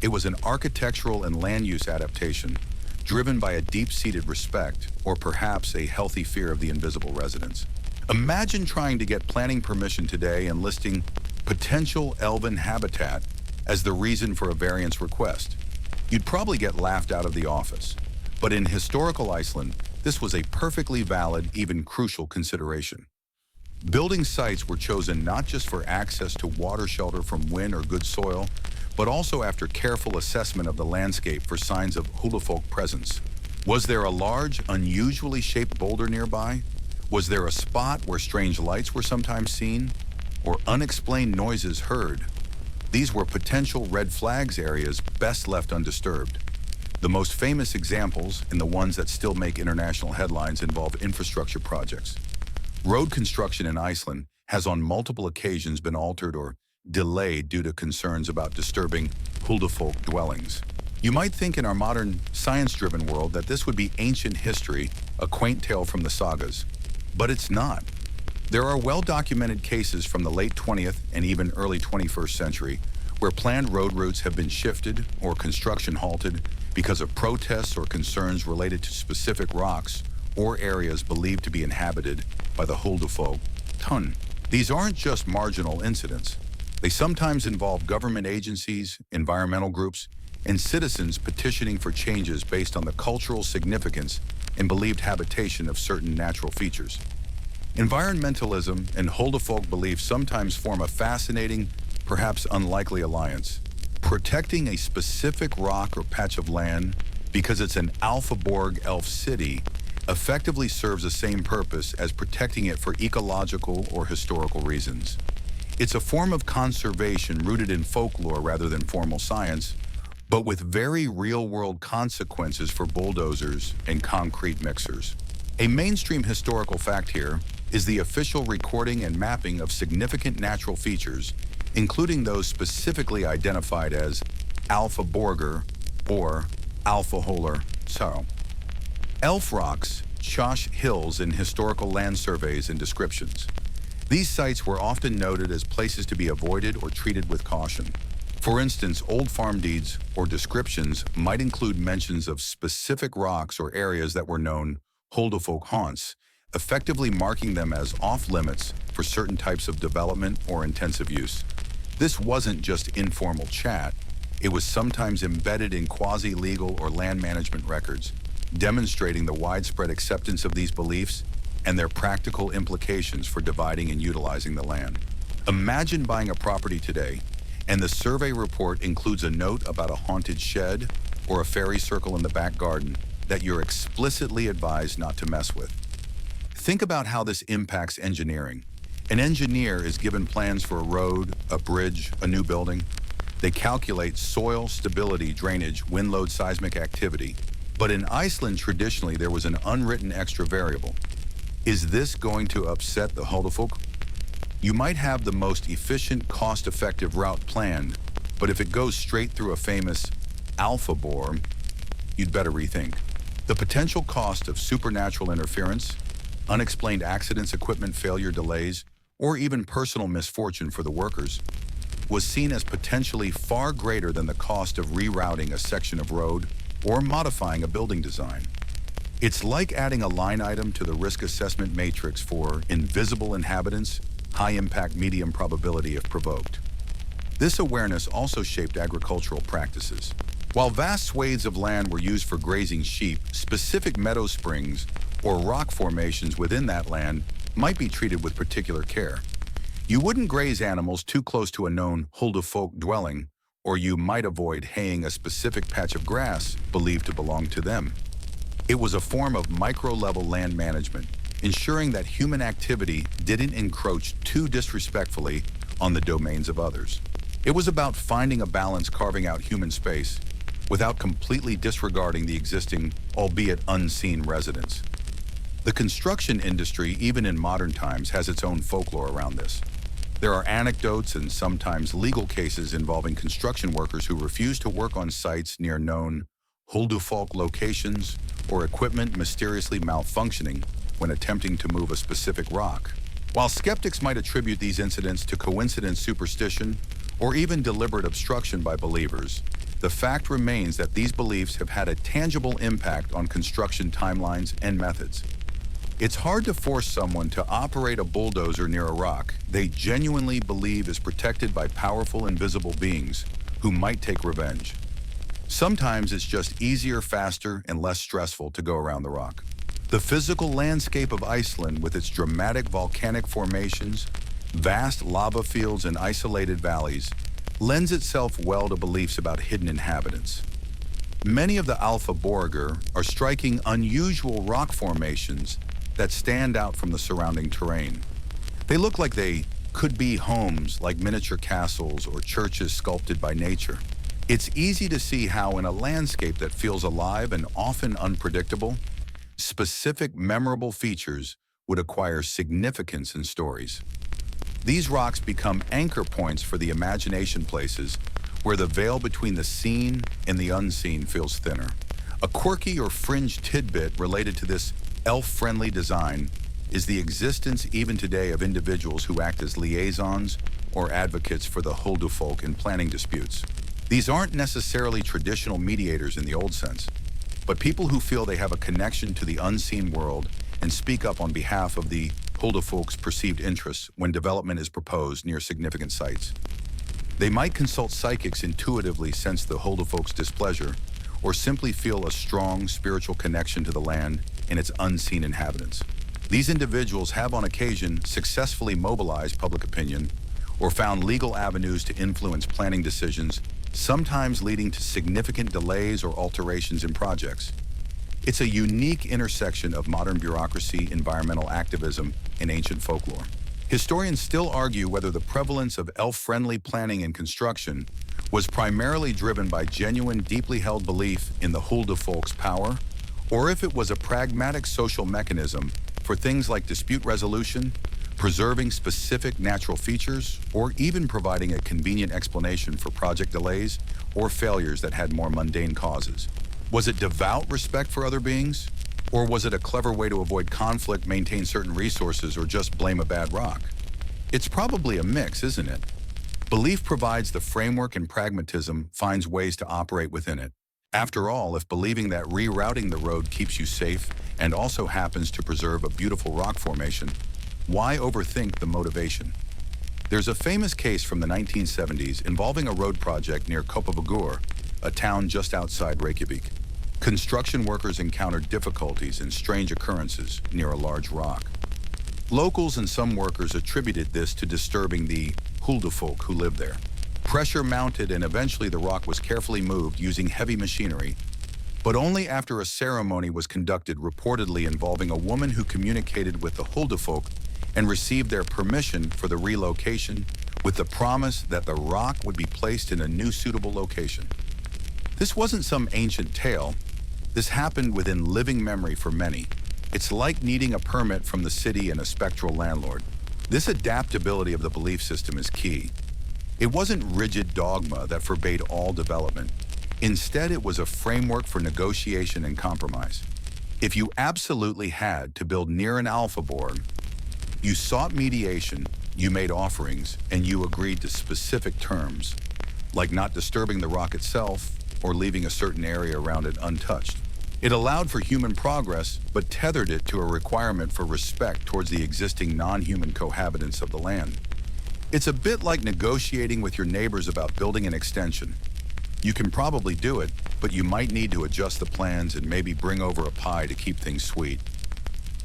It was an architectural and land use adaptation driven by a deep-seated respect, or perhaps a healthy fear of the invisible residents. Imagine trying to get planning permission today and listing potential elven habitat as the reason for a variance request. You'd probably get laughed out of the office. But in historical Iceland, this was a perfectly valid, even crucial consideration. Building sites were chosen not just for access to water, shelter from wind or good soil, but also after careful assessment of the landscape for signs of Huldufolk presence. Was there a large, unusually shaped boulder nearby? Was there a spot where strange lights were sometimes seen, or unexplained noises heard? These were potential red flags areas best left undisturbed. The most famous examples, and the ones that still make international headlines, involve infrastructure projects. Road construction in Iceland has on multiple occasions been altered or delayed due to concerns about disturbing Huldufolk dwellings. You might think in our modern science-driven world that this would be ancient history, a quaint tale from the sagas. But it's not. There are well-documented cases from the late 20th and even early 21st century where planned road routes have been shifted or construction halted because of protests or concerns related to specific rocks or areas believed to be inhabited by the Huldufolk. These aren't just marginal incidents. They sometimes involve government agencies, environmental groups, and citizens petitioning for changes based on the cultural significance and believed habitation of certain natural features. Environmentalism and Huldufolk beliefs sometimes form a fascinating, perhaps unlikely alliance. Protecting a specific rock or patch of land because it's an Alphaborg elf city effectively serves the same purpose as protecting it for ecological or historical reasons. It's a form of conservation rooted in folklore rather than formal science, but with very real-world consequences for bulldozers and concrete mixers. A mainstream historical fact here is the official recording and mapping of significant natural features, including those specifically identified as Alpha Borger or Alpha Holer Sao. Elf rocks, Chosh hills in historical land surveys and descriptions. These sites were often noted as places to be avoided or treated with caution. For instance, old farm deeds or descriptions might include mentions of specific rocks or areas that were known Huldufolk haunts, effectively marking them as off-limits for certain types of development or intensive use. This wasn't just informal chat, it was sometimes embedded in quasi-legal or land management records, demonstrating the widespread acceptance of these beliefs and their practical implications for dividing and utilizing the land. Imagine buying a property today, and the survey report includes a note about a haunted shed or a fairy circle in the back garden that you're explicitly advised not to mess with. Think about how this impacts engineering. An engineer is given plans for a road, a bridge, a new building. They calculate soil, stability, drainage, wind load, seismic activity. But in Iceland, traditionally, there was an unwritten extra variable. Is this going to upset the Huldufolk? You might have the most efficient, cost-effective route planned, but if it goes straight through a famous alpha bore, you'd better rethink. The potential cost of supernatural interference, unexplained accidents, equipment failure, delays, or even personal misfortune for the workers was seen as potentially far greater than the cost of rerouting a section of road or modifying a building design. It's like adding a line item to the risk assessment matrix for invisible inhabitants, high impact, medium probability if provoked. This awareness also shaped agricultural practices. While vast swathes of land were used for grazing sheep, specific meadow springs or rock formations within that land might be treated with particular care. You wouldn't graze animals too close to a known Huldufolk dwelling, or you might avoid haying a specific patch of grass believed to belong to them. It was a form of micro-level land management, ensuring that human activity didn't encroach too disrespectfully on the domains of others. It was about finding a balance, carving out human space without completely disregarding the existing, albeit unseen, residents. The construction industry, even in modern times, has its own folklore around this. There are anecdotes and sometimes legal cases involving construction workers who refuse to work on sites near known Huldufolk locations or equipment mysteriously malfunctioning when attempting to move a specific rock. While skeptics might attribute these incidents to coincidence, superstition, or even deliberate obstruction by believers, the fact remains that these beliefs have had a tangible impact on construction timelines and methods. It's hard to force someone to operate a bulldozer near a rock they genuinely believe is protected by powerful invisible beings who might take revenge. Sometimes it's just easier, faster, and less stressful to go around the rock. The physical landscape of Iceland, with its dramatic volcanic formations, vast lava fields, and isolated valleys, lends itself well to beliefs about hidden inhabitants. Many of the Alpha Borger are striking, unusual rock formations that stand out from the surrounding terrain. They look like they could be homes, like miniature castles or churches sculpted by nature. It's easy to see how, in a landscape that feels alive and often unpredictable, specific memorable features would acquire significance in stories. These rocks become anchor points for the imagination, places where the veil between the seen and the unseen feels thinner. A quirky or fringe tidbit related to this elf-friendly design is the existence even today of individuals who act as liaisons or advocates for the huldufolk in planning disputes. These aren't necessarily traditional mediators in the old sense, but people who feel they have a connection to the unseen world and speak up on behalf of the huldufolk's perceived interests when development is proposed near significant sites. They might consult psychics intuitively sense the huldufolk's displeasure, or simply feel a strong spiritual connection to the land and its unseen inhabitants. These individuals have on occasion successfully mobilized public opinion or found legal avenues to influence planning decisions, sometimes leading to significant delays or alterations in projects. It's a unique intersection of modern bureaucracy, environmental activism, and ancient folklore. Historians still argue whether the prevalence of elf-friendly planning and construction was primarily driven by genuine, deeply held belief in the huldufolk's power, or if it was a pragmatic social mechanism for things like dispute resolution, preserving specific natural features, or even providing a convenient explanation for project delays or failures that had more mundane causes. Was it devout respect for other beings? Or was it a clever way to avoid conflict, maintain certain resources, or just blame a bad rock? It's probably a mix, isn't it? Belief provides the framework and pragmatism finds ways to operate within it. After all, if believing that rerouting the road keeps you safe and also happens to preserve a beautiful rock formation, why overthink the motivation? There's a famous case from the 1970s involving a road project near Kópavogur, a town just outside Reykjavik. Construction workers encountered difficulties and strange occurrences near a large rock. Locals and some workers attributed this to disturbing the huldufolk who lived there. Pressure mounted and eventually the rock was carefully moved using heavy machinery, but only after a ceremony was conducted reportedly involving a woman who communicated with the huldufolk and received their permission for the relocation with the promise that the rock would be placed in a new suitable location. This wasn't some ancient tale. This happened within living memory for many. It's like needing a permit from the city and a spectral landlord. This adaptability of the belief system is key. It wasn't rigid dogma that forbade all development. Instead, it was a framework for negotiation and compromise. If you absolutely had to build near an alphaborg, you sought mediation, you made offerings, and you agreed to specific terms, like not disturbing the rock itself or leaving a certain area around it untouched. It allowed for human progress, but tethered it to a requirement for respect towards the existing non-human cohabitants of the land. It's a bit like negotiating with your neighbors about building an extension. You can probably do it, but you might need to adjust the plans and maybe bring over a pie to keep things sweet.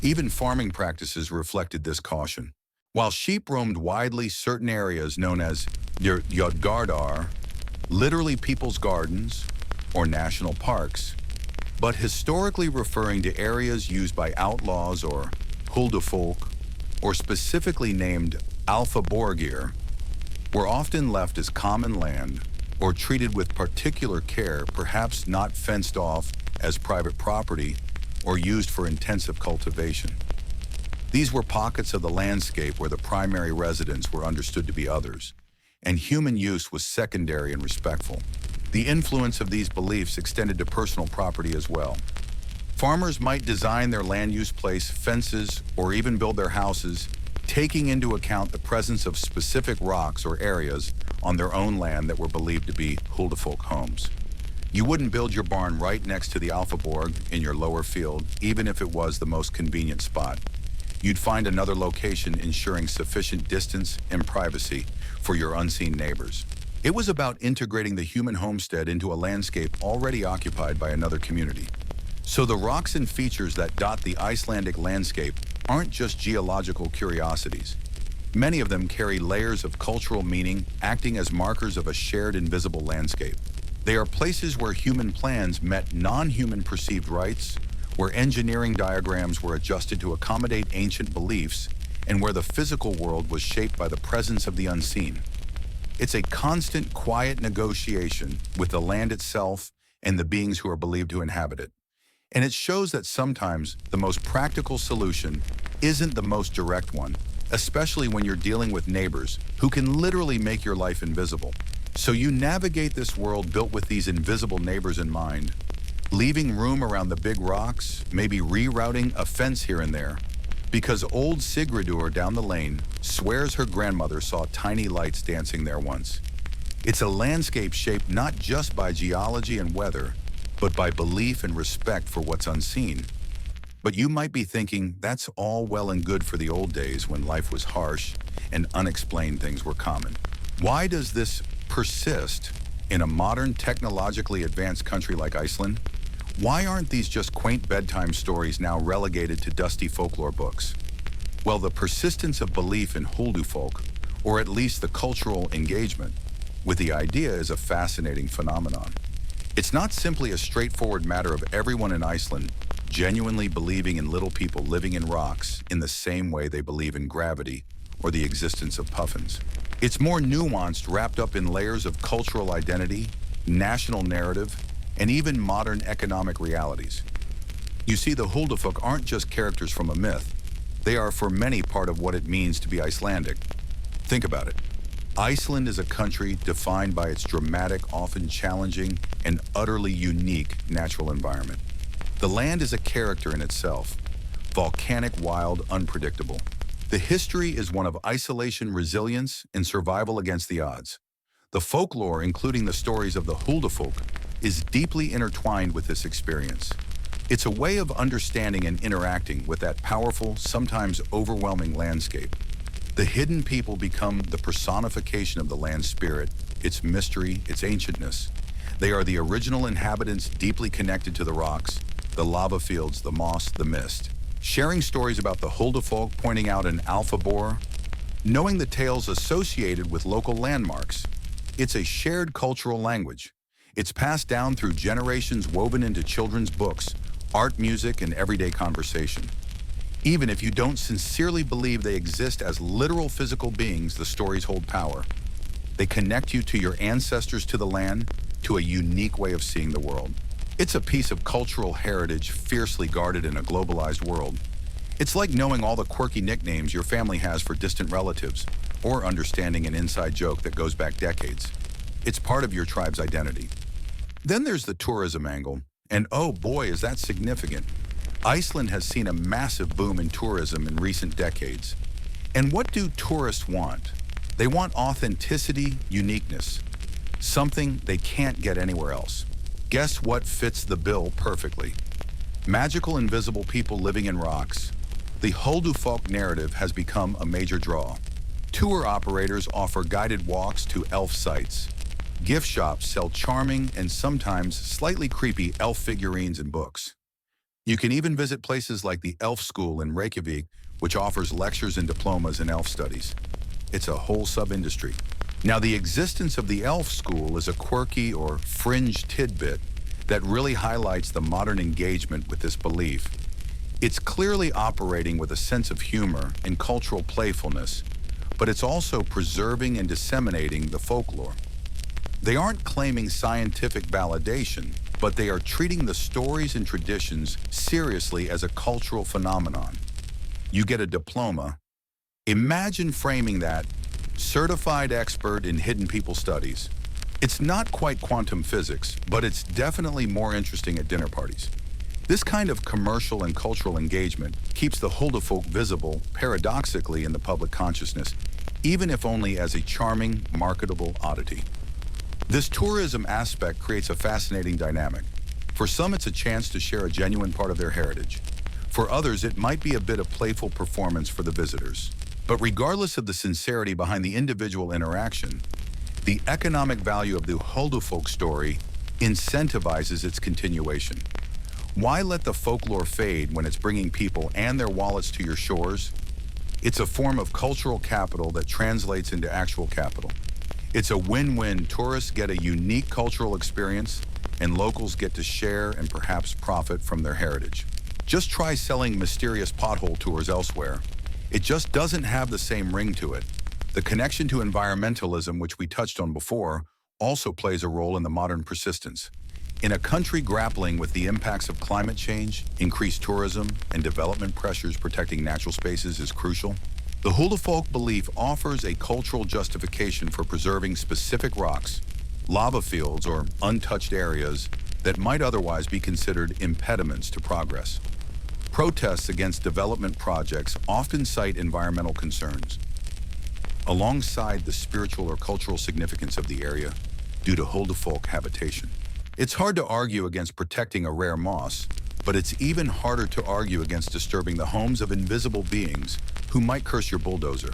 Even farming practices reflected this caution. While sheep roamed widely, certain areas known as Jodgardar, literally people's gardens, or national parks, but historically referring to areas used by outlaws or huldufolk, or specifically named alfaborgir, were often left as common land or treated with particular care, perhaps not fenced off as private property or used for intensive cultivation. These were pockets of the landscape where the primary residents were understood to be others, and human use was secondary and respectful. The influence of these beliefs extended to personal property as well. Farmers might design their land use, place fences, or even build their houses, taking into account the presence of specific rocks or areas on their own land that were believed to be huldufolk homes. You wouldn't build your barn right next to the alfaborg in your lower field, even if it was the most convenient spot. You'd find another location ensuring sufficient distance and privacy for your unseen neighbors. It was about integrating the human homestead into a landscape already occupied by another community. So the rocks and features that dot the Icelandic landscape aren't just geological curiosities. Many of them carry layers of cultural meaning, acting as markers of a shared invisible landscape. They are places where human plans met non-human perceived rights, where engineering diagrams were adjusted to accommodate ancient beliefs, and where the physical world was shaped by the presence of the unseen. It's a constant, quiet negotiation with the land itself and the beings who are believed to inhabit it. And it shows that sometimes the most practical solution isn't the most direct one, especially when you're dealing with neighbors who can literally make your life invisible. So you navigate this world built with these invisible neighbors in mind, leaving room around the big rocks, maybe rerouting a fence here and there, because old Sigridur down the lane swears her grandmother saw tiny lights dancing there once. It's a landscape shaped not just by geology and weather, but by belief and respect for what's unseen. But you might be thinking that's all well and good for the old days when life was harsh and unexplained things were common. Why does this persist in a modern, technologically advanced country like Iceland? Why aren't these just quaint bedtime stories now relegated to dusty folklore books? Well, the persistence of belief in Huldufolk, or at least the cultural engagement with the idea, is a fascinating phenomenon. It's not simply a straightforward matter of everyone in Iceland genuinely believing in little people living in rocks in the same way they believe in gravity or the existence of puffins. It's more nuanced, wrapped up in layers of cultural identity, national narrative, and even modern economic realities. You see, the Huldufolk aren't just characters from a myth. They are, for many, part of what it means to be Icelandic. Think about it. Iceland is a country defined by its dramatic, often challenging, and utterly unique natural environment. The land is a character in itself, volcanic, wild, unpredictable. The history is one of isolation, resilience, and survival against the odds. The folklore, including the stories of the Huldufolk, is deeply intertwined with this experience. It's a way of understanding and interacting with that powerful, sometimes overwhelming landscape. The hidden people become the personification of the land's spirit, its mystery, its ancientness. They are the original inhabitants, deeply connected to the rocks, the lava fields, the moss, the mist. Sharing stories about the Huldufolk, pointing out an alpha boar, knowing the tales associated with local landmarks. It's a shared cultural language. It's passed down through generations, woven into children's books, art, music, and everyday conversation. Even if you don't sincerely believe they exist as literal physical beings, the stories hold power. They connect you to your ancestors, to the land, to a unique way of seeing the world. It's a piece of cultural heritage fiercely guarded in a globalized world. It's like knowing all the quirky nicknames your family has for distant relatives, or understanding an inside joke that goes back decades. It's part of your tribe's identity. Then there's the tourism angle, and oh boy, is that significant. Iceland has seen a massive boom in tourism in recent decades. And what do tourists want? They want authenticity, uniqueness, something they can't get anywhere else. Guess what fits the bill perfectly? Magical, invisible people living in rocks. The Huldufolk narrative has become a major draw. Tour operators offer guided walks to elf sites. Gift shops sell charming and sometimes slightly creepy elf figurines and books. You can even visit places like the Elf School in Reykjavik, which offers lectures and diplomas in elf studies. It's a whole sub-industry. Now, the existence of the Elf School is a quirky or fringe tidbit that really highlights the modern engagement with this belief. It's clearly operating with a sense of humor and cultural playfulness, but it's also preserving and disseminating the folklore. They aren't claiming scientific validation, but they are treating the stories and traditions seriously as a cultural phenomenon. You get a diploma. Imagine framing that: certified expert in hidden people studies. It's not quite quantum physics, but it's definitely more interesting at dinner parties. This kind of commercial and cultural engagement keeps the Huldufolk visible, paradoxically, in the public consciousness, even if only as a charming, marketable oddity. This tourism aspect creates a fascinating dynamic. For some, it's a chance to share a genuine part of their heritage. For others, it might be a bit of playful performance for the visitors. But regardless of the sincerity behind the individual interaction, the economic value of the Huldufolk story incentivizes its continuation. Why let the folklore fade when it's bringing people and their wallets to your shores? It's a form of cultural capital that translates into actual capital. It's a win-win. Tourists get a unique cultural experience, and locals get to share and perhaps profit from their heritage. Just try selling mysterious pothole tours elsewhere. It just doesn't have the same ring to it. The connection to environmentalism, which we touched on before, also plays a role in the modern persistence. In a country grappling with the impacts of climate change, increased tourism, and development pressures, protecting natural spaces is crucial. The Huldufolk belief offers a cultural justification for preserving specific rocks, lava fields, or untouched areas that might otherwise be considered impediments to progress. Protests against development projects often cite environmental concerns, alongside the spiritual or cultural significance of the area due to Huldufolk habitation. It's hard to argue against protecting a rare moss, but it's even harder to argue against disturbing the homes of invisible beings who might curse your bulldozer.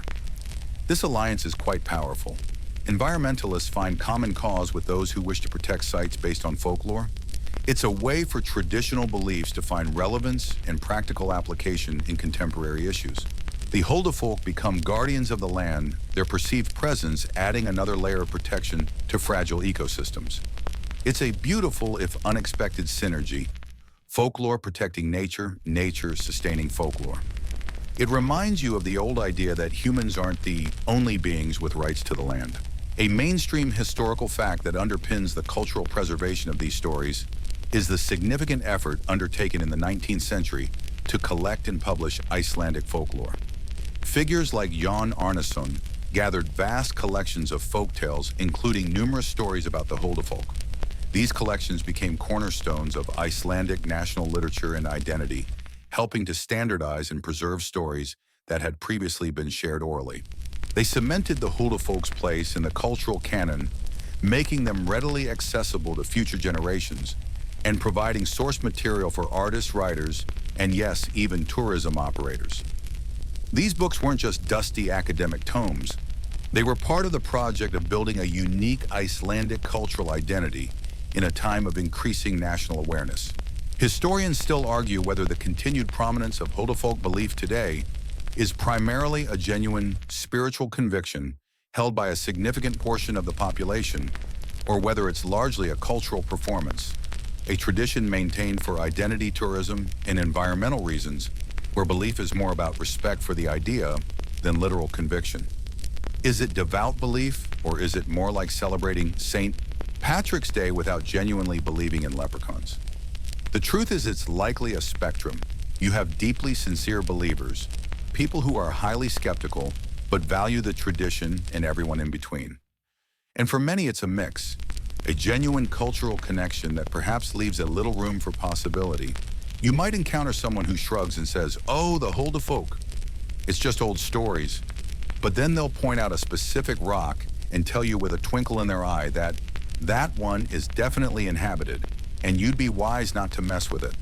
This alliance is quite powerful. Environmentalists find common cause with those who wish to protect sites based on folklore. It's a way for traditional beliefs to find relevance and practical application in contemporary issues. The Huldufolk become guardians of the land, their perceived presence adding another layer of protection to fragile ecosystems. It's a beautiful, if unexpected, synergy. Folklore protecting nature, nature sustaining folklore. It reminds you of the old idea that humans aren't the only beings with rights to the land. A mainstream historical fact that underpins the cultural preservation of these stories is the significant effort undertaken in the 19th century to collect and publish Icelandic folklore. Figures like Jon Arnason gathered vast collections of folk tales, including numerous stories about the Huldufolk. These collections became cornerstones of Icelandic national literature and identity, helping to standardize and preserve stories that had previously been shared orally. They cemented the Huldufolk's place in the cultural canon, making them readily accessible to future generations and providing source material for artists, writers, and yes, even tourism operators. These books weren't just dusty academic tomes. They were part of the project of building a unique Icelandic cultural identity in a time of increasing national awareness. Historians still argue whether the continued prominence of Huldufolk belief today is primarily a genuine spiritual conviction held by a significant portion of the population, or whether it's largely a cultural performance, a tradition maintained for identity tourism and environmental reasons, where belief is more about respect for the idea than literal conviction. Is it devout belief, or is it more like celebrating St. Patrick's Day without genuinely believing in leprechauns? The truth is, it's likely a spectrum. You have deeply sincere believers, people who are highly skeptical but value the tradition, and everyone in between. And for many, it's a mix, a genuine cultural connection that perhaps leaves a little room for possibility. You might encounter someone who shrugs and says, "Oh, the Huldufolk. It's just old stories." But then they'll point out a specific rock and tell you with a twinkle in their eye that that one is definitely inhabited, and you'd be wise not to mess with it.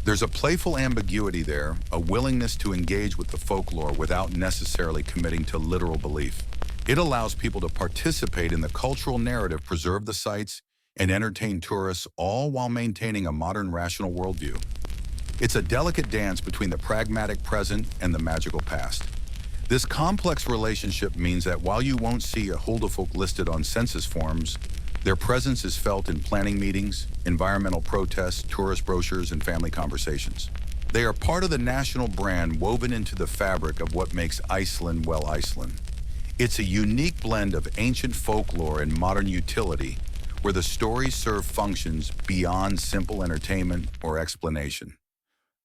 There's a playful ambiguity there, a willingness to engage with the folklore without necessarily committing to literal belief. It allows people to participate in the cultural narrative, preserve the sites, and entertain tourists, all while maintaining a modern, rational worldview. It's a delicate dance between the pragmatic present and the magical past. This complex relationship means that while you won't see a Huldufolk listed on census forms, their presence is felt in planning meetings, environmental protests, tourist brochures, and family conversations. They are part of the national brand woven into the fabric of what makes Iceland well Iceland. It's a unique blend of ancient folklore and modern utility, where the stories serve functions beyond simple entertainment or explanation.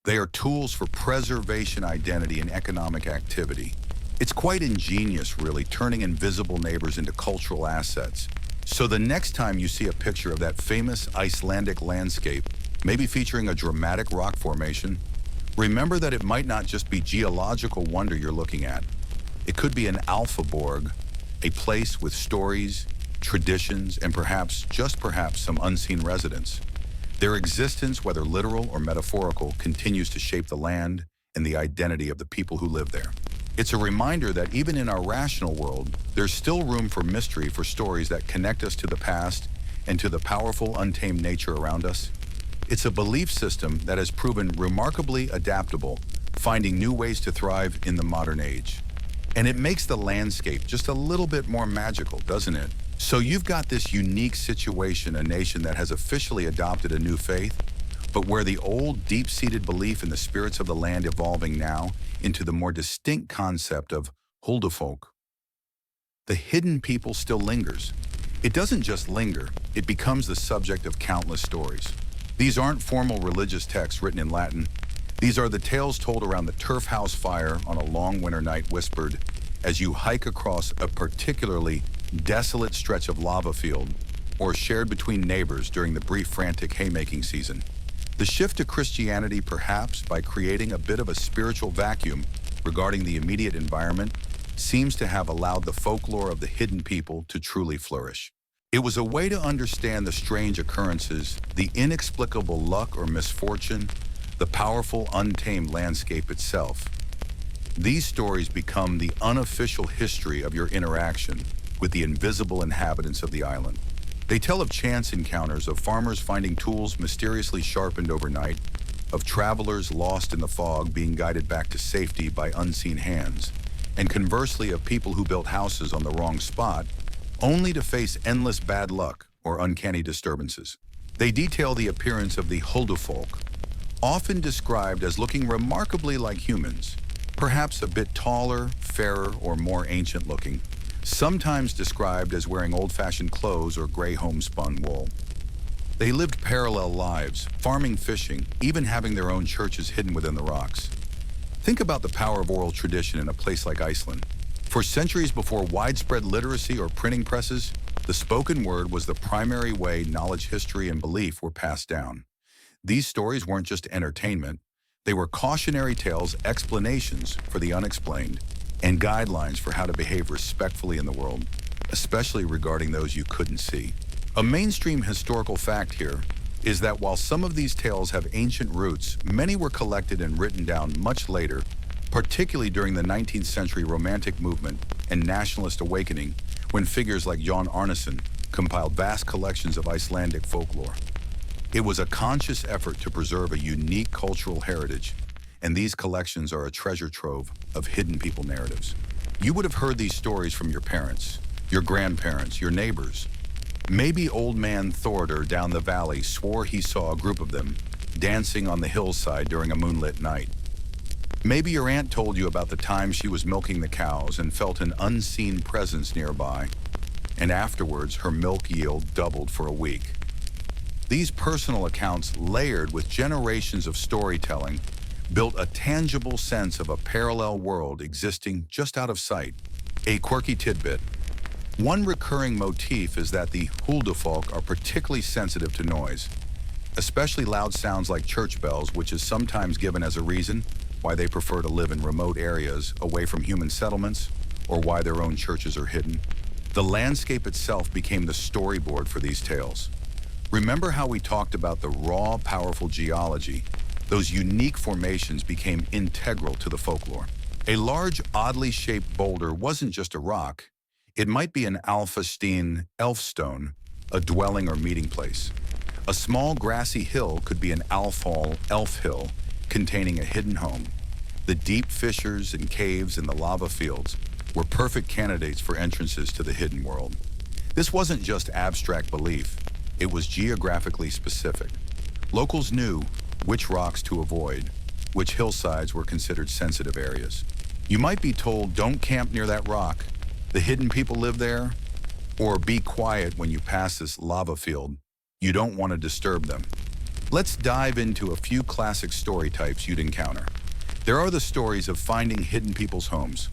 They are tools for preservation, identity, and economic activity. It's quite ingenious, really, turning invisible neighbors into cultural assets. So the next time you see a picture of that famous Icelandic landscape, maybe featuring a dramatic rock formation, remember that it might not just be geological wonder you're looking at. It could be an alphaborg, a place with stories, traditions, and perhaps, just perhaps, some unseen residents. Their existence, whether literal or metaphorical, continues to shape the land and the identity of the people who live there. It's a reminder that even in our rational world, there's still room for mystery, for stories that connect us to the past and to the powerful, untamed nature around us. It's a belief system that has proven remarkably adaptable, finding new ways to thrive in the modern age. And it makes the landscape just a little bit more magical, doesn't it? So you've got this unique situation, a nation that has officially adopted a new faith, but where the old, deep-seated belief in the spirits of the land evolving now into the more distinct concept of Huldufolk. The hidden people still lingers. It doesn't just linger, it becomes the subject of countless stories. These aren't formal religious texts written in Latin. These are the tales told around the turf house fire on a long winter night, whispered as you hike across a particularly desolate stretch of lava field, or shared between neighbors during the brief frantic haymaking season. The shift to Christianity, perhaps by creating a bit of a spiritual vacuum regarding the immediate environment, seems to have allowed the folklore of the hidden people to truly flourish. It was a way to understand the strange occurrences, the inexplicable luck or misfortune, the powerful, untamed landscape itself. These stories become the unofficial history of your interaction with the invisible inhabitants of the island. They tell of chance encounters, of farmers finding tools mysteriously sharpened overnight, of travelers lost in the fog being guided back to safety by unseen hands, and conversely of people who built houses on the wrong spot, only to face endless bad luck or uncanny disturbances. They detail the appearance of the Huldufolk, often described as looking remarkably like humans, perhaps a bit taller, fairer, or more ancient looking, sometimes described as wearing old-fashioned clothes or gray homespun wool. They lived parallel lives, farming, fishing, even having their own churches hidden within the rocks. Think about the power of oral tradition in a place like Iceland. For centuries before widespread literacy or printing presses, the spoken word was the primary way knowledge, history, and belief were passed down. These stories weren't just entertainment. They were cautionary tales, explanations for the unexplained, and guidelines for how to behave respectfully in the world, especially regarding those you couldn't see. A mainstream historical fact here is that while some of these tales have ancient roots, many were collected and written down much later, particularly during the 19th century Romantic movement and nationalist awakening, when figures like Jon Arneson compiled vast collections of Icelandic folklore. It was a conscious effort to preserve a unique cultural heritage, and these collections are a treasure trove of hidden people narratives. You would have heard these stories from your parents, your grandparents, your neighbors. Maybe old man Thorder down the valley swore he saw a group of them dancing on the hillside during a moonlit night. Maybe your aunt told you about the time she was milking the cows and felt an unseen presence nearby, and afterwards her milk yield doubled for a week. These personal accounts, layered with generations of storytelling, built a tangible sense of a parallel world existing just out of sight. A quirky tidbit. One recurring motif is that the Huldufolk are particularly sensitive to noise, especially loud sounds like church bells, which is sometimes given as a reason why they prefer to live in remote areas away from human settlements, or why their own churches are hidden. The landscape itself became the storyboard for these tales. Remember how we talked about the raw, powerful geology? Those unique formations became integral to the folklore. A large, oddly shaped boulder wasn't just a rock. It might be an Alphastine elfstone, a dwelling or meeting place. A small grassy hill could be an Alfhall elf hill, containing a hidden home. The deep fissures and caves in the lava fields were perfect candidates for entrances to the hidden world. This wasn't just abstract belief, it was geographically specific. Locals knew which rocks to avoid, which hillsides were considered sensitive areas. You might be told, don't camp near that rock, the hidden people live there, or be quiet when you pass this lava field. You don't want to disturb them. Let's dive into a few classic story types you'd encounter. There are the stories of finding hidden people's homes.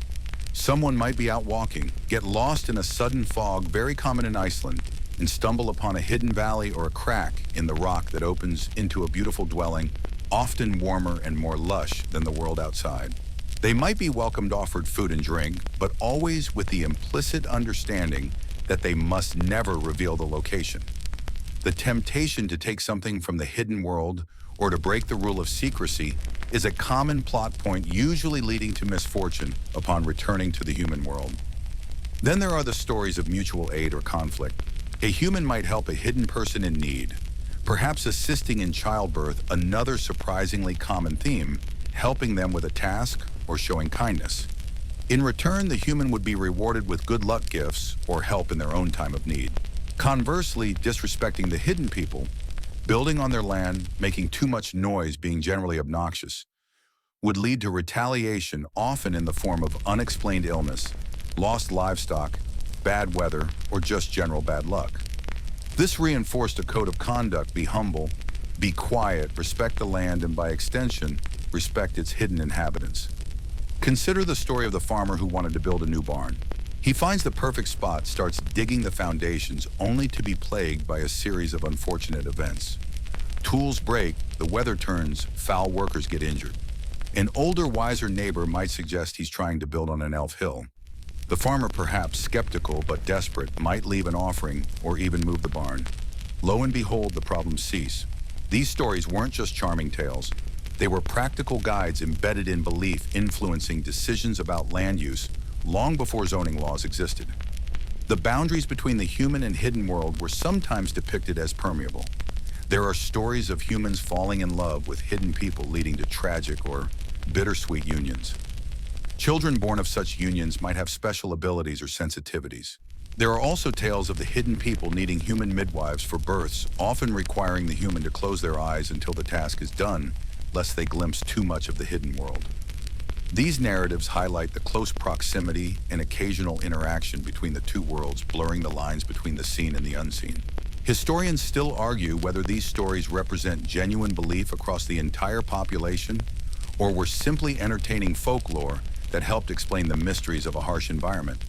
Someone might be out walking, get lost in a sudden fog, very common in Iceland, and stumble upon a hidden valley or a crack in the rock that opens into a beautiful dwelling, often warmer and more lush than the world outside. They might be welcomed, offered food and drink, but always with the implicit understanding that they must never reveal the location. The temptation to take something from the hidden world or to break the rule of secrecy is a common plot point, usually leading to misfortune upon returning to the human world. Then there are the stories of mutual aid or conflict. A human might help a hidden person in need, perhaps assisting in childbirth, another surprisingly common theme, helping them with a task or showing kindness. In return, the human would be rewarded with good luck gifts or help in their own time of need. Conversely, disrespecting the hidden people, building on their land, making too much noise, being generally obnoxious, would lead to retaliation, often in the form of unexplained illness, lost livestock, bad weather, or just general bad luck. This reinforced a code of conduct: be humble, be quiet, respect the land, and by extension, respect its hidden inhabitants. Consider the story of the farmer who wanted to build a new barn. He finds the perfect spot, starts digging the foundations, only to be plagued by a series of unfortunate events. Tools break, the weather turns, foul workers get injured. An older, wiser neighbor might suggest he's trying to build on an elf hill. The farmer, perhaps skeptical but desperate, might leave an offering or even move the barn. Lo and behold, the problems cease. These stories weren't just charming tales. They were practical guides embedded in belief, influencing decisions about land use long before zoning laws existed. The boundaries between the human and hidden world were sometimes depicted as permeable. There are stories of humans falling in love with hidden people, leading to tragic or bittersweet unions. Children born of such unions might have special abilities or sensitivities. There are also tales of the hidden people needing human midwives for births, often requiring the human to close their eyes until the task is done, lest they glimpse too much of the hidden world. These narratives highlight the close proximity and occasional interaction between the two worlds, blurring the lines between the seen and the unseen. Historians still argue whether these stories represent genuine belief across the entire population or were simply entertaining folklore that helped explain the mysteries of a harsh environment.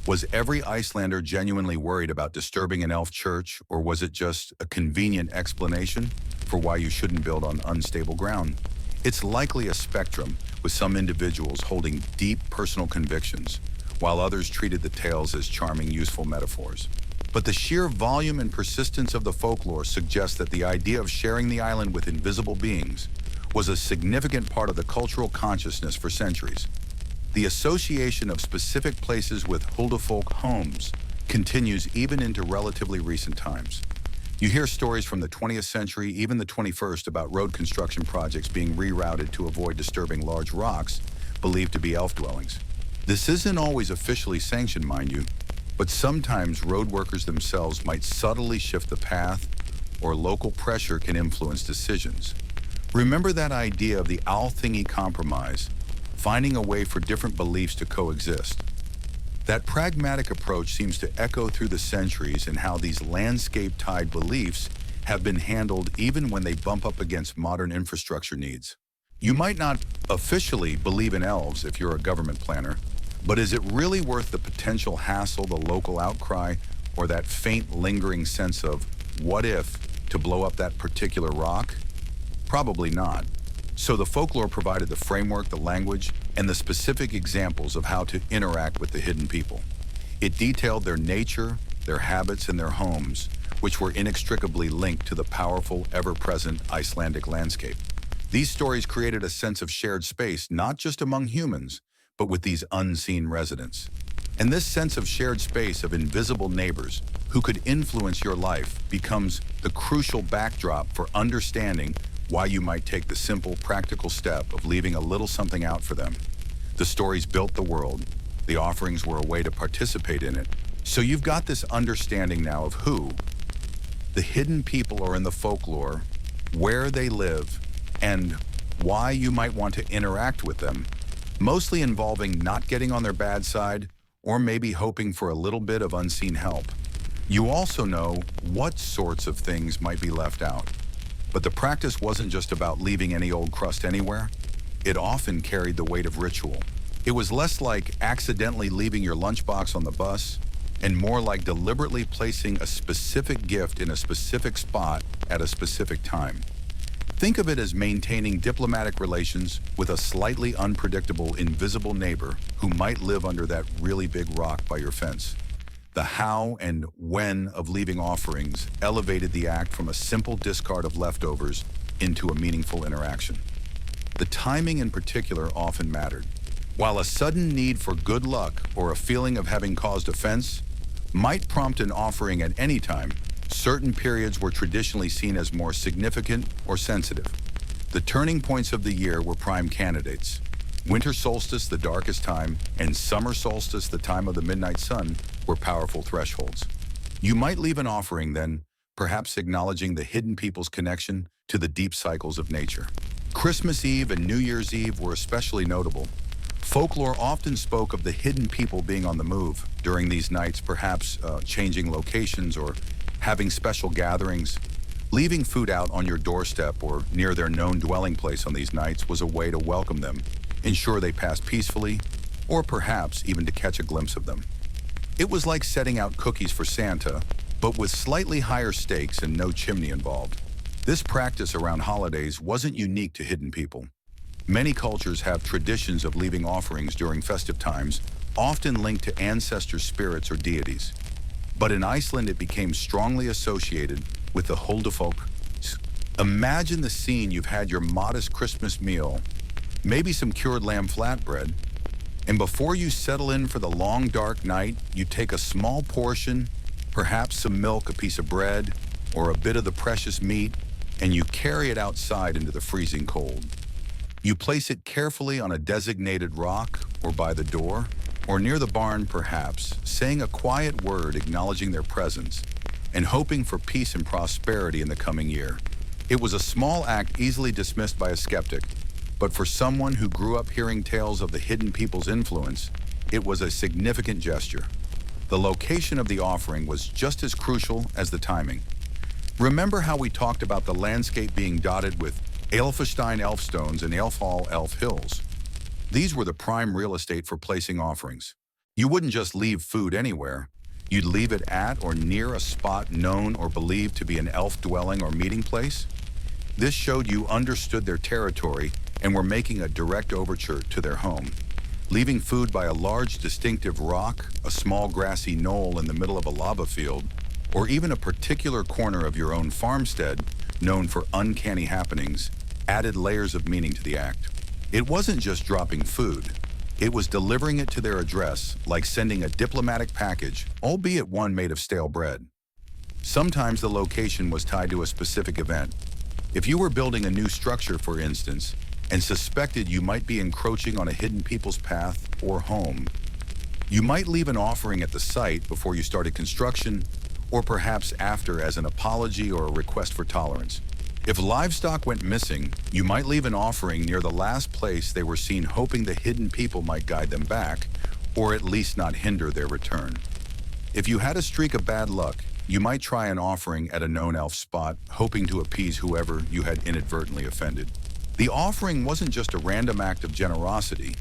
Was every Icelander genuinely worried about disturbing an elf church, or was it just a convenient explanation for why you shouldn't build on unstable ground? It's likely a spectrum, with some individuals holding deep personal convictions, while others treated the tales as charming, useful metaphors. But the sheer volume and persistence of the folklore suggests that the idea of sharing the island with invisible beings was a significant part of the cultural consciousness for centuries. The association of specific places with Huldafolk homes continues even into relatively recent times. You hear stories from the 20th century, even the 21st, about road construction projects being rerouted to avoid disturbing large rocks believed to be elf dwellings. This isn't always officially sanctioned, mind you, but sometimes road workers themselves might subtly shift the path, or local pressure can influence decisions. Remember that idea of the owl-thingy compromise, finding a way for different beliefs to coexist. That pragmatic approach seems to echo through the centuries in how these landscape-tied beliefs have been handled even when they bump up against modern infrastructure needs. You might not officially believe in elves if you're a government planner, but is it really worth the potential hassle, the local outcry, or that faint lingering sense of what if to blow up that particular rock? Probably not. So the folklore provided the framework, the language, and the specific examples of how to interact with the hidden people. It detailed their nature, their habits, and their homes, which were inextricably linked to the powerful, ever-present Icelandic landscape. These stories created a sense of shared space, not just among humans, but with these unseen residents. And this sense of shared space of invisible neighbors who could influence your life becomes the crucial backdrop for understanding why you might take the simple, practical step of leaving a little something out for them. The stories built the world. The offerings were a way to participate in it. So you've got this understanding now of who the hidden people are in the folklore, where they live, and why you might want to interact with them, mostly involving not getting on their bad side or maybe hoping for a little bit of unseen help. You also know what sorts of things might be left out. But the practice wasn't just about leaving any old crust anywhere. It often carried the weight of ritual. It was less like accidentally leaving your lunchbox on the bus and more like deliberately placing a specific gift in a specific spot at a specific time. Think of it as maintaining diplomatic relations with a slightly unpredictable, invisible neighbor who might live under that really big rock by your fence. The how and when of leaving offerings elevated the act from a simple discard of leftovers into a meaningful interaction. The timing in particular often mattered. While a sudden need for good luck or a feeling of having caused offense might prompt an offering at any time, certain periods were traditionally seen as more significant or sensitive. The turning points of the year were prime candidates. Winter solstice, the darkest time, and summer solstice, the time of the midnight sun, were powerful thresholds. You might leave an offering then, perhaps acknowledging the hidden people's connection to the deep cycles of nature. Christmas Eve and New Year's Eve were especially notable. Folklore often spoke of the hidden people being on the move during these nights, perhaps changing locations or having special gatherings. Leaving food out on your doorstep or near their known dwelling place on these nights was a way to welcome them, ensure they passed peacefully, or perhaps even to catch a glimpse of them. It was like setting out cookies for Santa, but with slightly higher stakes and no chimney involved. This practice around holidays wasn't unique to hidden people. Many cultures have traditions of leaving offerings during festive times, often linked to ancestor spirits or deities. But in Iceland, it became strongly associated with the Huldufolk. Imagine the scene: you've had your modest Christmas meal, maybe some cured lamb flatbread, and before you settle in for the long dark night, you take a small portion, perhaps some milk, a piece of bread, or a bit of the precious meat, and you carry it outside into the freezing cold. You place it carefully on a designated rock, or by the door, or near the barn perhaps, saying a quiet word acknowledging their presence, and hoping for peace and prosperity in the coming year. It was a small act easily dismissed by a skeptic, but for someone who grew up hearing tales of the hidden people's influence, it was a significant gesture. The location of the offering was just as crucial as the timing. Remember how we talked about the landscape being dotted with Elfstein elf stones and Elfhall elf hills? These were the prime real estate for placing offerings. You wouldn't just leave food anywhere. You'd leave it at or near a spot known or believed to be an elf dwelling or meeting place. This showed you understood their territory and were making a direct overture to their home. Leaving food by a large distinctive rock, a small grassy knoll in the middle of a lava field, or even a particular corner of your own farmstead known for uncanny happenings, added layers of meaning to the act. It wasn't just dropping food. It was delivering it to their address, like sending a diplomatic package, albeit one made of stale bread. Sometimes the location was tied to a specific event. If you were building a new structure, for instance, and suspected you might be encroaching on a hidden people's path or home, you might leave an offering at the site before you started construction, or perhaps after as an apology or a request for tolerance. If livestock went missing, you might leave an offering near the last place they were seen, hoping the hidden people might guide them back, or at least not hinder their return. If you had a streak of bad luck, you might try an offering at a known elf spot, hoping to appease whoever you had inadvertently offended. The offering wasn't just a random act of generosity.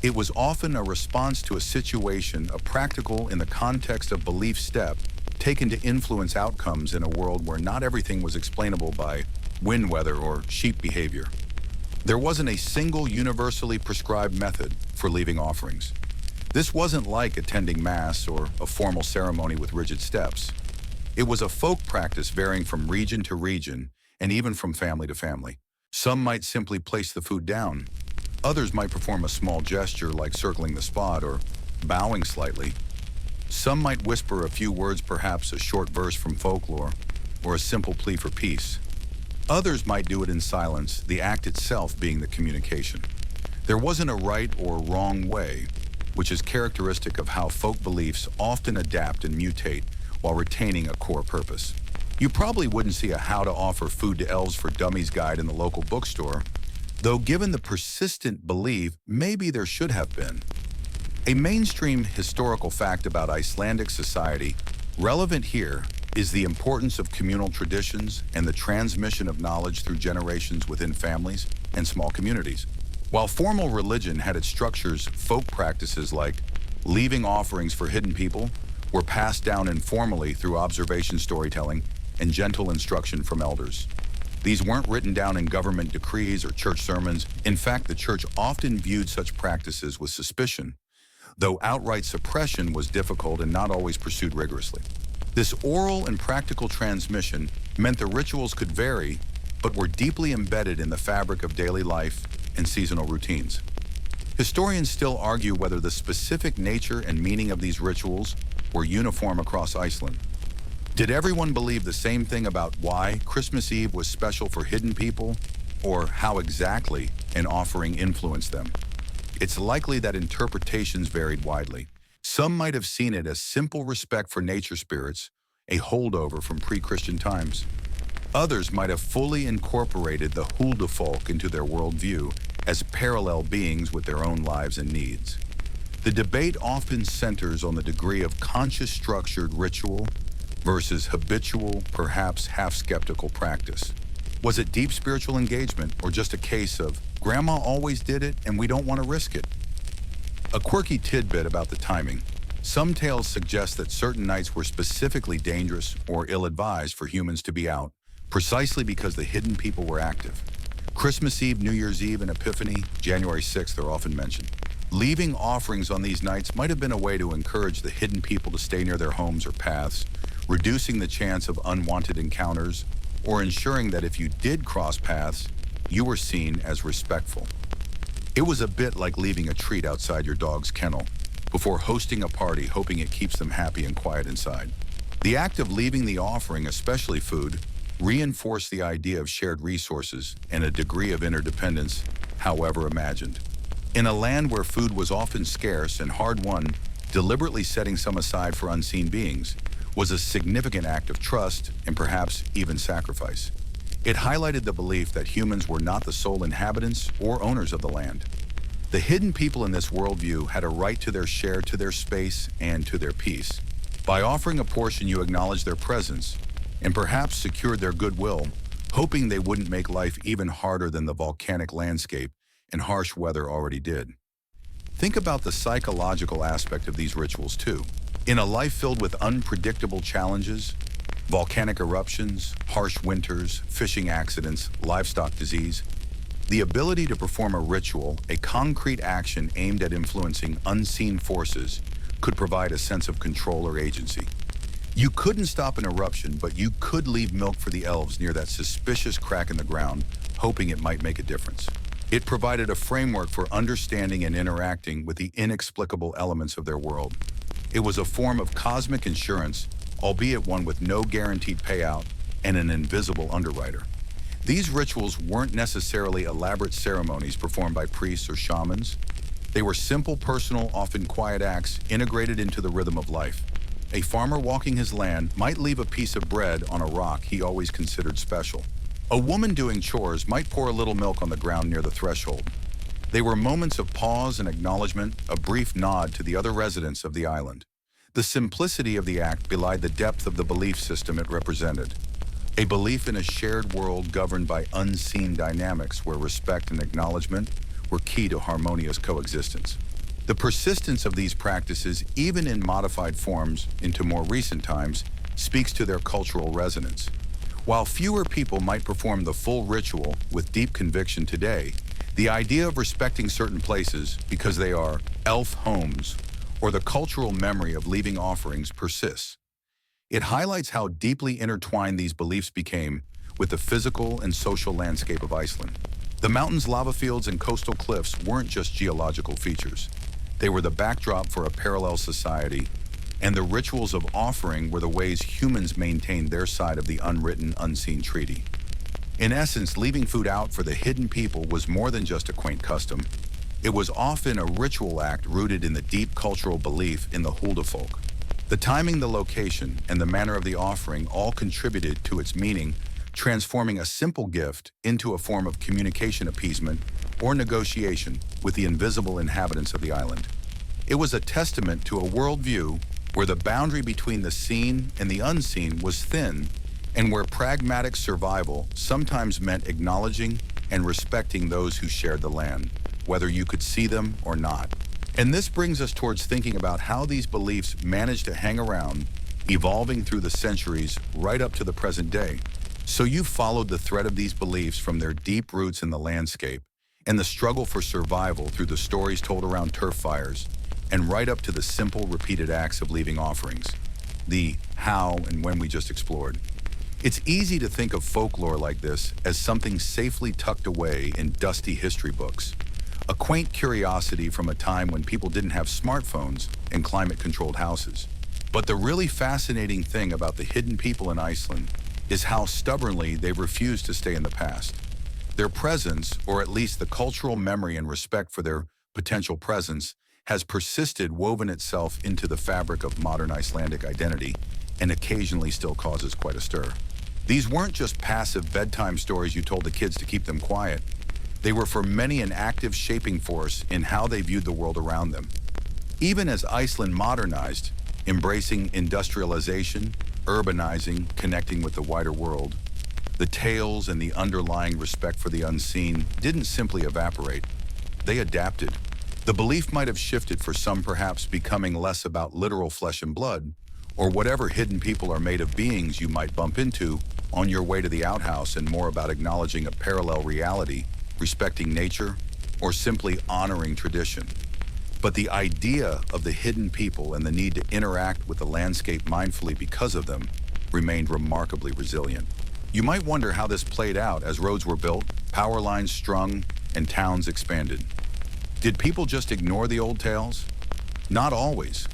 It was often a response to a situation, a practical, in the context of belief step, taken to influence outcomes in a world where not everything was explainable by wind weather or sheep behavior. There wasn't a single universally prescribed method for leaving offerings. This wasn't like attending mass or a formal ceremony with rigid steps. It was a folk practice varying from region to region and even from family to family. Some might simply place the food down. Others might perform a small gesture like circling the spot or bowing slightly. Some might whisper a few words, perhaps a short verse from folklore, or a simple plea for peace. Others might do it in silence, the act itself being the communication. There wasn't a right or wrong way, which is characteristic of how folk beliefs often adapt and mutate while retaining a core purpose. You probably wouldn't see a How to Offer Food to Elves for Dummies guide in the local bookstore, though given the persistent belief, maybe there should have been. A mainstream historical fact about Icelandic society, relevant here, is the importance of communal traditions and the transmission of knowledge through generations within families and small communities. While formal religion had its structures, folk practices like leaving offerings for hidden people were passed down informally through observation storytelling and gentle instruction from elders. These weren't written down in government decrees or church sermons. In fact, the church often viewed such practices with suspicion, though outright suppression was difficult and not always pursued rigorously. This oral and practical transmission meant the rituals could vary, but were deeply embedded in the fabric of daily life and seasonal routines. Historians still argue whether the specific nature and meaning of these rituals were uniform across Iceland. Did everyone believe the same thing about why Christmas Eve was special for hidden people, or how exactly an offering influenced them? It's likely that interpretations varied widely. Some might have seen it as simple respect for nature spirits, a holdover from pre-Christian times. Others might have fully incorporated the Huldufolk into their worldview as parallel beings with their own lives and needs. The debate often centers on the degree of conscious structured ritual versus habitual, perhaps half-skeptical practice? Was it deep spiritual engagement or just a case of, Grandma always did it and we don't want to risk it? A quirky tidbit about the timing. Some tales suggest that certain nights were specifically dangerous or ill-advised for humans to be out, precisely because the hidden people were active. Christmas Eve, New Year's Eve, and Epiphany, January 6th are often mentioned. Leaving offerings on these nights might have been a way to encourage the hidden people to stay near their homes or paths, reducing the chance of unwanted encounters, or ensuring that if you did cross paths, you were seen as respectful. It was a bit like leaving a treat outside your dog's kennel before hosting a party, hoping it keeps them happy and quiet inside. The act of leaving the offering, especially food, reinforced the idea of shared resources and a degree of interdependence, however imagined. In a land where food was often scarce and hard-won, deliberately setting some aside for unseen beings was a significant act of trust and perhaps even sacrifice. It highlighted the belief that humans were not the sole inhabitants or owners of the land. The hidden people in this worldview had a right to their share, to their space, and to their peace. By offering a portion, you acknowledged their presence and perhaps secured their goodwill, hoping they wouldn't make life even harder than the volcanic landscape and harsh weather already did. Think about the psychological aspect of these rituals too. In a life filled with unpredictable challenges, volcanic eruptions, harsh winters, fishing accidents, livestock disease, the ability to perform a ritual, a concrete action aimed at influencing unseen forces, could provide a sense of control or agency. You couldn't stop an eruption, but you could leave milk for the elves near that suspicious crack in the ground, hoping it might make a difference. It provided a framework for understanding and interacting with the inexplicable elements of their world. It was a form of cosmic insurance, albeit one with no guaranteed payout and an invisible underwriter. These rituals weren't necessarily elaborate ceremonies performed by priests or shamans. They were simple, personal, often quiet acts integrated into the rhythm of life. A farmer walking his land might leave a piece of bread on a rock he always considered special. A woman doing chores might pour a little milk on the ground near the threshold. They were moments of pause and acknowledgement, a brief nod to the other residents of the island. The simplicity of the act belied the depth of the belief system it represented. A belief in a shared world governed by unseen dynamics where respect and acknowledgement were key to harmonious coexistence. The persistence of these practices, even in modified forms into more recent times, speaks to their cultural resonance. While fewer people might perform the full ritual with deep conviction today, the idea of respecting certain places because they are elf homes or the cultural memory of leaving offerings persists. It highlights how deeply intertwined these beliefs became with the physical and social landscape of Iceland. The mountains, lava fields, and coastal cliffs weren't just geological features. They were the backdrop for a parallel society, and the rituals of offering were the ways humans maintained their side of the unwritten, unseen treaty. In essence, leaving food out for the hidden people was more than just a quaint custom. It was often a ritual act rooted in the deep cultural belief in the Huldafolk. The timing, the location, and the manner of the offering all contributed to its meaning, transforming a simple gift into a form of communication, appeasement, or negotiation with the invisible inhabitants of the island. It was a testament to a worldview where the boundary between the seen and the unseen was thin, and where pragmatic survival sometimes meant acknowledging and respecting those who shared the land, whether you could see them or not. And this brings us towards thinking about how these beliefs managed to hang around, evolving through the centuries right up to the present day. So you've followed the thread of these beliefs from their deep roots in the landscape and the struggle for survival through the stories told around turf fires, and right up to the simple, repeated acts of leaving offerings, the how and when we just explored. It's easy to think of folklore like this as something safely tucked away in dusty history books, a quaint curiosity from a time when people didn't have smartphones and climate-controlled houses. But the really fascinating thing about the hidden people in Iceland is how stubbornly they've refused to stay in the past. Their presence, or at least the cultural memory and respect for their potential presence, has persisted, woven itself into the fabric of modern Icelandic identity, and occasionally still causes quite a stir. These weren't just passive bedtime stories you told the kids to keep them quiet. They were for many an active shaping force in how they viewed the world around them. Even as Iceland modernized, embracing industrialization, urbanizing, connecting with the wider world, the tales and the underlying respect for the unseen didn't simply evaporate. They adapted. The belief might have shifted for some, perhaps becoming less about literal flesh and blood, or whatever hidden people are made of beings you might bump into on your way to the outhouse, and more about acknowledging a parallel reality, respecting nature, or simply honoring tradition. But the idea of the hidden people and the need to interact with the landscape mindfully because of them remained remarkably resilient. You might wonder how this played out as roads were built, power lines strung, and towns expanded. Did people just ignore the old tales? Not always.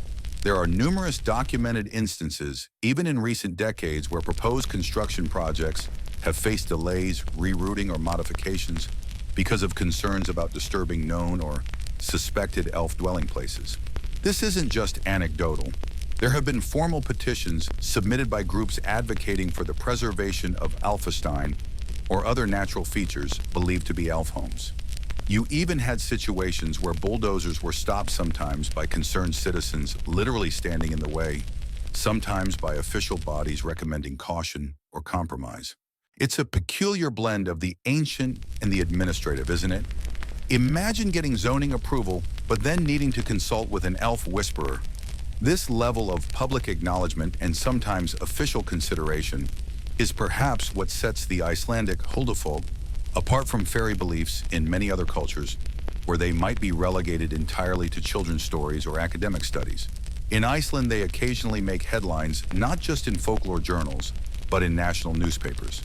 There are numerous documented instances, even in recent decades, where proposed construction projects have faced delays, rerouting, or modifications because of concerns about disturbing known or suspected elf dwelling places. This isn't just anecdotal. There have been formal petitions submitted by groups advocating for the preservation of Alphastein or other natural features believed to be elf homes. You even had situations where bulldozers were stopped, sometimes by concerned citizens literally standing in the way, sometimes by official bodies recommending caution or compromise. It's a peculiar blend of the ancient and the administrative, isn't it? Imagine getting zoning approval, but then needing to consult with an elf whisperer. This level of public acknowledgement and sometimes official consideration is perhaps what sets the Icelandic huldufolk apart from fairy beliefs in many other cultures, where they might be relegated entirely to children's stories or academic studies. In Iceland, they occasionally make headlines not just in folklore journals, but in national newspapers.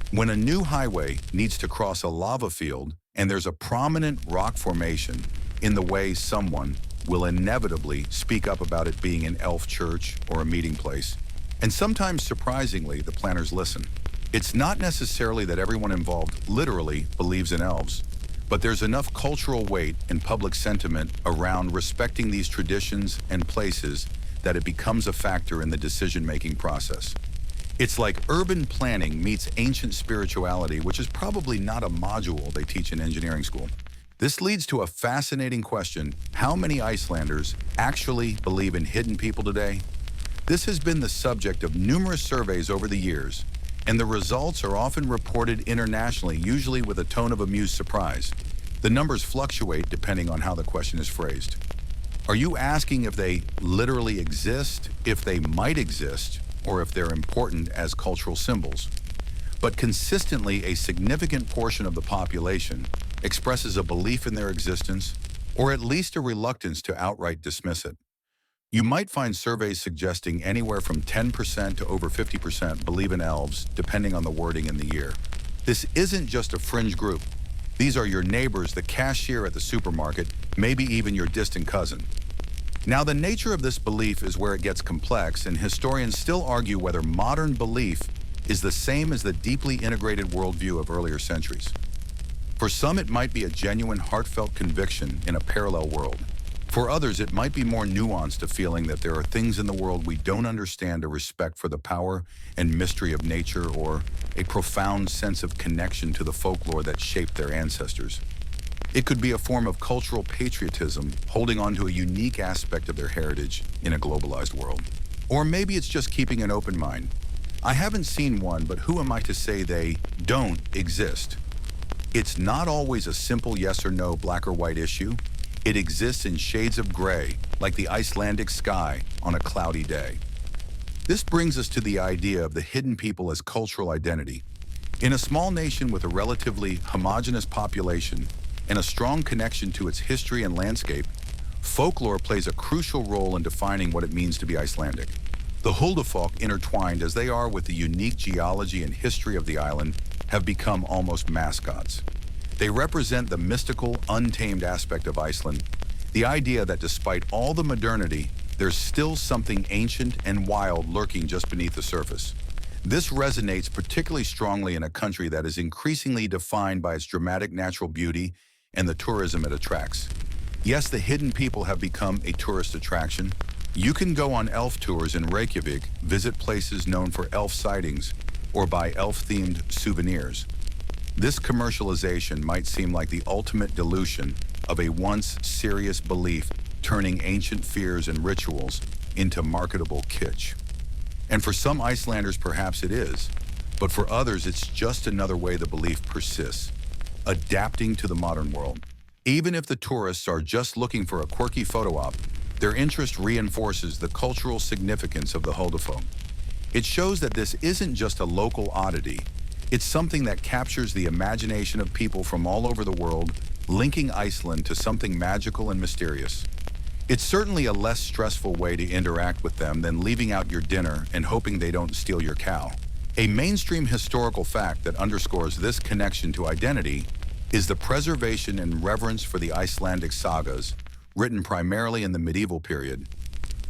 When a new highway needs to cross a lava field and there's a prominent rock formation in the way, someone will inevitably speak up about it being an elf church or a meeting place. And sometimes, surprisingly, the planners listen. It's not necessarily that everyone involved literally believes in elves, but there's enough cultural weight and public sentiment around respecting these traditions and places that it becomes a factor in the decision-making process. It's like urban planning meets ancient spirituality, which is probably not a module they teach in engineering school. This leads to a fascinating question: how many Icelanders actually believe in hidden people today? This has been the subject of numerous surveys over the years, and the results are often reported internationally, usually with a tone of amused surprise. The numbers fluctuate depending on how the question is phrased. Are you asking if they literally exist, if they might exist, or if they're important as cultural symbols? But consistently, a significant portion of the population expresses a belief in their existence, or at least a reluctance to outright dismiss it. You might find surveys suggesting anywhere from 10% to over 50% believe in elves, depending on the wording and the year. This isn't just a fringe group. These are your neighbors, the cashier at the supermarket, maybe even your distant cousin. Now, the nature of this belief is where it gets complex, and historians still argue whether modern belief is the same as the deeply integrated worldview of earlier centuries. For some, it might be a genuine, heartfelt conviction in a parallel world. For others, it might be more nuanced, a feeling that there are things in the world we don't understand, a respect for the power and mystery of nature, or a profound sense of connection to the folklore that shaped their ancestors. It could be a form of cultural patriotism, holding on to a unique aspect of their heritage in a globalized world. Or maybe it's just keeping an open mind. I haven't seen one, but who am I to say they don't exist? It's not always a simple yes or no, black or white issue. It exists in shades of gray, like the Icelandic sky on a cloudy day. This brings us to the idea of the hidden people as cultural identity. In a small nation with a relatively homogeneous population and a strong connection to its history and landscape, folklore plays a crucial role in defining what it means to be Icelandic. The huldufolk, intertwined as they are with the unique geology and history of the island, have become almost mascots. They represent the mystical, untamed aspect of Iceland, the idea that despite all the modernity, there's still something ancient and wild lurking just beneath the surface. This resonates particularly strongly in a country that is increasingly defined by its dramatic natural beauty and the tourism it attracts. Yes, the hidden people have become a tourist attraction. You can go on elf tours in Reykjavik, visit places known for elf sightings, or buy elf-themed souvenirs. This commercialization might seem like the ultimate dilution of a once serious belief, turning ancient fears and rituals into marketable kitsch. And for some Icelanders, perhaps it is, but for others, it's just another way the belief persists, adapting to the modern world. Even if the tourists are just looking for a quirky photo op, their interest reinforces the cultural significance of the Huldufólk. It shows that this isn't just a local oddity, it's something that captures the imagination of people from all over the world, linking Iceland to something magical and mysterious. It's certainly a less stressful way to interact with them than leaving out your dinner and hoping they don't steal your cow. A mainstream historical fact that underscores this connection to identity is the preservation and reverence for the Icelandic sagas, written primarily in the medieval period.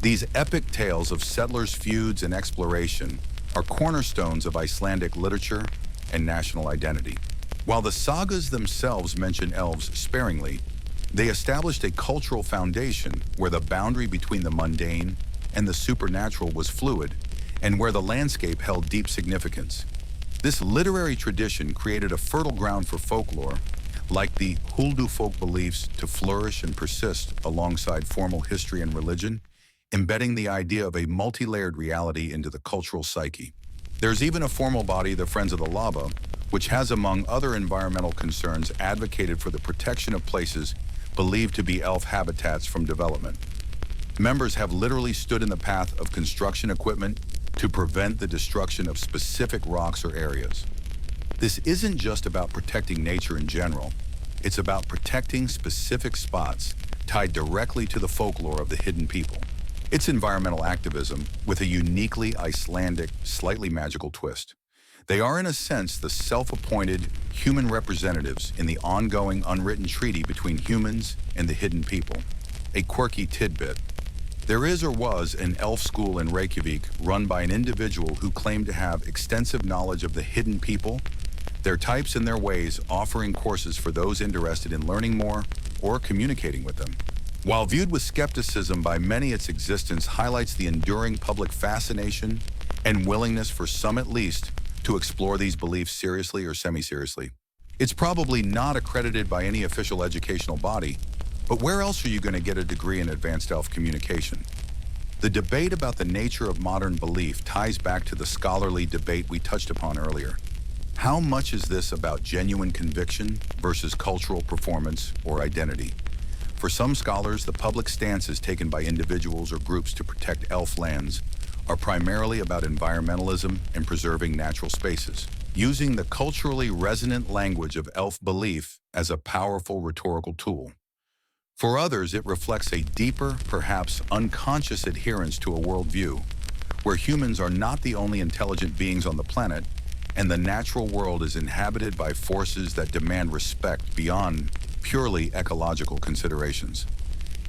These epic tales of settlers' feuds and exploration are cornerstones of Icelandic literature and national identity. While the sagas themselves mention elves sparingly, they established a cultural foundation where the boundary between the mundane and the supernatural was fluid, and where the landscape held deep significance. This literary tradition created a fertile ground for folklore, like the Huldufólk beliefs, to flourish and persist alongside formal history and religion, embedding the idea of a multi-layered reality into the cultural psyche. There's even a formal body, the Friends of the Lava, which has, among other environmental concerns, advocated for the protection of places believed to be elf habitats from development. Members have literally stood in the path of construction equipment to prevent the destruction of specific rocks or areas. This isn't just about protecting nature in general, it's about protecting specific spots tied directly to the folklore of the hidden people. It's environmental activism with a uniquely Icelandic, slightly magical twist. They are, in a sense, the self-appointed human representatives in the ongoing unwritten treaty between humans and the hidden people. A quirky tidbit: there is or was an elf school in Reykjavik run by an individual who claimed to have extensive knowledge of the hidden people, their types and their ways, offering courses for those interested in learning more or communicating with them. While viewed with skepticism by many, its existence highlights the enduring public fascination and willingness for some, at least, to explore these beliefs seriously or semi-seriously. It's probably not accredited by any official educational body, but where else are you going to get a degree in advanced elf communication? The debate about the nature of modern belief ties back to the scholarly debate we touched upon earlier. How much is this about genuine conviction versus cultural performance or identity? For some scholars, the public stances taken by individuals or groups to protect elf lands are primarily about environmentalism and preserving natural spaces, using the culturally resonant language of elf belief as a powerful rhetorical tool. For others, it reflects a deeper, perhaps unconscious adherence to a worldview, where humans are not the only intelligent beings on the planet, and the natural world is inhabited by forces that demand respect beyond purely ecological considerations.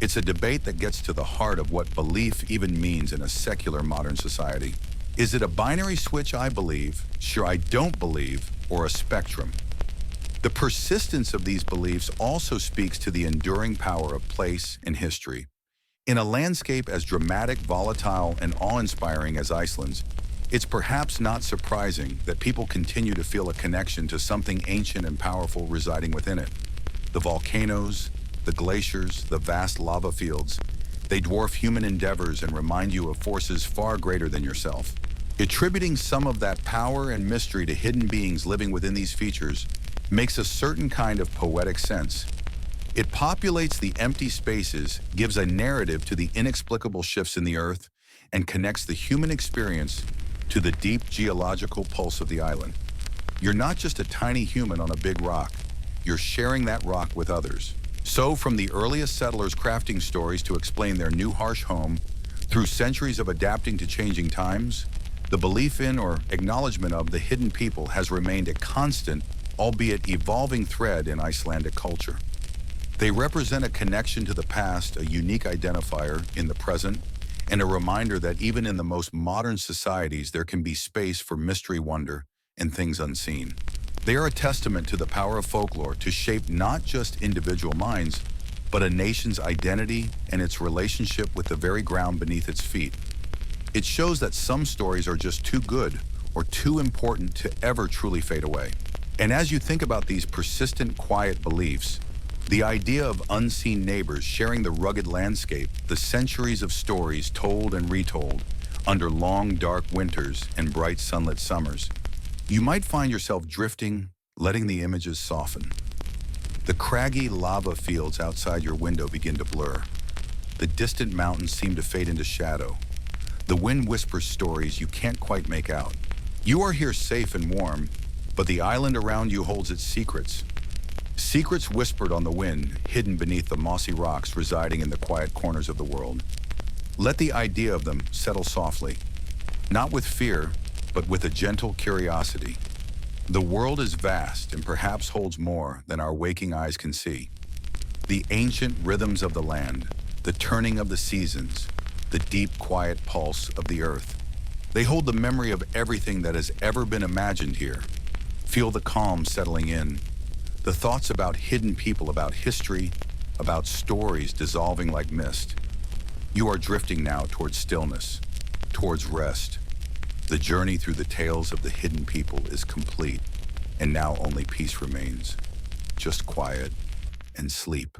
It's a debate that gets to the heart of what belief even means in a secular modern society. Is it a binary switch, I believe, sure I don't believe, or a spectrum? The persistence of these beliefs also speaks to the enduring power of place and history. In a landscape as dramatic, volatile, and awe-inspiring as Iceland's, it's perhaps not surprising that people continue to feel a connection to something ancient and powerful residing within it. The volcanoes, the glaciers, the vast lava fields, they dwarf human endeavors and remind you of forces far greater than yourself. Attributing some of that power and mystery to hidden beings living within these features makes a certain kind of poetic sense. It populates the empty spaces, gives a narrative to the inexplicable shifts in the earth, and connects the human experience to the deep geological pulse of the island. You're not just a tiny human on a big rock, you're sharing that rock with others. So, from the earliest settlers crafting stories to explain their new harsh home, through centuries of adapting to changing times, the belief in or acknowledgement of the hidden people has remained a constant, albeit evolving thread in Icelandic culture. They represent a connection to the past, a unique identifier in the present, and a reminder that even in the most modern societies, there can be space for mystery, wonder, and things unseen. They are a testament to the power of folklore to shape not just individual minds, but a nation's identity and its relationship with the very ground beneath its feet. It shows that some stories are just too good or too important to ever truly fade away. And as you think about these persistent, quiet beliefs, the idea of unseen neighbors sharing the rugged landscape, the centuries of stories told and retold, Under long, dark winters and bright sunlit summers, you might find yourself drifting, letting the images soften. The craggy lava fields outside your window begin to blur. The distant mountains seem to fade into shadow. The wind whispers stories you can't quite make out. You are here safe and warm, but the island around you holds its secrets. Secrets whispered on the wind, hidden beneath the mossy rocks residing in the quiet corners of the world. Let the idea of them settle softly, not with fear, but with a gentle curiosity. The world is vast and perhaps holds more than our waking eyes can see. The ancient rhythms of the land, the turning of the seasons, the deep, quiet pulse of the earth. They hold the memory of everything that has ever been imagined here. Feel the calm settling in, the thoughts about hidden people, about history, about stories dissolving like mist. You are drifting now towards stillness, towards rest. The journey through the tales of the hidden people is complete, and now only peace remains. Just quiet and sleep.